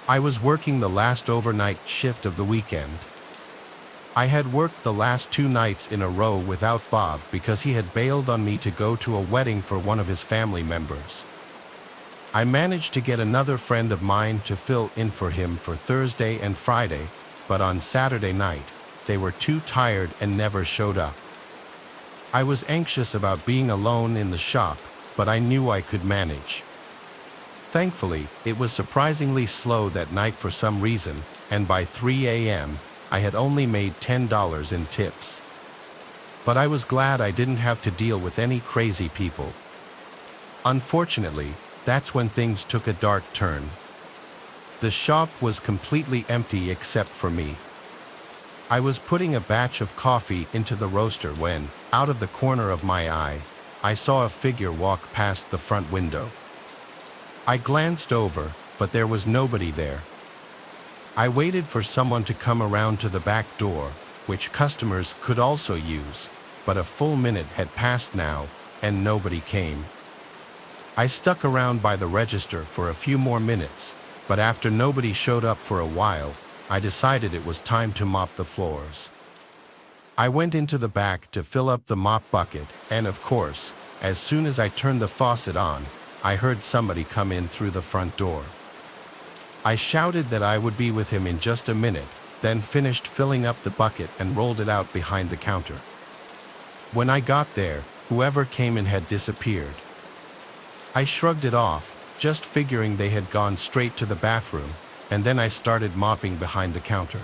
I was working the last overnight shift of the weekend. I had worked the last 2 nights in a row without Bob because he had bailed on me to go to a wedding for one of his family members. I managed to get another friend of mine to fill in for him for Thursday and Friday, but on Saturday night, they were too tired and never showed up. I was anxious about being alone in the shop, but I knew I could manage. Thankfully, it was surprisingly slow that night for some reason, and by 3 a.m., I had only made $10 in tips. But I was glad I didn't have to deal with any crazy people. Unfortunately, that's when things took a dark turn. The shop was completely empty except for me. I was putting a batch of coffee into the roaster when, out of the corner of my eye, I saw a figure walk past the front window. I glanced over, but there was nobody there. I waited for someone to come around to the back door, which customers could also use, but a full minute had passed now, and nobody came. I stuck around by the register for a few more minutes, but after nobody showed up for a while, I decided it was time to mop the floors. I went into the back to fill up the mop bucket, and of course, as soon as I turned the faucet on, I heard somebody come in through the front door. I shouted that I would be with him in just a minute, then finished filling up the bucket and rolled it out behind the counter. When I got there, whoever came in had disappeared. I shrugged it off, just figuring they had gone straight to the bathroom, and then I started mopping behind the counter.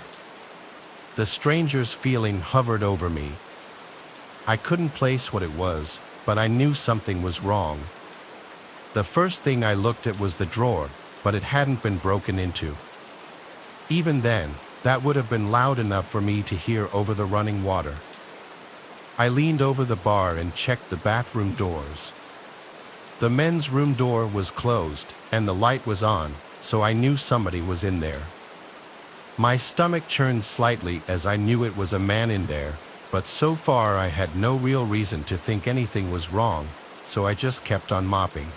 The stranger's feeling hovered over me. I couldn't place what it was, but I knew something was wrong. The first thing I looked at was the drawer, but it hadn't been broken into. Even then, that would have been loud enough for me to hear over the running water. I leaned over the bar and checked the bathroom doors. The men's room door was closed, and the light was on, so I knew somebody was in there. My stomach churned slightly as I knew it was a man in there, but so far I had no real reason to think anything was wrong, so I just kept on mopping.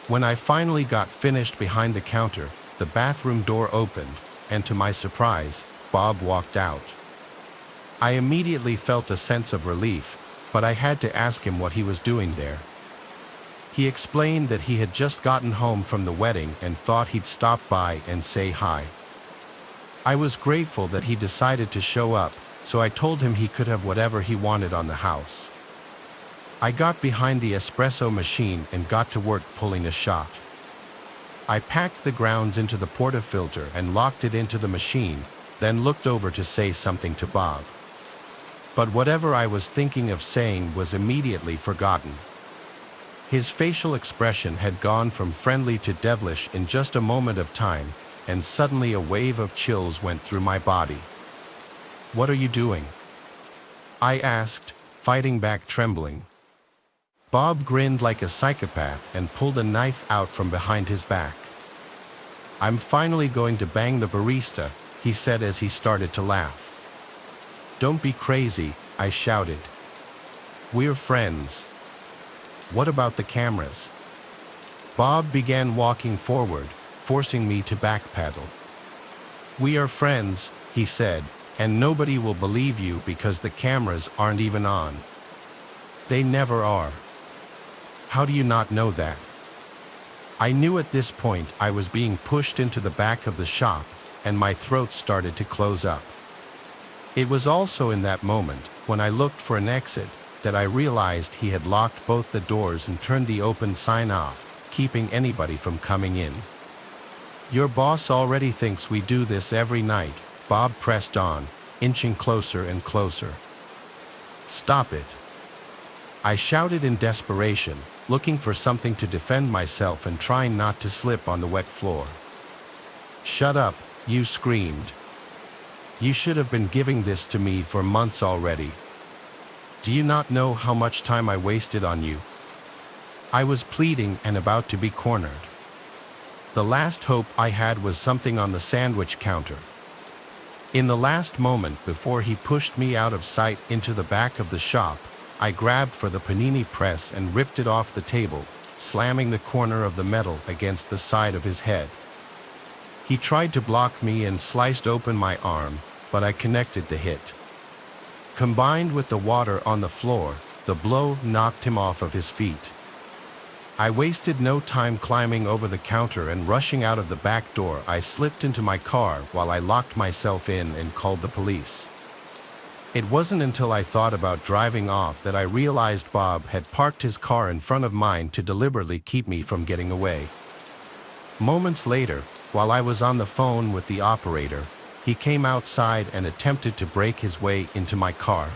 When I finally got finished behind the counter, the bathroom door opened, and to my surprise, Bob walked out. I immediately felt a sense of relief, but I had to ask him what he was doing there. He explained that he had just gotten home from the wedding and thought he'd stop by and say hi. I was grateful that he decided to show up, so I told him he could have whatever he wanted on the house. I got behind the espresso machine and got to work pulling a shot. I packed the grounds into the portafilter and locked it into the machine, then looked over to say something to Bob. But whatever I was thinking of saying was immediately forgotten. His facial expression had gone from friendly to devilish in just a moment of time, and suddenly a wave of chills went through my body. "What are you doing?" I asked, fighting back trembling. Bob grinned like a psychopath and pulled a knife out from behind his back. "I'm finally going to bang the barista," he said as he started to laugh. "Don't be crazy," I shouted. "We're friends." "What about the cameras?" Bob began walking forward, forcing me to backpedal. "We are friends," he said, "and nobody will believe you because the cameras aren't even on. They never are." "How do you not know that?" I knew at this point I was being pushed into the back of the shop, and my throat started to close up. It was also in that moment, when I looked for an exit, that I realized he had locked both the doors and turned the open sign off, keeping anybody from coming in. "Your boss already thinks we do this every night," Bob pressed on, inching closer and closer. "Stop it." I shouted in desperation, looking for something to defend myself and trying not to slip on the wet floor. "Shut up," you screamed. "You should have been giving this to me for months already. Do you not know how much time I wasted on you?" I was pleading and about to be cornered. The last hope I had was something on the sandwich counter. In the last moment before he pushed me out of sight into the back of the shop, I grabbed for the panini press and ripped it off the table, slamming the corner of the metal against the side of his head. He tried to block me and sliced open my arm, but I connected the hit. Combined with the water on the floor, the blow knocked him off of his feet. I wasted no time climbing over the counter and rushing out of the back door. I slipped into my car while I locked myself in and called the police. It wasn't until I thought about driving off that I realized Bob had parked his car in front of mine to deliberately keep me from getting away. Moments later, while I was on the phone with the operator, he came outside and attempted to break his way into my car.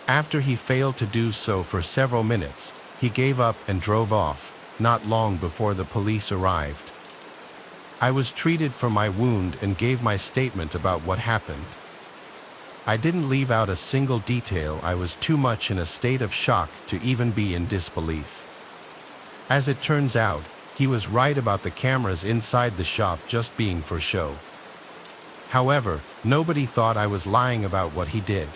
After he failed to do so for several minutes, he gave up and drove off, not long before the police arrived. I was treated for my wound and gave my statement about what happened. I didn't leave out a single detail. I was too much in a state of shock to even be in disbelief. As it turns out, he was right about the cameras inside the shop just being for show. However, nobody thought I was lying about what he did.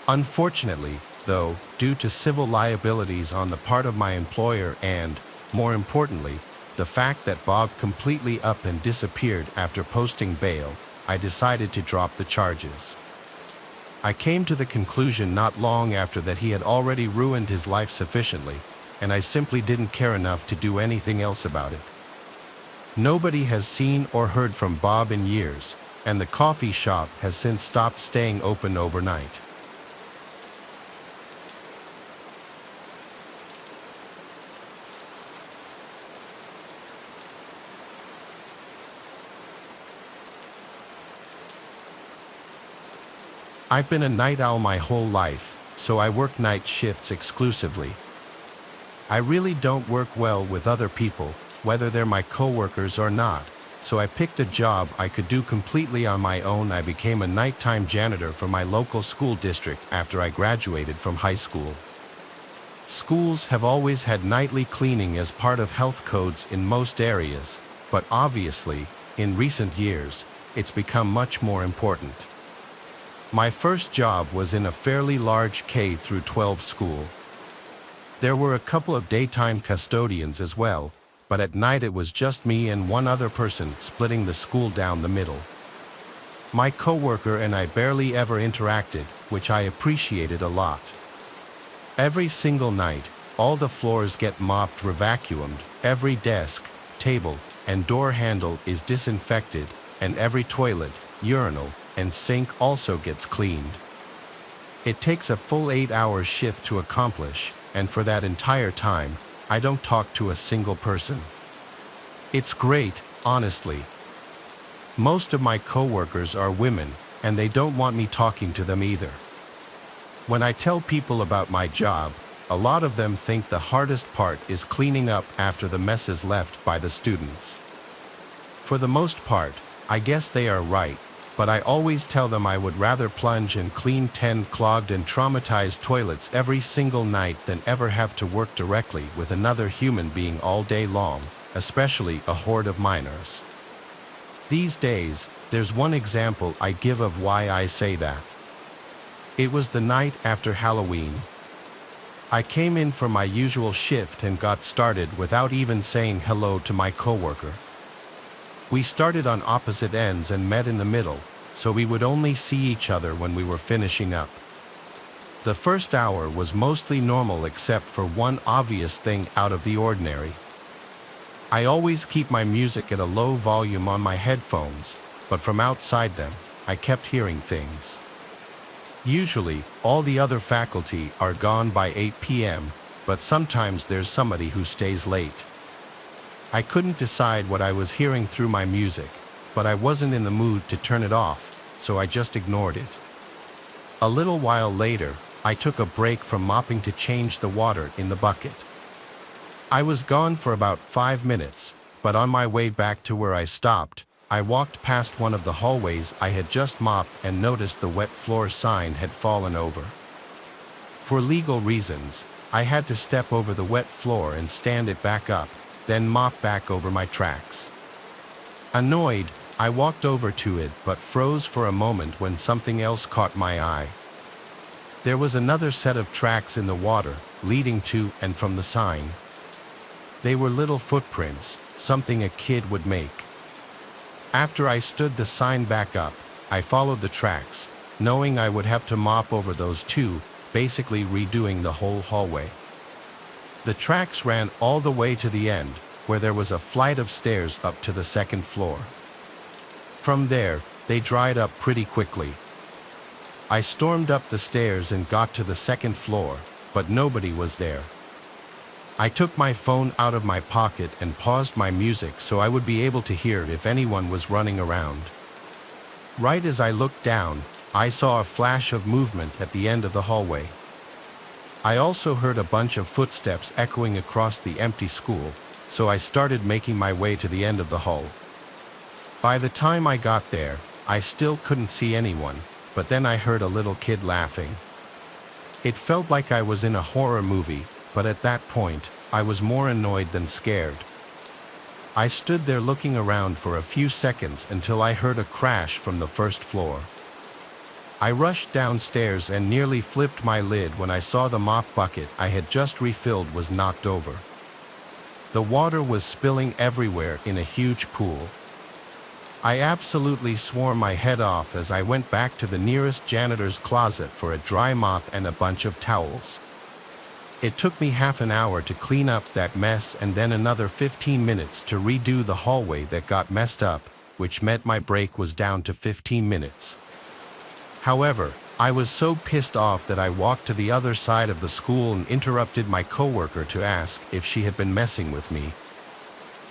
Unfortunately, though, due to civil liabilities on the part of my employer and, more importantly, the fact that Bob completely up and disappeared after posting bail, I decided to drop the charges. I came to the conclusion not long after that he had already ruined his life sufficiently, and I simply didn't care enough to do anything else about it. Nobody has seen or heard from Bob in years, and the coffee shop has since stopped staying open overnight. I've been a night owl my whole life, so I work night shifts exclusively. I really don't work well with other people, whether they're my coworkers or not, so I picked a job I could do completely on my own. I became a nighttime janitor for my local school district after I graduated from high school. Schools have always had nightly cleaning as part of health codes in most areas, but obviously, in recent years, it's become much more important. My first job was in a fairly large K-12 school. There were a couple of daytime custodians as well, but at night it was just me and one other person splitting the school down the middle. My coworker and I barely ever interacted, which I appreciated a lot. Every single night, all the floors get mopped or vacuumed, every desk, table, and door handle is disinfected, and every toilet, urinal, and sink also gets cleaned. It takes a full 8-hour shift to accomplish, and for that entire time, I don't talk to a single person. It's great, honestly. Most of my coworkers are women, and they don't want me talking to them either. When I tell people about my job, a lot of them think the hardest part is cleaning up after the messes left by the students. For the most part, I guess they are right, but I always tell them I would rather plunge and clean 10 clogged and traumatized toilets every single night than ever have to work directly with another human being all day long, especially a horde of minors. These days, there's one example I give of why I say that. It was the night after Halloween. I came in for my usual shift and got started without even saying hello to my coworker. We started on opposite ends and met in the middle, so we would only see each other when we were finishing up. The first hour was mostly normal except for one obvious thing out of the ordinary. I always keep my music at a low volume on my headphones, but from outside them, I kept hearing things. Usually, all the other faculty are gone by 8 p.m., but sometimes there's somebody who stays late. I couldn't decide what I was hearing through my music, but I wasn't in the mood to turn it off, so I just ignored it. A little while later, I took a break from mopping to change the water in the bucket. I was gone for about 5 minutes, but on my way back to where I stopped, I walked past one of the hallways I had just mopped and noticed the wet floor sign had fallen over. For legal reasons, I had to step over the wet floor and stand it back up, then mop back over my tracks. Annoyed, I walked over to it but froze for a moment when something else caught my eye. There was another set of tracks in the water, leading to and from the sign. They were little footprints, something a kid would make. After I stood the sign back up, I followed the tracks, knowing I would have to mop over those too, basically redoing the whole hallway. The tracks ran all the way to the end, where there was a flight of stairs up to the second floor. From there, they dried up pretty quickly. I stormed up the stairs and got to the second floor, but nobody was there. I took my phone out of my pocket and paused my music so I would be able to hear if anyone was running around. Right as I looked down, I saw a flash of movement at the end of the hallway. I also heard a bunch of footsteps echoing across the empty school, so I started making my way to the end of the hall. By the time I got there, I still couldn't see anyone, but then I heard a little kid laughing. It felt like I was in a horror movie, but at that point, I was more annoyed than scared. I stood there looking around for a few seconds until I heard a crash from the first floor. I rushed downstairs and nearly flipped my lid when I saw the mop bucket I had just refilled was knocked over. The water was spilling everywhere in a huge pool. I absolutely swore my head off as I went back to the nearest janitor's closet for a dry mop and a bunch of towels. It took me half an hour to clean up that mess and then another 15 minutes to redo the hallway that got messed up, which meant my break was down to 15 minutes. However, I was so pissed off that I walked to the other side of the school and interrupted my coworker to ask if she had been messing with me.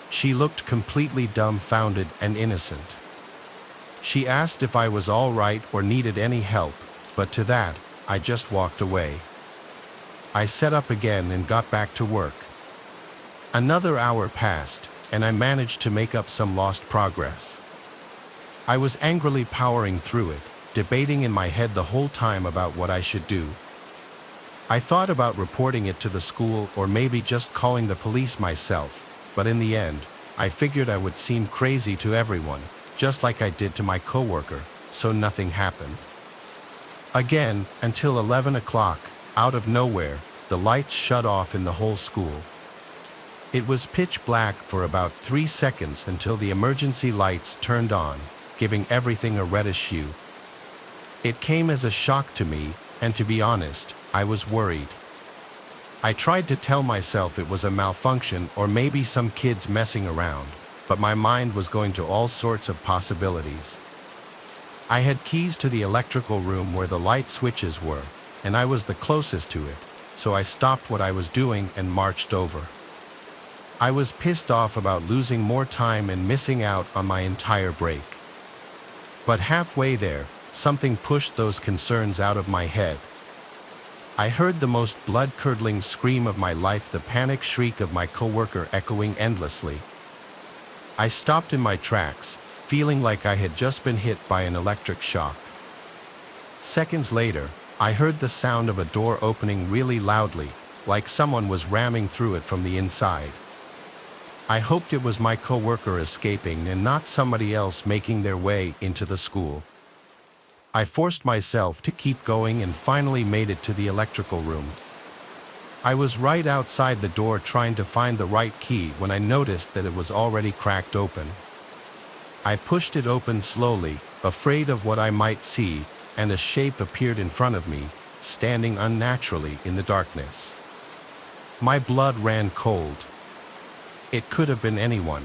She looked completely dumbfounded and innocent. She asked if I was all right or needed any help, but to that, I just walked away. I set up again and got back to work. Another hour passed, and I managed to make up some lost progress. I was angrily powering through it, debating in my head the whole time about what I should do. I thought about reporting it to the school or maybe just calling the police myself, but in the end, I figured I would seem crazy to everyone, just like I did to my coworker, so nothing happened. Again, until 11 o'clock, out of nowhere, the lights shut off in the whole school. It was pitch black for about 3 seconds until the emergency lights turned on, giving everything a reddish hue. It came as a shock to me, and to be honest, I was worried. I tried to tell myself it was a malfunction or maybe some kids messing around, but my mind was going to all sorts of possibilities. I had keys to the electrical room where the light switches were, and I was the closest to it, so I stopped what I was doing and marched over. I was pissed off about losing more time and missing out on my entire break. But halfway there, something pushed those concerns out of my head. I heard the most blood-curdling scream of my life, the panic shriek of my coworker echoing endlessly. I stopped in my tracks, feeling like I had just been hit by an electric shock. Seconds later, I heard the sound of a door opening really loudly, like someone was ramming through it from the inside. I hoped it was my coworker escaping and not somebody else making their way into the school. I forced myself to keep going and finally made it to the electrical room. I was right outside the door trying to find the right key when I noticed that it was already cracked open. I pushed it open slowly, afraid of what I might see, and a shape appeared in front of me, standing unnaturally in the darkness. My blood ran cold. It could have been anyone.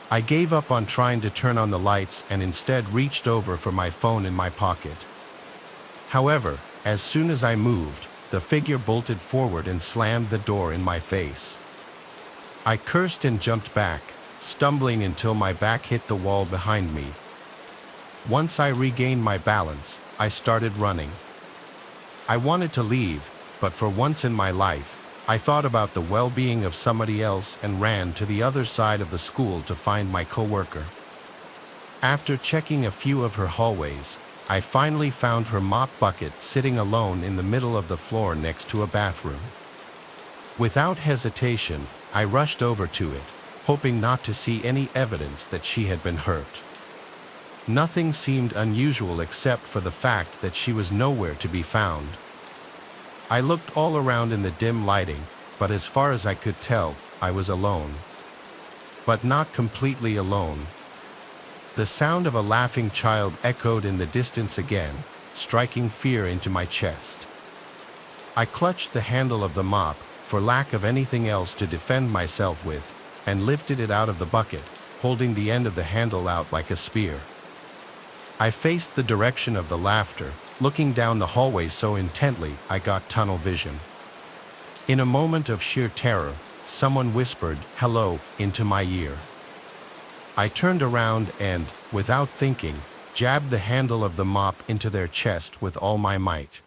I gave up on trying to turn on the lights and instead reached over for my phone in my pocket. However, as soon as I moved, the figure bolted forward and slammed the door in my face. I cursed and jumped back, stumbling until my back hit the wall behind me. Once I regained my balance, I started running. I wanted to leave, but for once in my life, I thought about the well-being of somebody else and ran to the other side of the school to find my coworker. After checking a few of her hallways, I finally found her mop bucket sitting alone in the middle of the floor next to a bathroom. Without hesitation, I rushed over to it, hoping not to see any evidence that she had been hurt. Nothing seemed unusual except for the fact that she was nowhere to be found. I looked all around in the dim lighting, but as far as I could tell, I was alone. But not completely alone. The sound of a laughing child echoed in the distance again, striking fear into my chest. I clutched the handle of the mop, for lack of anything else to defend myself with, and lifted it out of the bucket, holding the end of the handle out like a spear. I faced the direction of the laughter, looking down the hallway so intently I got tunnel vision. In a moment of sheer terror, someone whispered, "Hello," into my ear. I turned around and, without thinking, jabbed the handle of the mop into their chest with all my might.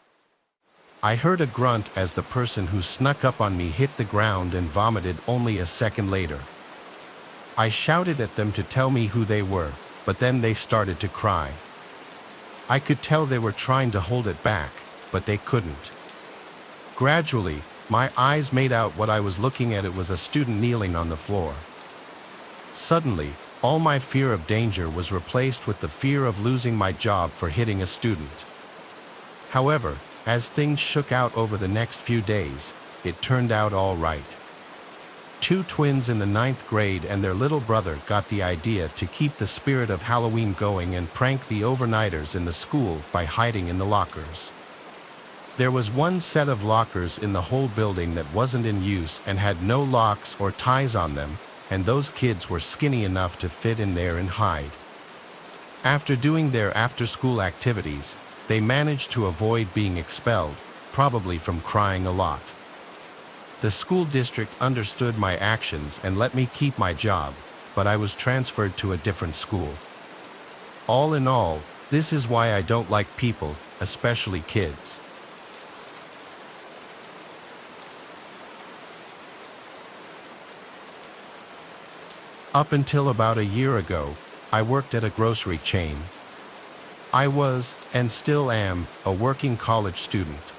I heard a grunt as the person who snuck up on me hit the ground and vomited only a second later. I shouted at them to tell me who they were, but then they started to cry. I could tell they were trying to hold it back, but they couldn't. Gradually, my eyes made out what I was looking at. It was a student kneeling on the floor. Suddenly, all my fear of danger was replaced with the fear of losing my job for hitting a student. However, as things shook out over the next few days, it turned out all right. 2 twins in the 9th grade and their little brother got the idea to keep the spirit of Halloween going and prank the overnighters in the school by hiding in the lockers. There was one set of lockers in the whole building that wasn't in use and had no locks or ties on them, and those kids were skinny enough to fit in there and hide. After doing their after-school activities, they managed to avoid being expelled, probably from crying a lot. The school district understood my actions and let me keep my job, but I was transferred to a different school. All in all, this is why I don't like people, especially kids. Up until about a year ago, I worked at a grocery chain. I was, and still am, a working college student.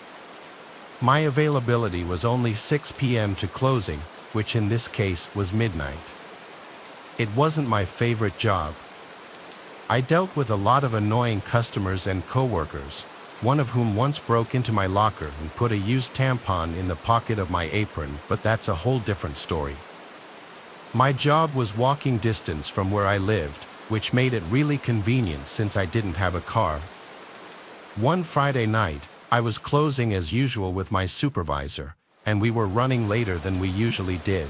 My availability was only 6 p.m. to closing, which in this case was midnight. It wasn't my favorite job. I dealt with a lot of annoying customers and coworkers, one of whom once broke into my locker and put a used tampon in the pocket of my apron, but that's a whole different story. My job was walking distance from where I lived, which made it really convenient since I didn't have a car. One Friday night, I was closing as usual with my supervisor, and we were running later than we usually did.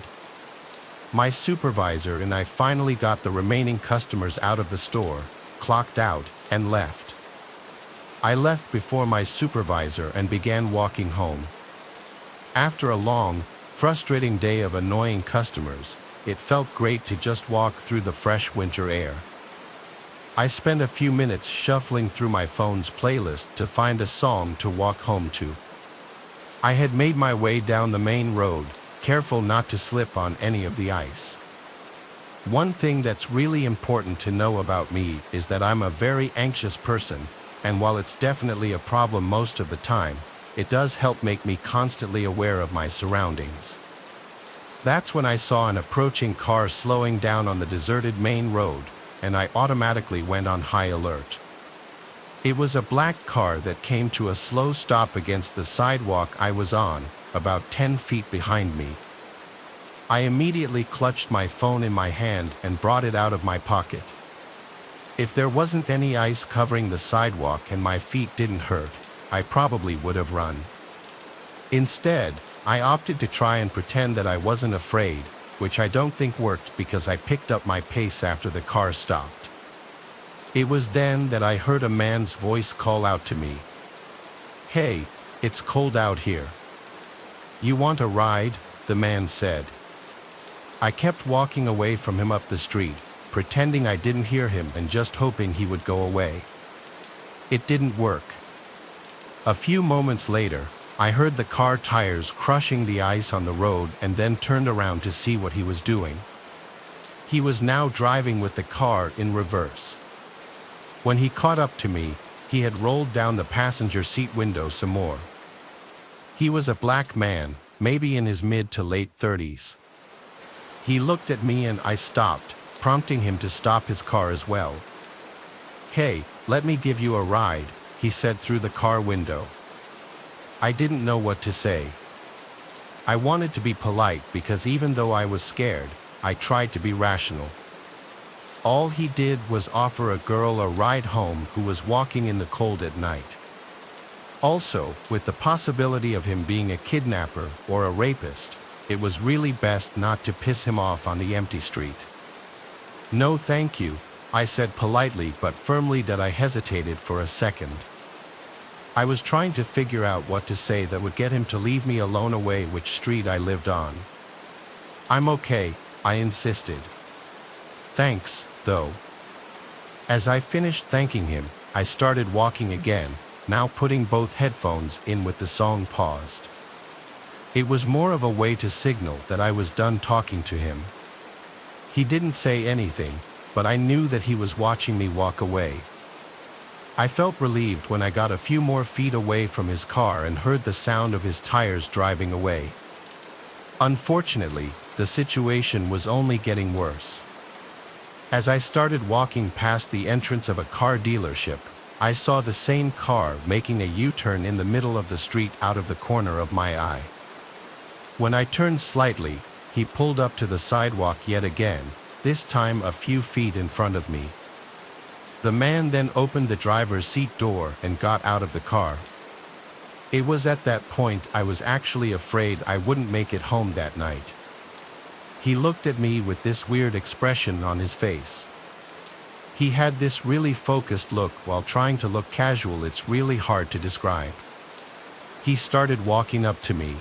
My supervisor and I finally got the remaining customers out of the store, clocked out, and left. I left before my supervisor and began walking home. After a long, frustrating day of annoying customers, it felt great to just walk through the fresh winter air. I spent a few minutes shuffling through my phone's playlist to find a song to walk home to. I had made my way down the main road, careful not to slip on any of the ice. One thing that's really important to know about me is that I'm a very anxious person, and while it's definitely a problem most of the time, it does help make me constantly aware of my surroundings. That's when I saw an approaching car slowing down on the deserted main road, and I automatically went on high alert. It was a black car that came to a slow stop against the sidewalk I was on, about 10 feet behind me. I immediately clutched my phone in my hand and brought it out of my pocket. If there wasn't any ice covering the sidewalk and my feet didn't hurt, I probably would have run. Instead, I opted to try and pretend that I wasn't afraid, which I don't think worked because I picked up my pace after the car stopped. It was then that I heard a man's voice call out to me. "Hey, it's cold out here. You want a ride?" the man said. I kept walking away from him up the street, pretending I didn't hear him and just hoping he would go away. It didn't work. A few moments later, I heard the car tires crushing the ice on the road and then turned around to see what he was doing. He was now driving with the car in reverse. When he caught up to me, he had rolled down the passenger seat window some more. He was a black man, maybe in his mid to late 30s. He looked at me and I stopped, prompting him to stop his car as well. "Hey, let me give you a ride," he said through the car window. I didn't know what to say. I wanted to be polite because even though I was scared, I tried to be rational. All he did was offer a girl a ride home who was walking in the cold at night. Also, with the possibility of him being a kidnapper or a rapist, it was really best not to piss him off on the empty street. "No thank you," I said politely but firmly that I hesitated for a second. I was trying to figure out what to say that would get him to leave me alone away which street I lived on. "I'm okay," I insisted. "Thanks, though." As I finished thanking him, I started walking again, now putting both headphones in with the song paused. It was more of a way to signal that I was done talking to him. He didn't say anything, but I knew that he was watching me walk away. I felt relieved when I got a few more feet away from his car and heard the sound of his tires driving away. Unfortunately, the situation was only getting worse. As I started walking past the entrance of a car dealership, I saw the same car making a U-turn in the middle of the street out of the corner of my eye. When I turned slightly, he pulled up to the sidewalk yet again, this time a few feet in front of me. The man then opened the driver's seat door and got out of the car. It was at that point I was actually afraid I wouldn't make it home that night. He looked at me with this weird expression on his face. He had this really focused look while trying to look casual. It's really hard to describe. He started walking up to me.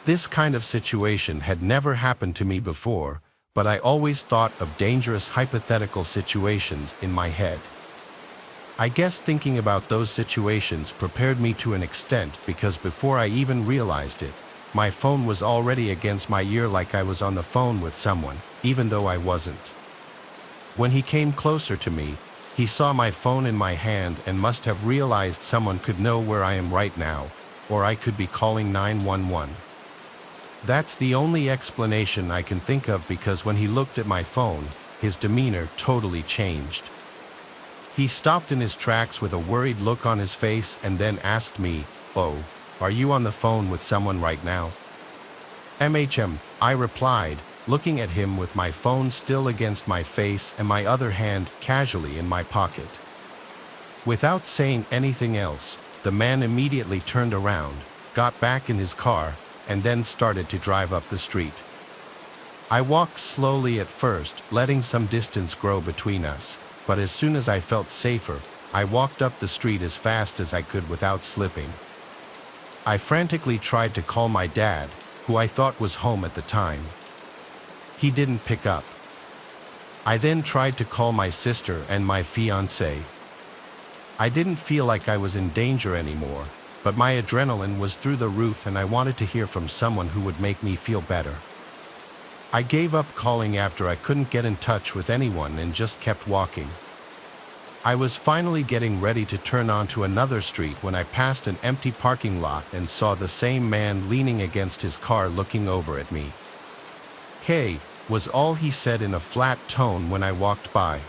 This kind of situation had never happened to me before, but I always thought of dangerous hypothetical situations in my head. I guess thinking about those situations prepared me to an extent because before I even realized it, my phone was already against my ear like I was on the phone with someone, even though I wasn't. When he came closer to me, he saw my phone in my hand and must have realized someone could know where I am right now, or I could be calling 911. That's the only explanation I can think of, because when he looked at my phone, his demeanor totally changed. He stopped in his tracks with a worried look on his face and then asked me, "Oh, are you on the phone with someone right now?" I replied, looking at him with my phone still against my face and my other hand casually in my pocket. Without saying anything else, the man immediately turned around, got back in his car, and then started to drive up the street. I walked slowly at first, letting some distance grow between us, but as soon as I felt safer, I walked up the street as fast as I could without slipping. I frantically tried to call my dad, who I thought was home at the time. He didn't pick up. I then tried to call my sister and my fiancé. I didn't feel like I was in danger anymore, but my adrenaline was through the roof and I wanted to hear from someone who would make me feel better. I gave up calling after I couldn't get in touch with anyone and just kept walking. I was finally getting ready to turn onto another street when I passed an empty parking lot and saw the same man leaning against his car looking over at me. "Hey," was all he said in a flat tone when I walked by.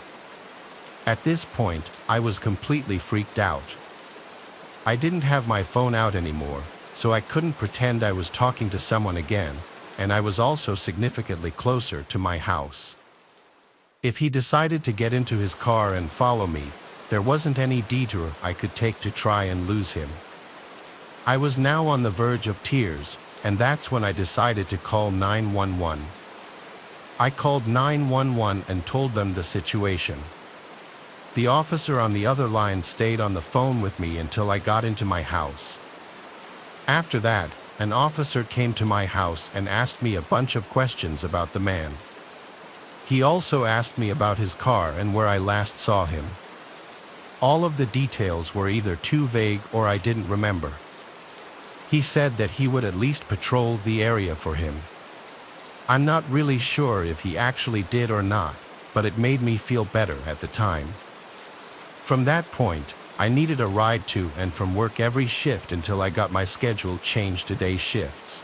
At this point, I was completely freaked out. I didn't have my phone out anymore, so I couldn't pretend I was talking to someone again, and I was also significantly closer to my house. If he decided to get into his car and follow me, there wasn't any detour I could take to try and lose him. I was now on the verge of tears, and that's when I decided to call 911. I called 911 and told them the situation. The officer on the other line stayed on the phone with me until I got into my house. After that, an officer came to my house and asked me a bunch of questions about the man. He also asked me about his car and where I last saw him. All of the details were either too vague or I didn't remember. He said that he would at least patrol the area for him. I'm not really sure if he actually did or not, but it made me feel better at the time. From that point, I needed a ride to and from work every shift until I got my schedule changed to day shifts.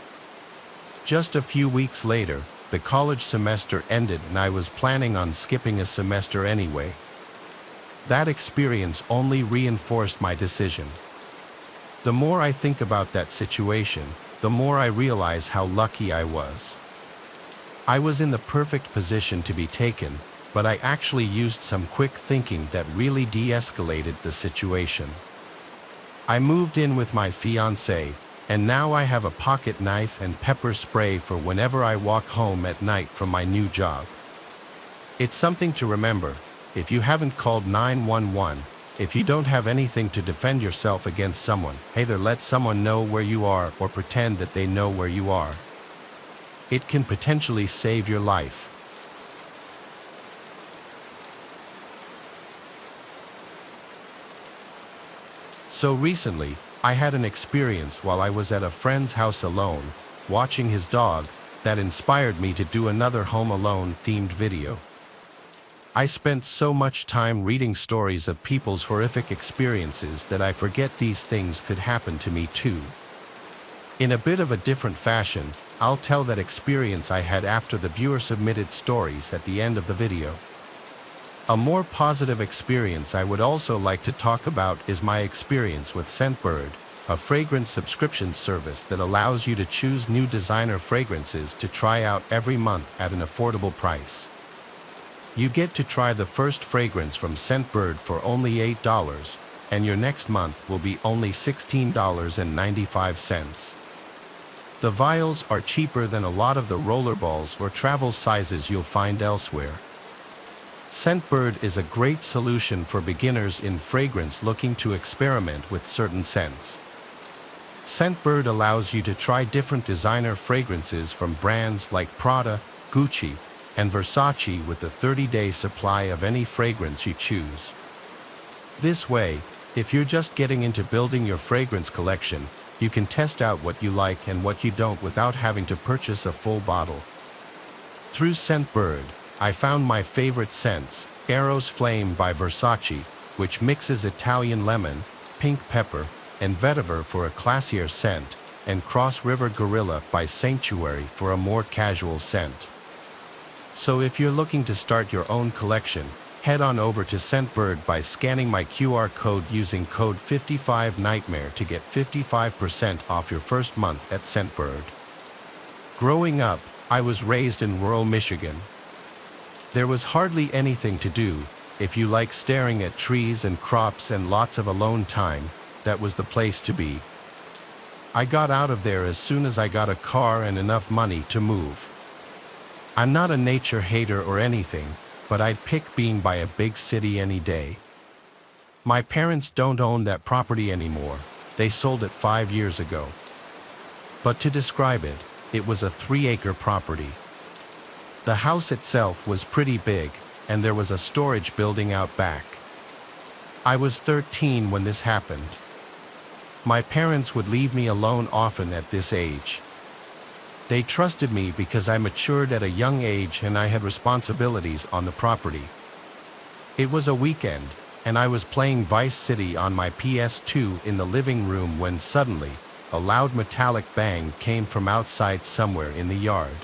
Just a few weeks later, the college semester ended and I was planning on skipping a semester anyway. That experience only reinforced my decision. The more I think about that situation, the more I realize how lucky I was. I was in the perfect position to be taken, but I actually used some quick thinking that really de-escalated the situation. I moved in with my fiancé, and now I have a pocket knife and pepper spray for whenever I walk home at night from my new job. It's something to remember. If you haven't called 911, if you don't have anything to defend yourself against someone, either let someone know where you are or pretend that they know where you are. It can potentially save your life. So recently, I had an experience while I was at a friend's house alone, watching his dog, that inspired me to do another Home Alone themed video. I spent so much time reading stories of people's horrific experiences that I forget these things could happen to me too. In a bit of a different fashion, I'll tell that experience I had after the viewer submitted stories at the end of the video. A more positive experience I would also like to talk about is my experience with Scentbird, a fragrance subscription service that allows you to choose new designer fragrances to try out every month at an affordable price. You get to try the first fragrance from Scentbird for only $8, and your next month will be only $16.95. The vials are cheaper than a lot of the rollerballs or travel sizes you'll find elsewhere. Scentbird is a great solution for beginners in fragrance looking to experiment with certain scents. Scentbird allows you to try different designer fragrances from brands like Prada, Gucci, and Versace with a 30-day supply of any fragrance you choose. This way, if you're just getting into building your fragrance collection, you can test out what you like and what you don't without having to purchase a full bottle. Through Scentbird, I found my favorite scents, Eros Flame by Versace, which mixes Italian lemon, pink pepper, and vetiver for a classier scent, and Cross River Gorilla by Sanctuary for a more casual scent. So if you're looking to start your own collection, head on over to Scentbird by scanning my QR code using code 55nightmare to get 55% off your first month at Scentbird. Growing up, I was raised in rural Michigan. There was hardly anything to do. If you like staring at trees and crops and lots of alone time, that was the place to be. I got out of there as soon as I got a car and enough money to move. I'm not a nature hater or anything, but I'd pick being by a big city any day. My parents don't own that property anymore. They sold it 5 years ago. But to describe it, it was a 3-acre property. The house itself was pretty big, and there was a storage building out back. I was 13 when this happened. My parents would leave me alone often at this age. They trusted me because I matured at a young age and I had responsibilities on the property. It was a weekend, and I was playing Vice City on my PS2 in the living room when suddenly, a loud metallic bang came from outside somewhere in the yard.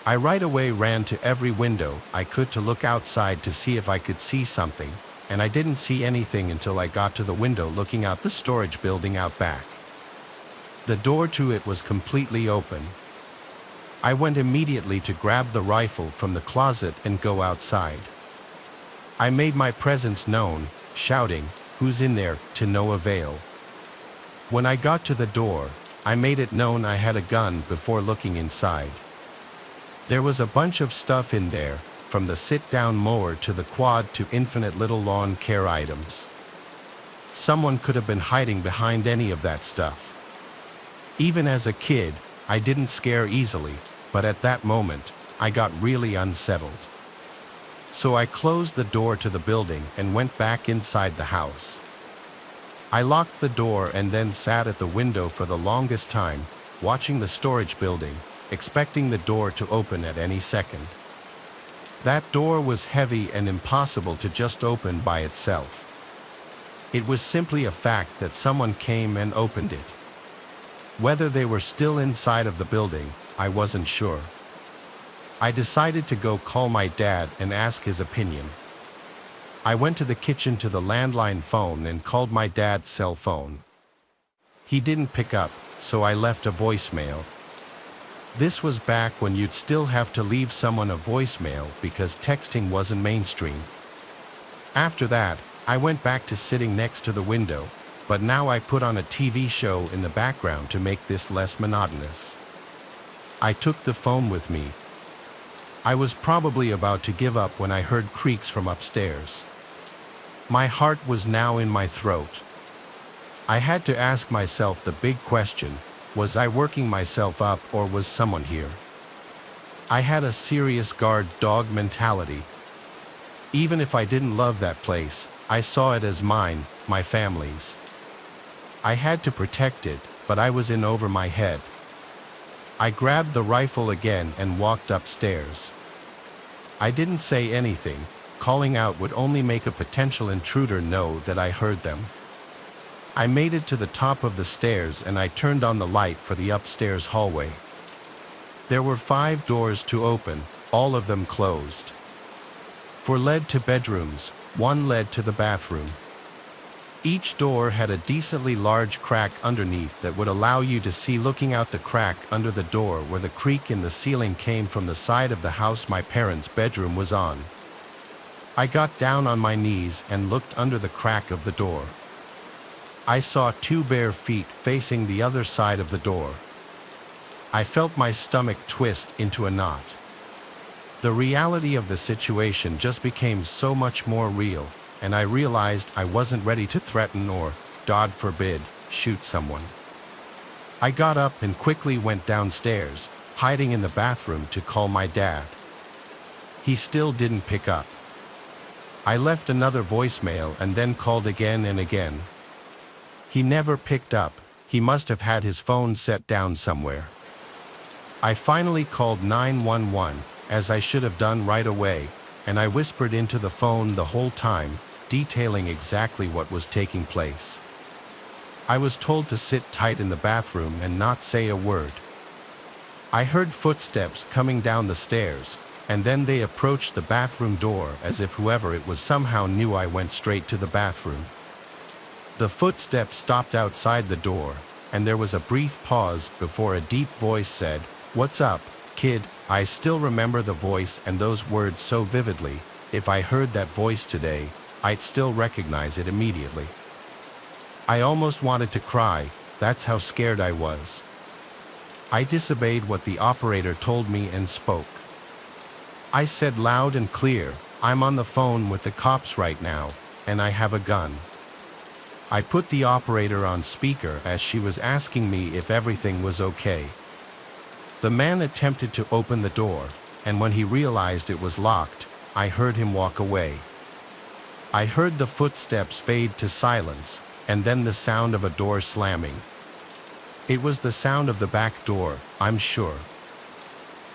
I right away ran to every window I could to look outside to see if I could see something, and I didn't see anything until I got to the window looking out the storage building out back. The door to it was completely open. I went immediately to grab the rifle from the closet and go outside. I made my presence known, shouting, "Who's in there?" to no avail. When I got to the door, I made it known I had a gun before looking inside. There was a bunch of stuff in there, from the sit-down mower to the quad to infinite little lawn care items. Someone could have been hiding behind any of that stuff. Even as a kid, I didn't scare easily, but at that moment, I got really unsettled. So I closed the door to the building and went back inside the house. I locked the door and then sat at the window for the longest time, watching the storage building, expecting the door to open at any second. That door was heavy and impossible to just open by itself. It was simply a fact that someone came and opened it. Whether they were still inside of the building, I wasn't sure. I decided to go call my dad and ask his opinion. I went to the kitchen to the landline phone and called my dad's cell phone. He didn't pick up, so I left a voicemail. This was back when you'd still have to leave someone a voicemail because texting wasn't mainstream. After that, I went back to sitting next to the window, but now I put on a TV show in the background to make this less monotonous. I took the phone with me. I was probably about to give up when I heard creaks from upstairs. My heart was now in my throat. I had to ask myself the big question, was I working myself up or was someone here? I had a serious guard dog mentality. Even if I didn't love that place, I saw it as mine, my family's. I had to protect it, but I was in over my head. I grabbed the rifle again and walked upstairs. I didn't say anything. Calling out would only make a potential intruder know that I heard them. I made it to the top of the stairs and I turned on the light for the upstairs hallway. There were 5 doors to open, all of them closed. 4 led to bedrooms, 1 led to the bathroom. Each door had a decently large crack underneath that would allow you to see looking out the crack under the door where the creak in the ceiling came from the side of the house my parents' bedroom was on. I got down on my knees and looked under the crack of the door. I saw 2 bare feet facing the other side of the door. I felt my stomach twist into a knot. The reality of the situation just became so much more real, and I realized I wasn't ready to threaten or, God forbid, shoot someone. I got up and quickly went downstairs, hiding in the bathroom to call my dad. He still didn't pick up. I left another voicemail and then called again and again. He never picked up. He must have had his phone set down somewhere. I finally called 911, as I should have done right away, and I whispered into the phone the whole time, detailing exactly what was taking place. I was told to sit tight in the bathroom and not say a word. I heard footsteps coming down the stairs, and then they approached the bathroom door as if whoever it was somehow knew I went straight to the bathroom. The footsteps stopped outside the door, and there was a brief pause before a deep voice said, "What's up, kid?" I still remember the voice and those words so vividly. If I heard that voice today, I'd still recognize it immediately. I almost wanted to cry, that's how scared I was. I disobeyed what the operator told me and spoke. I said loud and clear, "I'm on the phone with the cops right now, and I have a gun." I put the operator on speaker as she was asking me if everything was okay. The man attempted to open the door, and when he realized it was locked, I heard him walk away. I heard the footsteps fade to silence, and then the sound of a door slamming. It was the sound of the back door, I'm sure.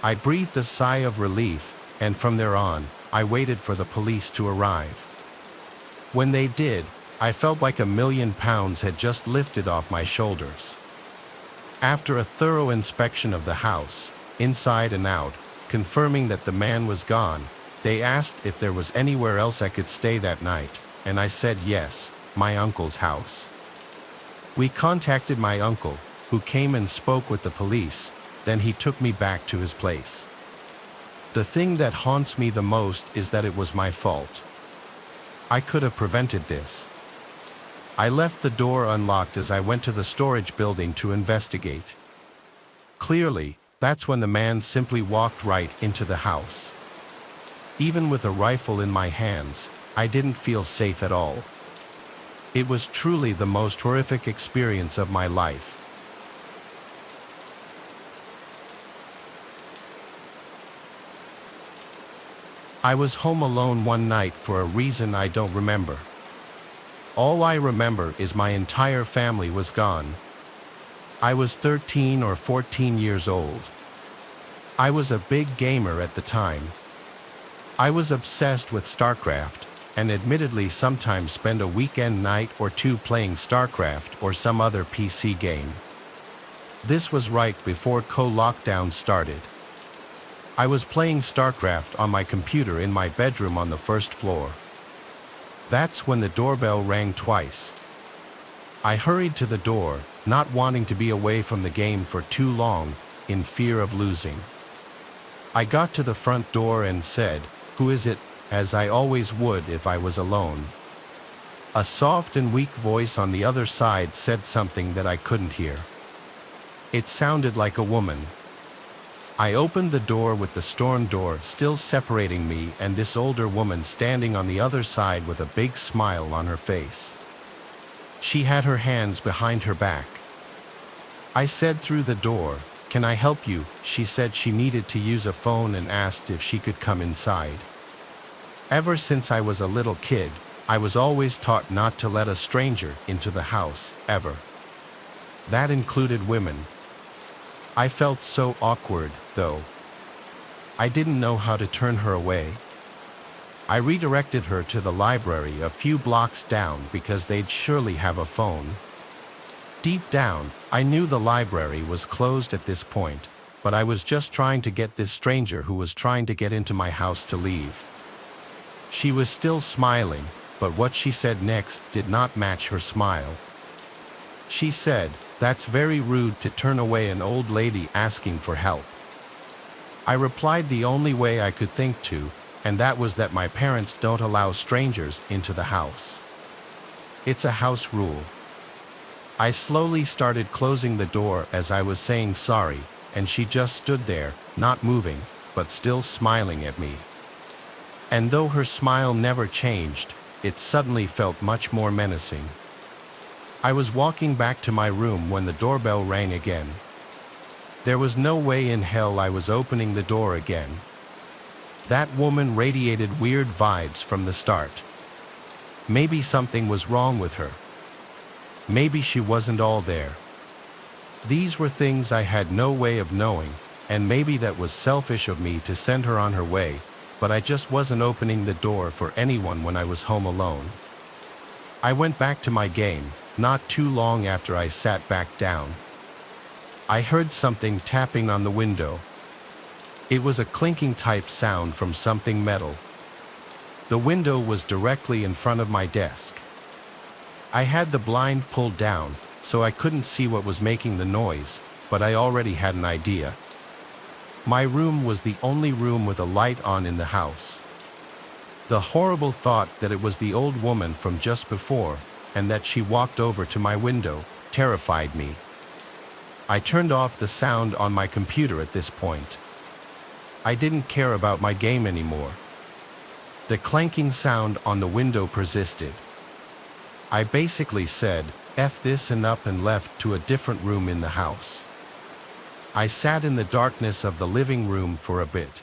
I breathed a sigh of relief, and from there on, I waited for the police to arrive. When they did, I felt like £1,000,000 had just lifted off my shoulders. After a thorough inspection of the house, inside and out, confirming that the man was gone, they asked if there was anywhere else I could stay that night, and I said yes, my uncle's house. We contacted my uncle, who came and spoke with the police, then he took me back to his place. The thing that haunts me the most is that it was my fault. I could have prevented this. I left the door unlocked as I went to the storage building to investigate. Clearly, that's when the man simply walked right into the house. Even with a rifle in my hands, I didn't feel safe at all. It was truly the most horrific experience of my life. I was home alone one night for a reason I don't remember. All I remember is my entire family was gone. I was 13 or 14 years old. I was a big gamer at the time. I was obsessed with StarCraft, and admittedly sometimes spend a weekend night or two playing StarCraft or some other PC game. This was right before co-lockdown started. I was playing StarCraft on my computer in my bedroom on the first floor. That's when the doorbell rang twice. I hurried to the door, not wanting to be away from the game for too long, in fear of losing. I got to the front door and said, "Who is it?" as I always would if I was alone. A soft and weak voice on the other side said something that I couldn't hear. It sounded like a woman. I opened the door with the storm door still separating me and this older woman standing on the other side with a big smile on her face. She had her hands behind her back. I said through the door, "Can I help you?" She said she needed to use a phone and asked if she could come inside. Ever since I was a little kid, I was always taught not to let a stranger into the house, ever. That included women. I felt so awkward, though. I didn't know how to turn her away. I redirected her to the library a few blocks down because they'd surely have a phone. Deep down, I knew the library was closed at this point, but I was just trying to get this stranger who was trying to get into my house to leave. She was still smiling, but what she said next did not match her smile. She said, "That's very rude to turn away an old lady asking for help." I replied the only way I could think to, and that was that my parents don't allow strangers into the house. It's a house rule. I slowly started closing the door as I was saying sorry, and she just stood there, not moving, but still smiling at me. And though her smile never changed, it suddenly felt much more menacing. I was walking back to my room when the doorbell rang again. There was no way in hell I was opening the door again. That woman radiated weird vibes from the start. Maybe something was wrong with her. Maybe she wasn't all there. These were things I had no way of knowing, and maybe that was selfish of me to send her on her way, but I just wasn't opening the door for anyone when I was home alone. I went back to my game, not too long after I sat back down. I heard something tapping on the window. It was a clinking type sound from something metal. The window was directly in front of my desk. I had the blind pulled down, so I couldn't see what was making the noise, but I already had an idea. My room was the only room with a light on in the house. The horrible thought that it was the old woman from just before, and that she walked over to my window, terrified me. I turned off the sound on my computer at this point. I didn't care about my game anymore. The clanking sound on the window persisted. I basically said, "F this," and up and left to a different room in the house. I sat in the darkness of the living room for a bit.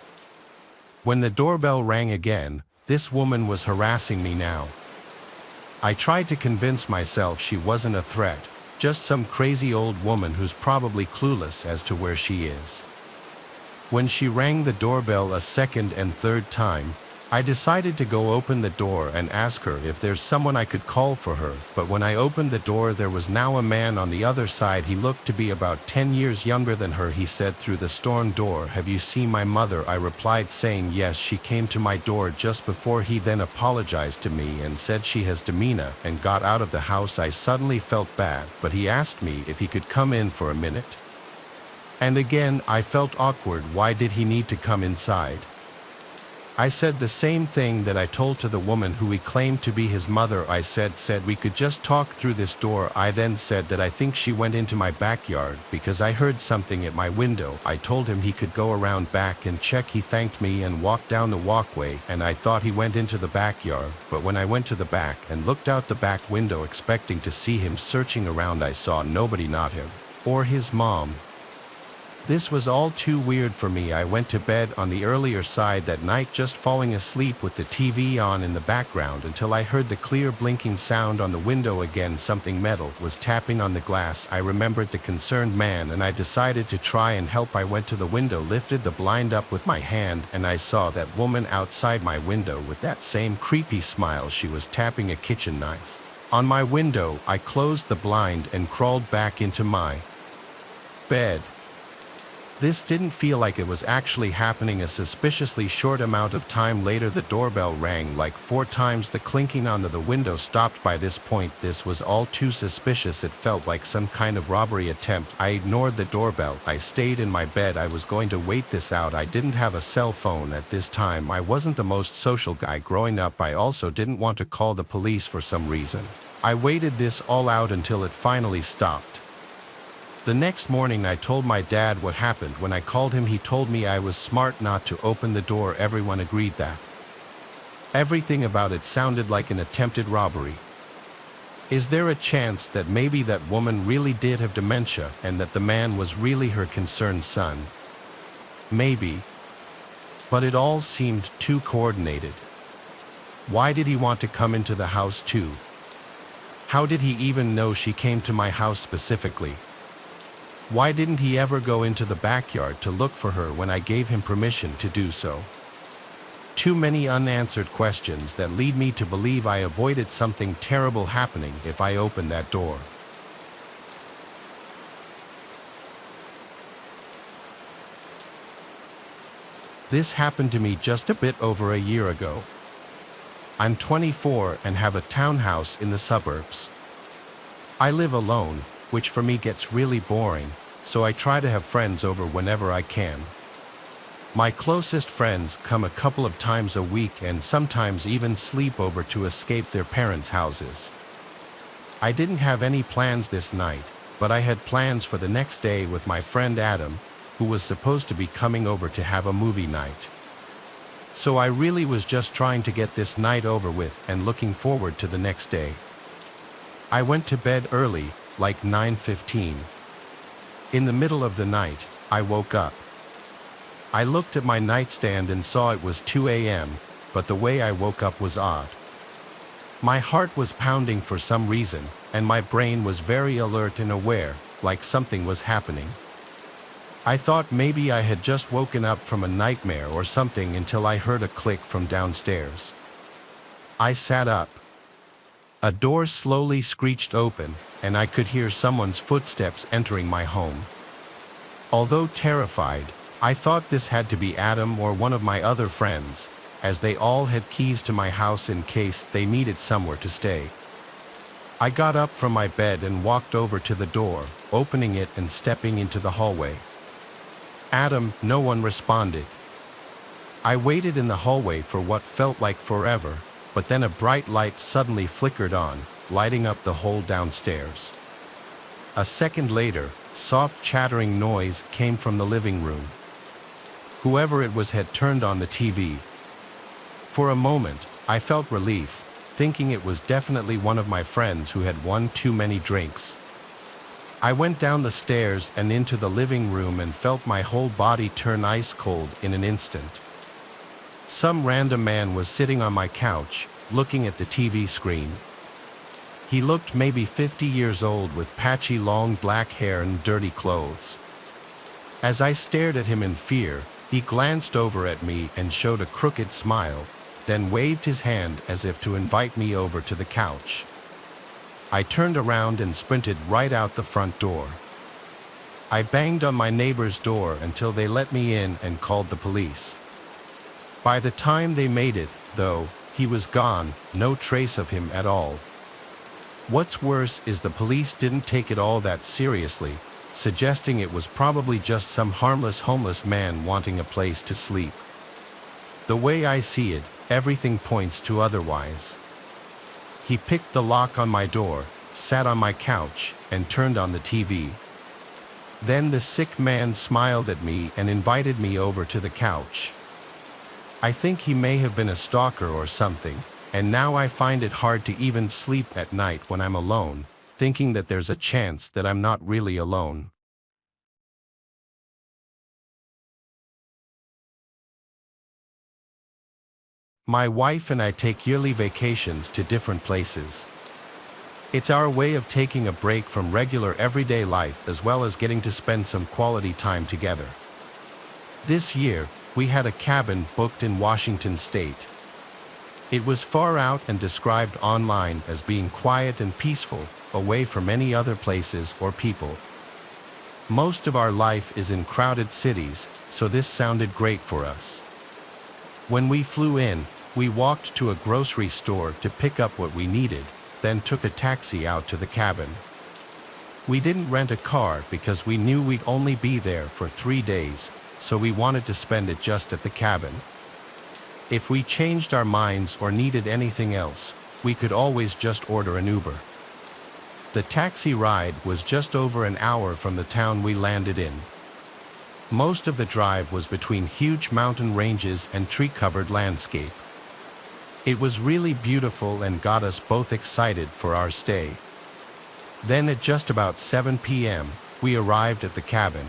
When the doorbell rang again, this woman was harassing me now. I tried to convince myself she wasn't a threat, just some crazy old woman who's probably clueless as to where she is. When she rang the doorbell a second and third time, I decided to go open the door and ask her if there's someone I could call for her, but when I opened the door there was now a man on the other side. He looked to be about 10 years younger than her. He said through the storm door, "Have you seen my mother?" I replied saying yes, she came to my door just before. He then apologized to me and said she has dementia and got out of the house. I suddenly felt bad, but he asked me if he could come in for a minute. And again, I felt awkward. Why did he need to come inside? I said the same thing that I told to the woman who he claimed to be his mother. I said we could just talk through this door. I then said that I think she went into my backyard because I heard something at my window. I told him he could go around back and check. He thanked me and walked down the walkway, and I thought he went into the backyard, but when I went to the back and looked out the back window expecting to see him searching around, I saw nobody, not him or his mom. This was all too weird for me. I went to bed on the earlier side that night, just falling asleep with the TV on in the background until I heard the clear blinking sound on the window again. Something metal was tapping on the glass. I remembered the concerned man and I decided to try and help. I went to the window, lifted the blind up with my hand, and I saw that woman outside my window with that same creepy smile. She was tapping a kitchen knife on my window. I closed the blind and crawled back into my bed. This didn't feel like it was actually happening. A suspiciously short amount of time later, the doorbell rang like 4 times. The clinking on the window stopped by this point. This was all too suspicious. It felt like some kind of robbery attempt. I ignored the doorbell. I stayed in my bed. I was going to wait this out. I didn't have a cell phone at this time. I wasn't the most social guy growing up. I also didn't want to call the police for some reason. I waited this all out until it finally stopped. The next morning I told my dad what happened. When I called him, he told me I was smart not to open the door. Everyone agreed that everything about it sounded like an attempted robbery. Is there a chance that maybe that woman really did have dementia and that the man was really her concerned son? Maybe. But it all seemed too coordinated. Why did he want to come into the house too? How did he even know she came to my house specifically? Why didn't he ever go into the backyard to look for her when I gave him permission to do so? Too many unanswered questions that lead me to believe I avoided something terrible happening if I opened that door. This happened to me just a bit over a year ago. I'm 24 and have a townhouse in the suburbs. I live alone, which for me gets really boring, so I try to have friends over whenever I can. My closest friends come a couple of times a week and sometimes even sleep over to escape their parents' houses. I didn't have any plans this night, but I had plans for the next day with my friend Adam, who was supposed to be coming over to have a movie night. So I really was just trying to get this night over with and looking forward to the next day. I went to bed early, like 9:15. In the middle of the night, I woke up. I looked at my nightstand and saw it was 2 a.m., but the way I woke up was odd. My heart was pounding for some reason, and my brain was very alert and aware, like something was happening. I thought maybe I had just woken up from a nightmare or something until I heard a click from downstairs. I sat up. A door slowly screeched open, and I could hear someone's footsteps entering my home. Although terrified, I thought this had to be Adam or one of my other friends, as they all had keys to my house in case they needed somewhere to stay. I got up from my bed and walked over to the door, opening it and stepping into the hallway. Adam, no one responded. I waited in the hallway for what felt like forever, but then a bright light suddenly flickered on, lighting up the whole downstairs. A second later, soft chattering noise came from the living room. Whoever it was had turned on the TV. For a moment, I felt relief, thinking it was definitely one of my friends who had won too many drinks. I went down the stairs and into the living room and felt my whole body turn ice cold in an instant. Some random man was sitting on my couch, looking at the TV screen. He looked maybe 50 years old with patchy long black hair and dirty clothes. As I stared at him in fear, he glanced over at me and showed a crooked smile, then waved his hand as if to invite me over to the couch. I turned around and sprinted right out the front door. I banged on my neighbor's door until they let me in and called the police. By the time they made it, though, he was gone, no trace of him at all. What's worse is the police didn't take it all that seriously, suggesting it was probably just some harmless homeless man wanting a place to sleep. The way I see it, everything points to otherwise. He picked the lock on my door, sat on my couch, and turned on the TV. Then the sick man smiled at me and invited me over to the couch. I think he may have been a stalker or something, and now I find it hard to even sleep at night when I'm alone, thinking that there's a chance that I'm not really alone. My wife and I take yearly vacations to different places. It's our way of taking a break from regular everyday life as well as getting to spend some quality time together. This year, we had a cabin booked in Washington State. It was far out and described online as being quiet and peaceful, away from any other places or people. Most of our life is in crowded cities, so this sounded great for us. When we flew in, we walked to a grocery store to pick up what we needed, then took a taxi out to the cabin. We didn't rent a car because we knew we'd only be there for 3 days, so we wanted to spend it just at the cabin. If we changed our minds or needed anything else, we could always just order an Uber. The taxi ride was just over an hour from the town we landed in. Most of the drive was between huge mountain ranges and tree-covered landscape. It was really beautiful and got us both excited for our stay. Then at just about 7 p.m., we arrived at the cabin.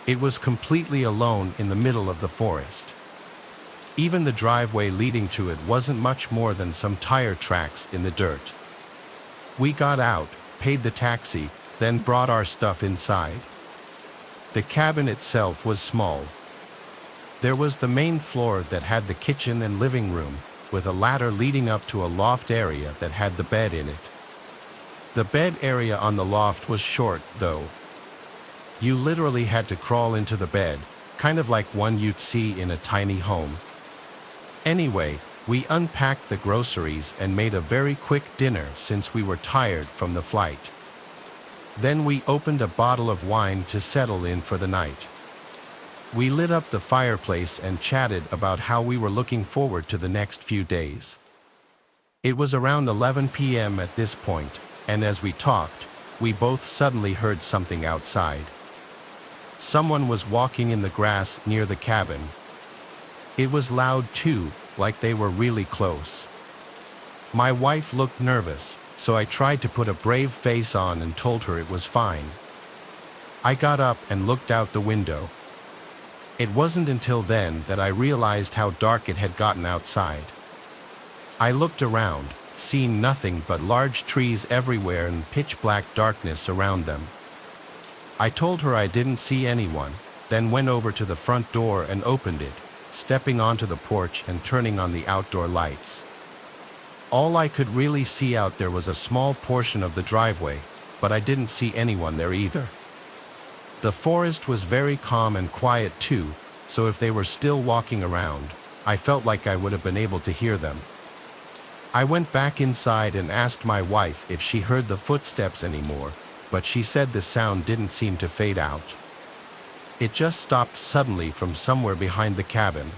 It was completely alone in the middle of the forest. Even the driveway leading to it wasn't much more than some tire tracks in the dirt. We got out, paid the taxi, then brought our stuff inside. The cabin itself was small. There was the main floor that had the kitchen and living room, with a ladder leading up to a loft area that had the bed in it. The bed area on the loft was short, though. You literally had to crawl into the bed, kind of like one you'd see in a tiny home. Anyway, we unpacked the groceries and made a very quick dinner since we were tired from the flight. Then we opened a bottle of wine to settle in for the night. We lit up the fireplace and chatted about how we were looking forward to the next few days. It was around 11 p.m. at this point, and as we talked, we both suddenly heard something outside. Someone was walking in the grass near the cabin. It was loud too, like they were really close. My wife looked nervous, so I tried to put a brave face on and told her it was fine. I got up and looked out the window. It wasn't until then that I realized how dark it had gotten outside. I looked around, seeing nothing but large trees everywhere and pitch-black darkness around them. I told her I didn't see anyone, then went over to the front door and opened it, stepping onto the porch and turning on the outdoor lights. All I could really see out there was a small portion of the driveway, but I didn't see anyone there either. The forest was very calm and quiet too, so if they were still walking around, I felt like I would have been able to hear them. I went back inside and asked my wife if she heard the footsteps anymore, but she said the sound didn't seem to fade out. It just stopped suddenly from somewhere behind the cabin.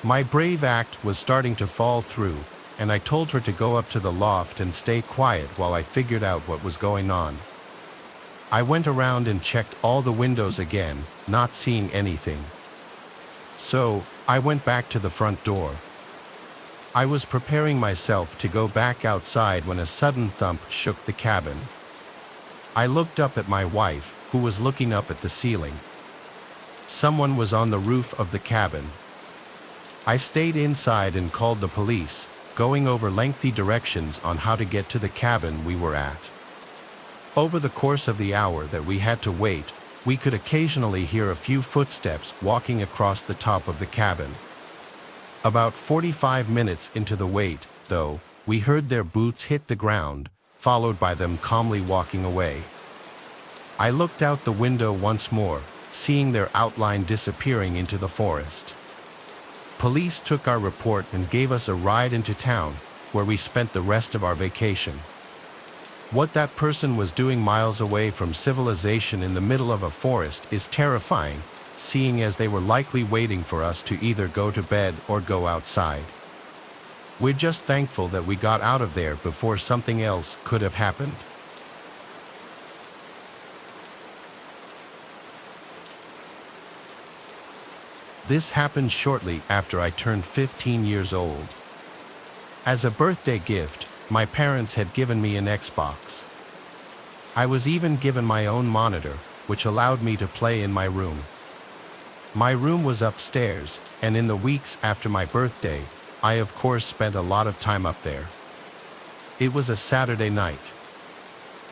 My brave act was starting to fall through, and I told her to go up to the loft and stay quiet while I figured out what was going on. I went around and checked all the windows again, not seeing anything. So, I went back to the front door. I was preparing myself to go back outside when a sudden thump shook the cabin. I looked up at my wife, who was looking up at the ceiling. Someone was on the roof of the cabin. I stayed inside and called the police, going over lengthy directions on how to get to the cabin we were at. Over the course of the hour that we had to wait, we could occasionally hear a few footsteps walking across the top of the cabin. About 45 minutes into the wait, though, we heard their boots hit the ground, followed by them calmly walking away. I looked out the window once more, seeing their outline disappearing into the forest. Police took our report and gave us a ride into town, where we spent the rest of our vacation. What that person was doing miles away from civilization in the middle of a forest is terrifying, seeing as they were likely waiting for us to either go to bed or go outside. We're just thankful that we got out of there before something else could have happened. This happened shortly after I turned 15 years old. As a birthday gift, my parents had given me an Xbox. I was even given my own monitor, which allowed me to play in my room. My room was upstairs, and in the weeks after my birthday, I of course spent a lot of time up there. It was a Saturday night.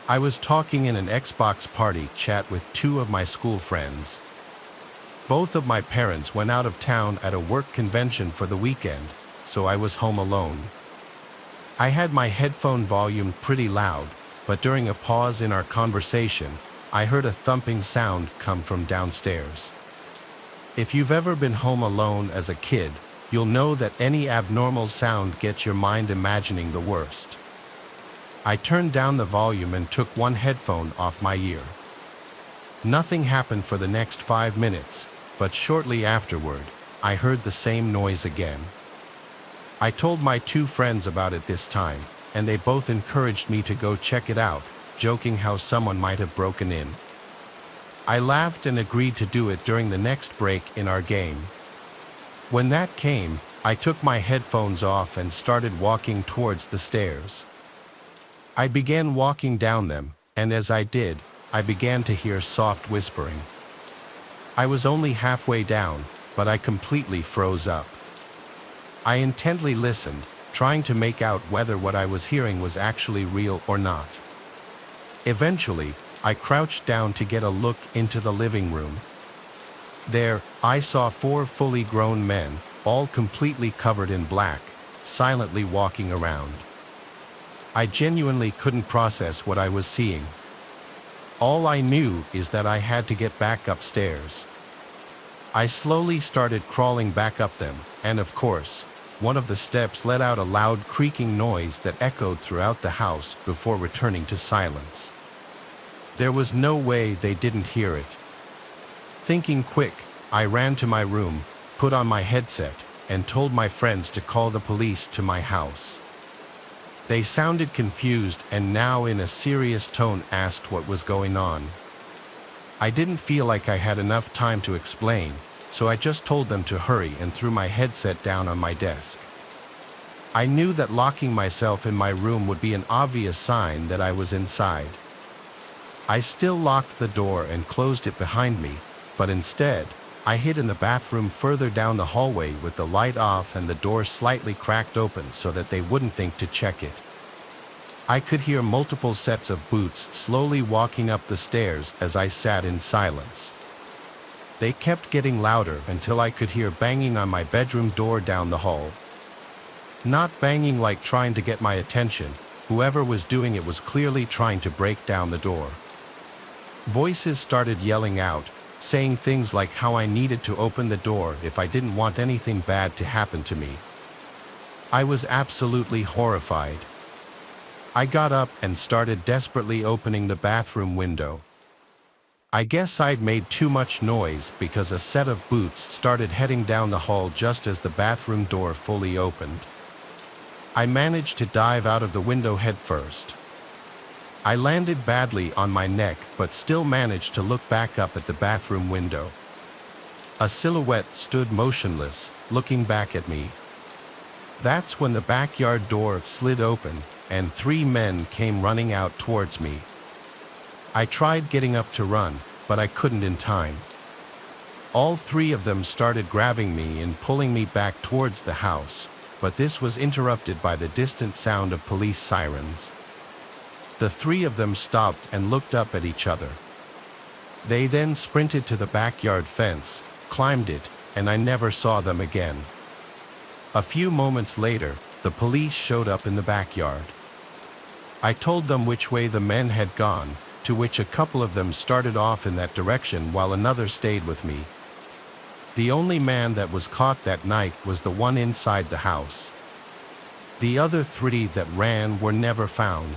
I was talking in an Xbox party chat with two of my school friends. Both of my parents went out of town at a work convention for the weekend, so I was home alone. I had my headphone volume pretty loud, but during a pause in our conversation, I heard a thumping sound come from downstairs. If you've ever been home alone as a kid, you'll know that any abnormal sound gets your mind imagining the worst. I turned down the volume and took one headphone off my ear. Nothing happened for the next 5 minutes, but shortly afterward, I heard the same noise again. I told my two friends about it this time, and they both encouraged me to go check it out, joking how someone might have broken in. I laughed and agreed to do it during the next break in our game. When that came, I took my headphones off and started walking towards the stairs. I began walking down them, and as I did, I began to hear soft whispering. I was only halfway down, but I completely froze up. I intently listened, trying to make out whether what I was hearing was actually real or not. Eventually, I crouched down to get a look into the living room. There, I saw 4 fully grown men, all completely covered in black, silently walking around. I genuinely couldn't process what I was seeing. All I knew is that I had to get back upstairs. I slowly started crawling back up them, and of course, one of the steps let out a loud creaking noise that echoed throughout the house before returning to silence. There was no way they didn't hear it. Thinking quick, I ran to my room, put on my headset, and told my friends to call the police to my house. They sounded confused and now in a serious tone asked what was going on. I didn't feel like I had enough time to explain, so I just told them to hurry and threw my headset down on my desk. I knew that locking myself in my room would be an obvious sign that I was inside. I still locked the door and closed it behind me, but instead, I hid in the bathroom further down the hallway with the light off and the door slightly cracked open so that they wouldn't think to check it. I could hear multiple sets of boots slowly walking up the stairs as I sat in silence. They kept getting louder until I could hear banging on my bedroom door down the hall. Not banging like trying to get my attention. Whoever was doing it was clearly trying to break down the door. Voices started yelling out, saying things like how I needed to open the door if I didn't want anything bad to happen to me. I was absolutely horrified. I got up and started desperately opening the bathroom window. I guess I'd made too much noise because a set of boots started heading down the hall just as the bathroom door fully opened. I managed to dive out of the window headfirst. I landed badly on my neck but still managed to look back up at the bathroom window. A silhouette stood motionless, looking back at me. That's when the backyard door slid open and 3 men came running out towards me. I tried getting up to run, but I couldn't in time. All 3 of them started grabbing me and pulling me back towards the house, but this was interrupted by the distant sound of police sirens. The 3 of them stopped and looked up at each other. They then sprinted to the backyard fence, climbed it, and I never saw them again. A few moments later, the police showed up in the backyard. I told them which way the men had gone, to which a couple of them started off in that direction while another stayed with me. The only man that was caught that night was the one inside the house. The other 3 that ran were never found.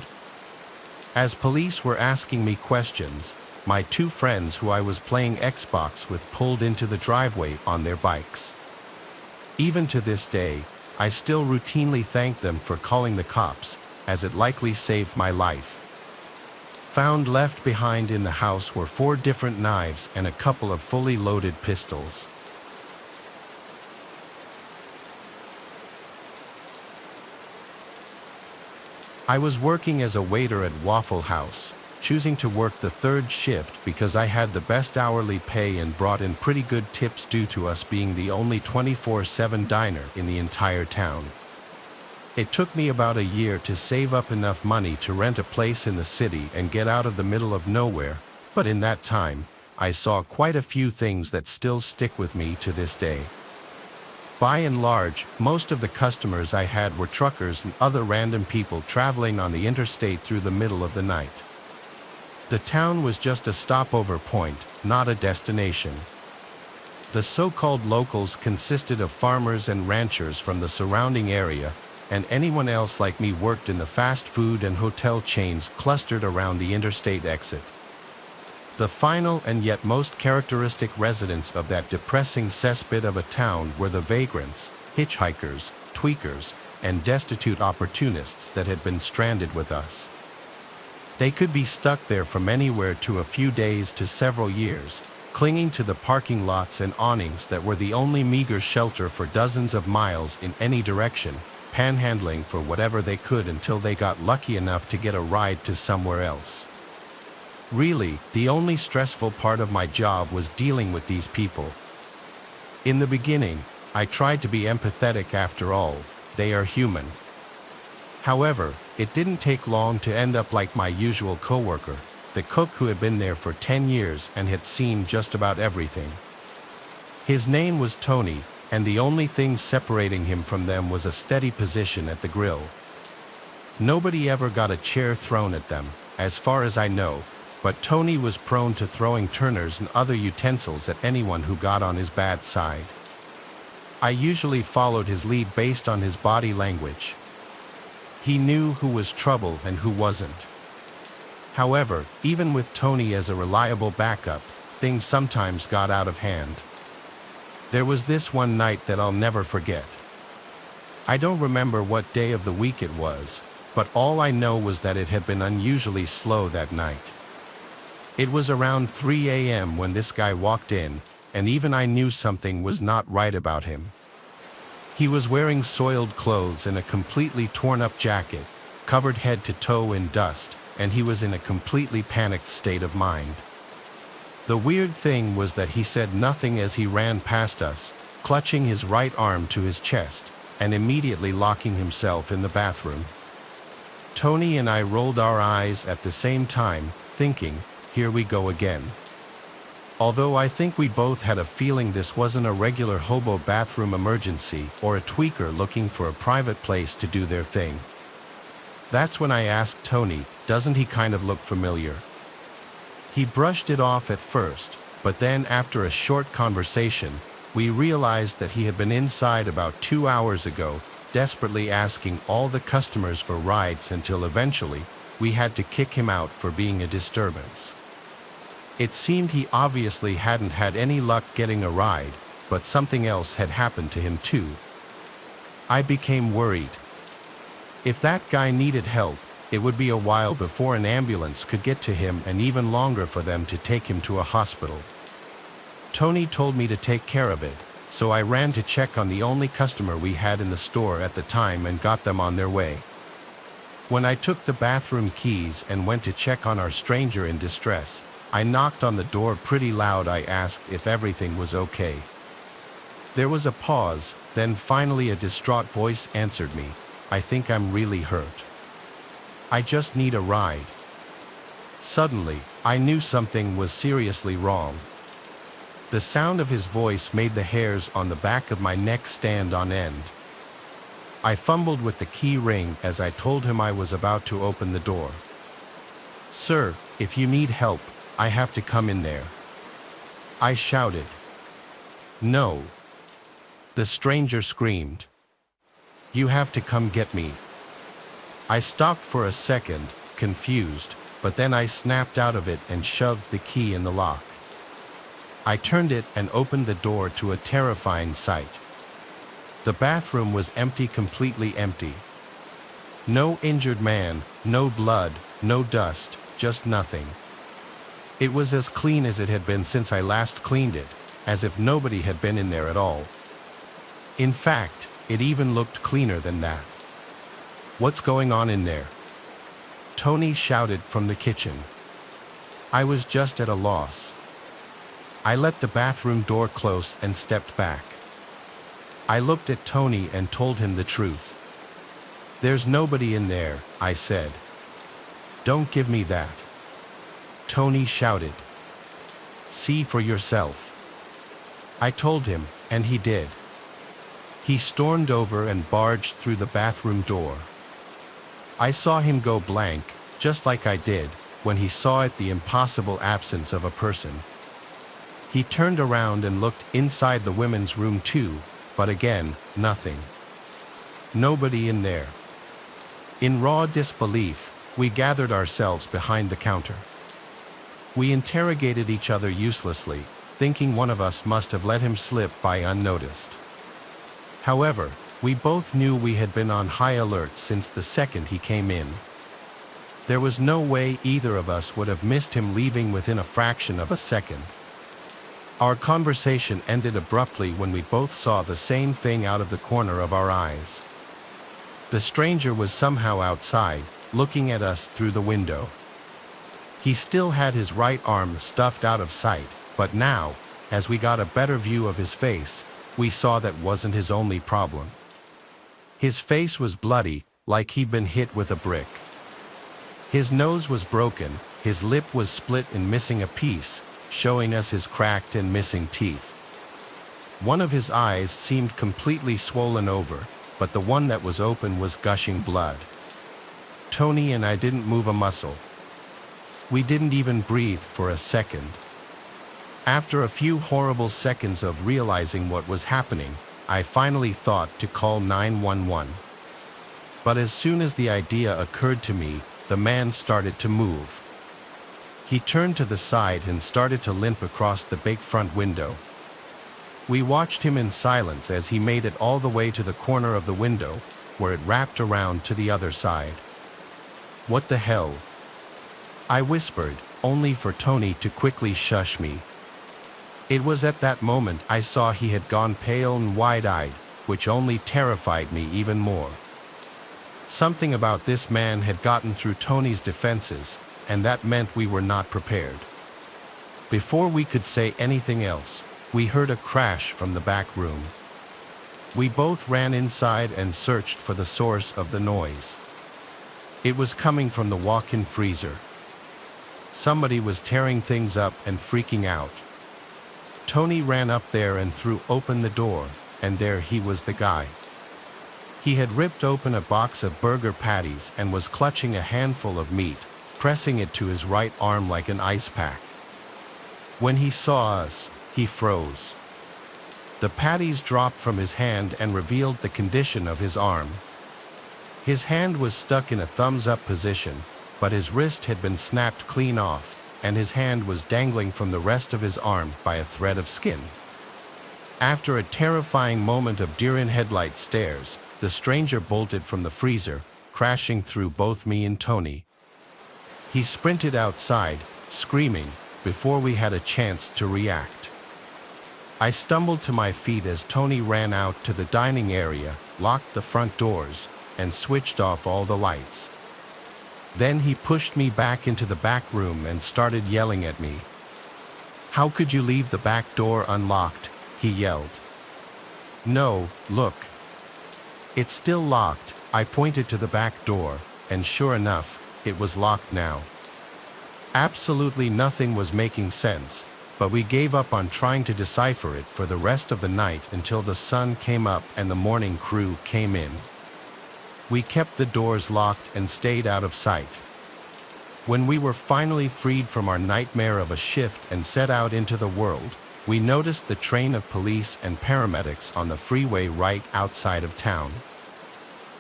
As police were asking me questions, my 2 friends who I was playing Xbox with pulled into the driveway on their bikes. Even to this day, I still routinely thank them for calling the cops, as it likely saved my life. Found left behind in the house were 4 different knives and a couple of fully loaded pistols. I was working as a waiter at Waffle House, choosing to work the 3rd shift because I had the best hourly pay and brought in pretty good tips due to us being the only 24/7 diner in the entire town. It took me about a year to save up enough money to rent a place in the city and get out of the middle of nowhere, but in that time, I saw quite a few things that still stick with me to this day. By and large, most of the customers I had were truckers and other random people traveling on the interstate through the middle of the night. The town was just a stopover point, not a destination. The so-called locals consisted of farmers and ranchers from the surrounding area, and anyone else like me worked in the fast food and hotel chains clustered around the interstate exit. The final and yet most characteristic residents of that depressing cesspit of a town were the vagrants, hitchhikers, tweakers, and destitute opportunists that had been stranded with us. They could be stuck there from anywhere to a few days to several years, clinging to the parking lots and awnings that were the only meager shelter for dozens of miles in any direction, panhandling for whatever they could until they got lucky enough to get a ride to somewhere else. Really, the only stressful part of my job was dealing with these people. In the beginning, I tried to be empathetic. After all, they are human. However, it didn't take long to end up like my usual coworker, the cook who had been there for 10 years and had seen just about everything. His name was Tony, and the only thing separating him from them was a steady position at the grill. Nobody ever got a chair thrown at them, as far as I know, but Tony was prone to throwing turners and other utensils at anyone who got on his bad side. I usually followed his lead based on his body language. He knew who was trouble and who wasn't. However, even with Tony as a reliable backup, things sometimes got out of hand. There was this one night that I'll never forget. I don't remember what day of the week it was, but all I know was that it had been unusually slow that night. It was around 3 a.m. when this guy walked in, and even I knew something was not right about him. He was wearing soiled clothes and a completely torn-up jacket, covered head to toe in dust, and he was in a completely panicked state of mind. The weird thing was that he said nothing as he ran past us, clutching his right arm to his chest, and immediately locking himself in the bathroom. Tony and I rolled our eyes at the same time, thinking, "Here we go again." Although I think we both had a feeling this wasn't a regular hobo bathroom emergency or a tweaker looking for a private place to do their thing. That's when I asked Tony, doesn't he kind of look familiar? He brushed it off at first, but then after a short conversation, we realized that he had been inside about 2 hours ago, desperately asking all the customers for rides until eventually we had to kick him out for being a disturbance. It seemed he obviously hadn't had any luck getting a ride, but something else had happened to him too. I became worried. If that guy needed help, it would be a while before an ambulance could get to him and even longer for them to take him to a hospital. Tony told me to take care of it, so I ran to check on the only customer we had in the store at the time and got them on their way. When I took the bathroom keys and went to check on our stranger in distress, I knocked on the door pretty loud. I asked if everything was okay. There was a pause, then finally a distraught voice answered me. I think I'm really hurt. I just need a ride. Suddenly, I knew something was seriously wrong. The sound of his voice made the hairs on the back of my neck stand on end. I fumbled with the key ring as I told him I was about to open the door. "Sir, if you need help, I have to come in there," I shouted. "No," the stranger screamed. "You have to come get me." I stopped for a second, confused, but then I snapped out of it and shoved the key in the lock. I turned it and opened the door to a terrifying sight. The bathroom was empty, completely empty. No injured man, no blood, no dust, just nothing. It was as clean as it had been since I last cleaned it, as if nobody had been in there at all. In fact, it even looked cleaner than that. "What's going on in there?" Tony shouted from the kitchen. I was just at a loss. I let the bathroom door close and stepped back. I looked at Tony and told him the truth. "There's nobody in there," I said. "Don't give me that," Tony shouted. "See for yourself." I told him, and he did. He stormed over and barged through the bathroom door. I saw him go blank, just like I did when he saw it, the impossible absence of a person. He turned around and looked inside the women's room too, but again, nothing. Nobody in there. In raw disbelief, we gathered ourselves behind the counter. We interrogated each other uselessly, thinking one of us must have let him slip by unnoticed. However, we both knew we had been on high alert since the second he came in. There was no way either of us would have missed him leaving within a fraction of a second. Our conversation ended abruptly when we both saw the same thing out of the corner of our eyes. The stranger was somehow outside, looking at us through the window. He still had his right arm stuffed out of sight, but now, as we got a better view of his face, we saw that wasn't his only problem. His face was bloody, like he'd been hit with a brick. His nose was broken, his lip was split and missing a piece, showing us his cracked and missing teeth. One of his eyes seemed completely swollen over, but the one that was open was gushing blood. Tony and I didn't move a muscle. We didn't even breathe for a second. After a few horrible seconds of realizing what was happening, I finally thought to call 911. But as soon as the idea occurred to me, the man started to move. He turned to the side and started to limp across the big front window. We watched him in silence as he made it all the way to the corner of the window, where it wrapped around to the other side. "What the hell?" I whispered, only for Tony to quickly shush me. It was at that moment I saw he had gone pale and wide-eyed, which only terrified me even more. Something about this man had gotten through Tony's defenses, and that meant we were not prepared. Before we could say anything else, we heard a crash from the back room. We both ran inside and searched for the source of the noise. It was coming from the walk-in freezer. Somebody was tearing things up and freaking out. Tony ran up there and threw open the door, and there he was, the guy. He had ripped open a box of burger patties and was clutching a handful of meat, pressing it to his right arm like an ice pack. When he saw us, he froze. The patties dropped from his hand and revealed the condition of his arm. His hand was stuck in a thumbs-up position, but his wrist had been snapped clean off, and his hand was dangling from the rest of his arm by a thread of skin. After a terrifying moment of deer-in-headlight stares, the stranger bolted from the freezer, crashing through both me and Tony. He sprinted outside, screaming, before we had a chance to react. I stumbled to my feet as Tony ran out to the dining area, locked the front doors, and switched off all the lights. Then he pushed me back into the back room and started yelling at me. "How could you leave the back door unlocked?" he yelled. "No, look. It's still locked." I pointed to the back door, and sure enough, it was locked now. Absolutely nothing was making sense, but we gave up on trying to decipher it for the rest of the night until the sun came up and the morning crew came in. We kept the doors locked and stayed out of sight. When we were finally freed from our nightmare of a shift and set out into the world, we noticed the train of police and paramedics on the freeway right outside of town.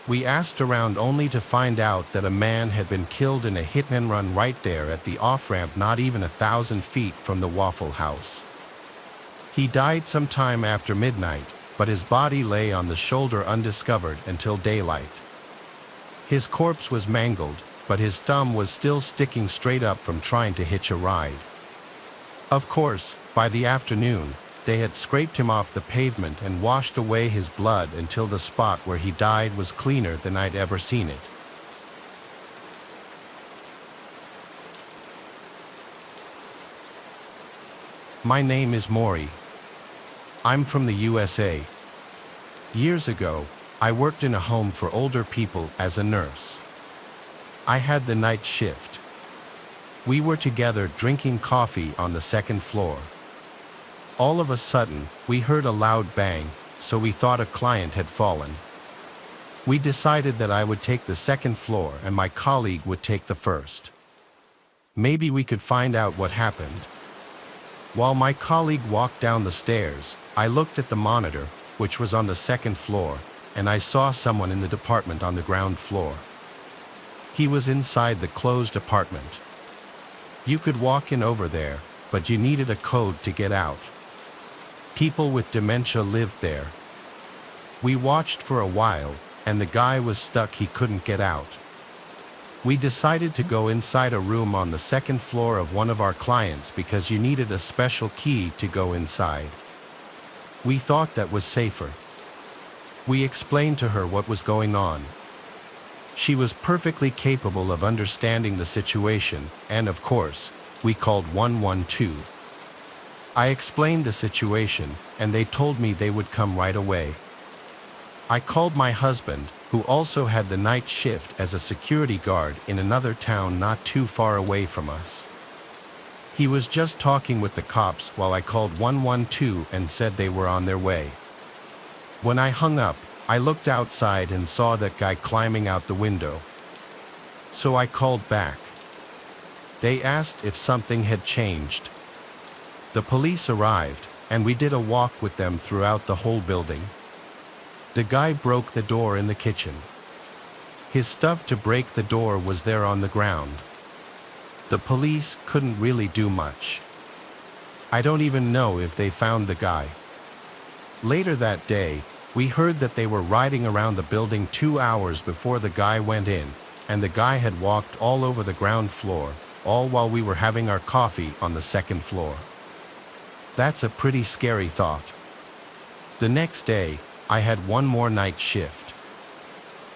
We asked around only to find out that a man had been killed in a hit-and-run right there at the off-ramp not even 1,000 feet from the Waffle House. He died sometime after midnight, but his body lay on the shoulder undiscovered until daylight. His corpse was mangled, but his thumb was still sticking straight up from trying to hitch a ride. Of course, by the afternoon, they had scraped him off the pavement and washed away his blood until the spot where he died was cleaner than I'd ever seen it. My name is Maury. I'm from the USA. Years ago, I worked in a home for older people as a nurse. I had the night shift. We were together drinking coffee on the second floor. All of a sudden, we heard a loud bang, so we thought a client had fallen. We decided that I would take the second floor and my colleague would take the first. Maybe we could find out what happened. While my colleague walked down the stairs, I looked at the monitor, which was on the second floor, and I saw someone in the department on the ground floor. He was inside the closed apartment. You could walk in over there, but you needed a code to get out. People with dementia lived there. We watched for a while, and the guy was stuck, he couldn't get out. We decided to go inside a room on the second floor of one of our clients because you needed a special key to go inside. We thought that was safer. We explained to her what was going on. She was perfectly capable of understanding the situation, and of course, we called 112. I explained the situation, and they told me they would come right away. I called my husband, who also had the night shift as a security guard in another town not too far away from us. He was just talking with the cops while I called 112 and said they were on their way. When I hung up, I looked outside and saw that guy climbing out the window. So I called back. They asked if something had changed. The police arrived, and we did a walk with them throughout the whole building. The guy broke the door in the kitchen. His stuff to break the door was there on the ground. The police couldn't really do much. I don't even know if they found the guy. Later that day, we heard that they were riding around the building 2 hours before the guy went in, and the guy had walked all over the ground floor, all while we were having our coffee on the second floor. That's a pretty scary thought. The next day, I had one more night shift.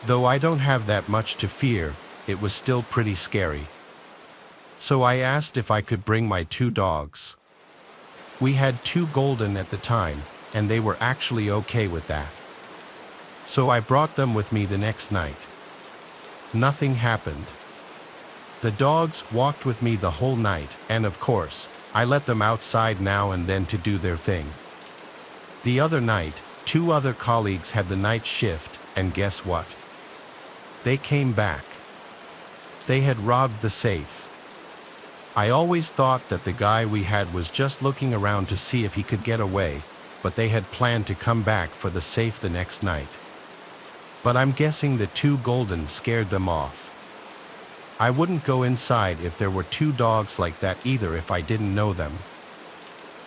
Though I don't have that much to fear, it was still pretty scary. So I asked if I could bring my 2 dogs. We had 2 golden at the time, and they were actually okay with that. So I brought them with me the next night. Nothing happened. The dogs walked with me the whole night, and of course, I let them outside now and then to do their thing. The other night, 2 other colleagues had the night shift, and guess what? They came back. They had robbed the safe. I always thought that the guy we had was just looking around to see if he could get away, but they had planned to come back for the safe the next night. But I'm guessing the 2 golden scared them off. I wouldn't go inside if there were 2 dogs like that either if I didn't know them.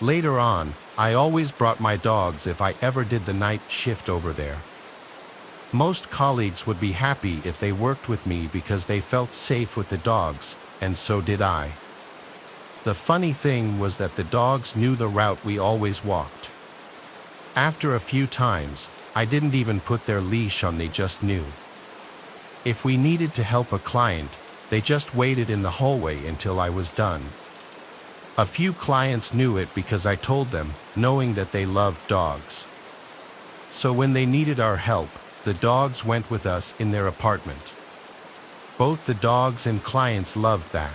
Later on, I always brought my dogs if I ever did the night shift over there. Most colleagues would be happy if they worked with me because they felt safe with the dogs, and so did I. The funny thing was that the dogs knew the route we always walked. After a few times, I didn't even put their leash on, they just knew. If we needed to help a client, they just waited in the hallway until I was done. A few clients knew it because I told them, knowing that they loved dogs. So when they needed our help, the dogs went with us in their apartment. Both the dogs and clients loved that.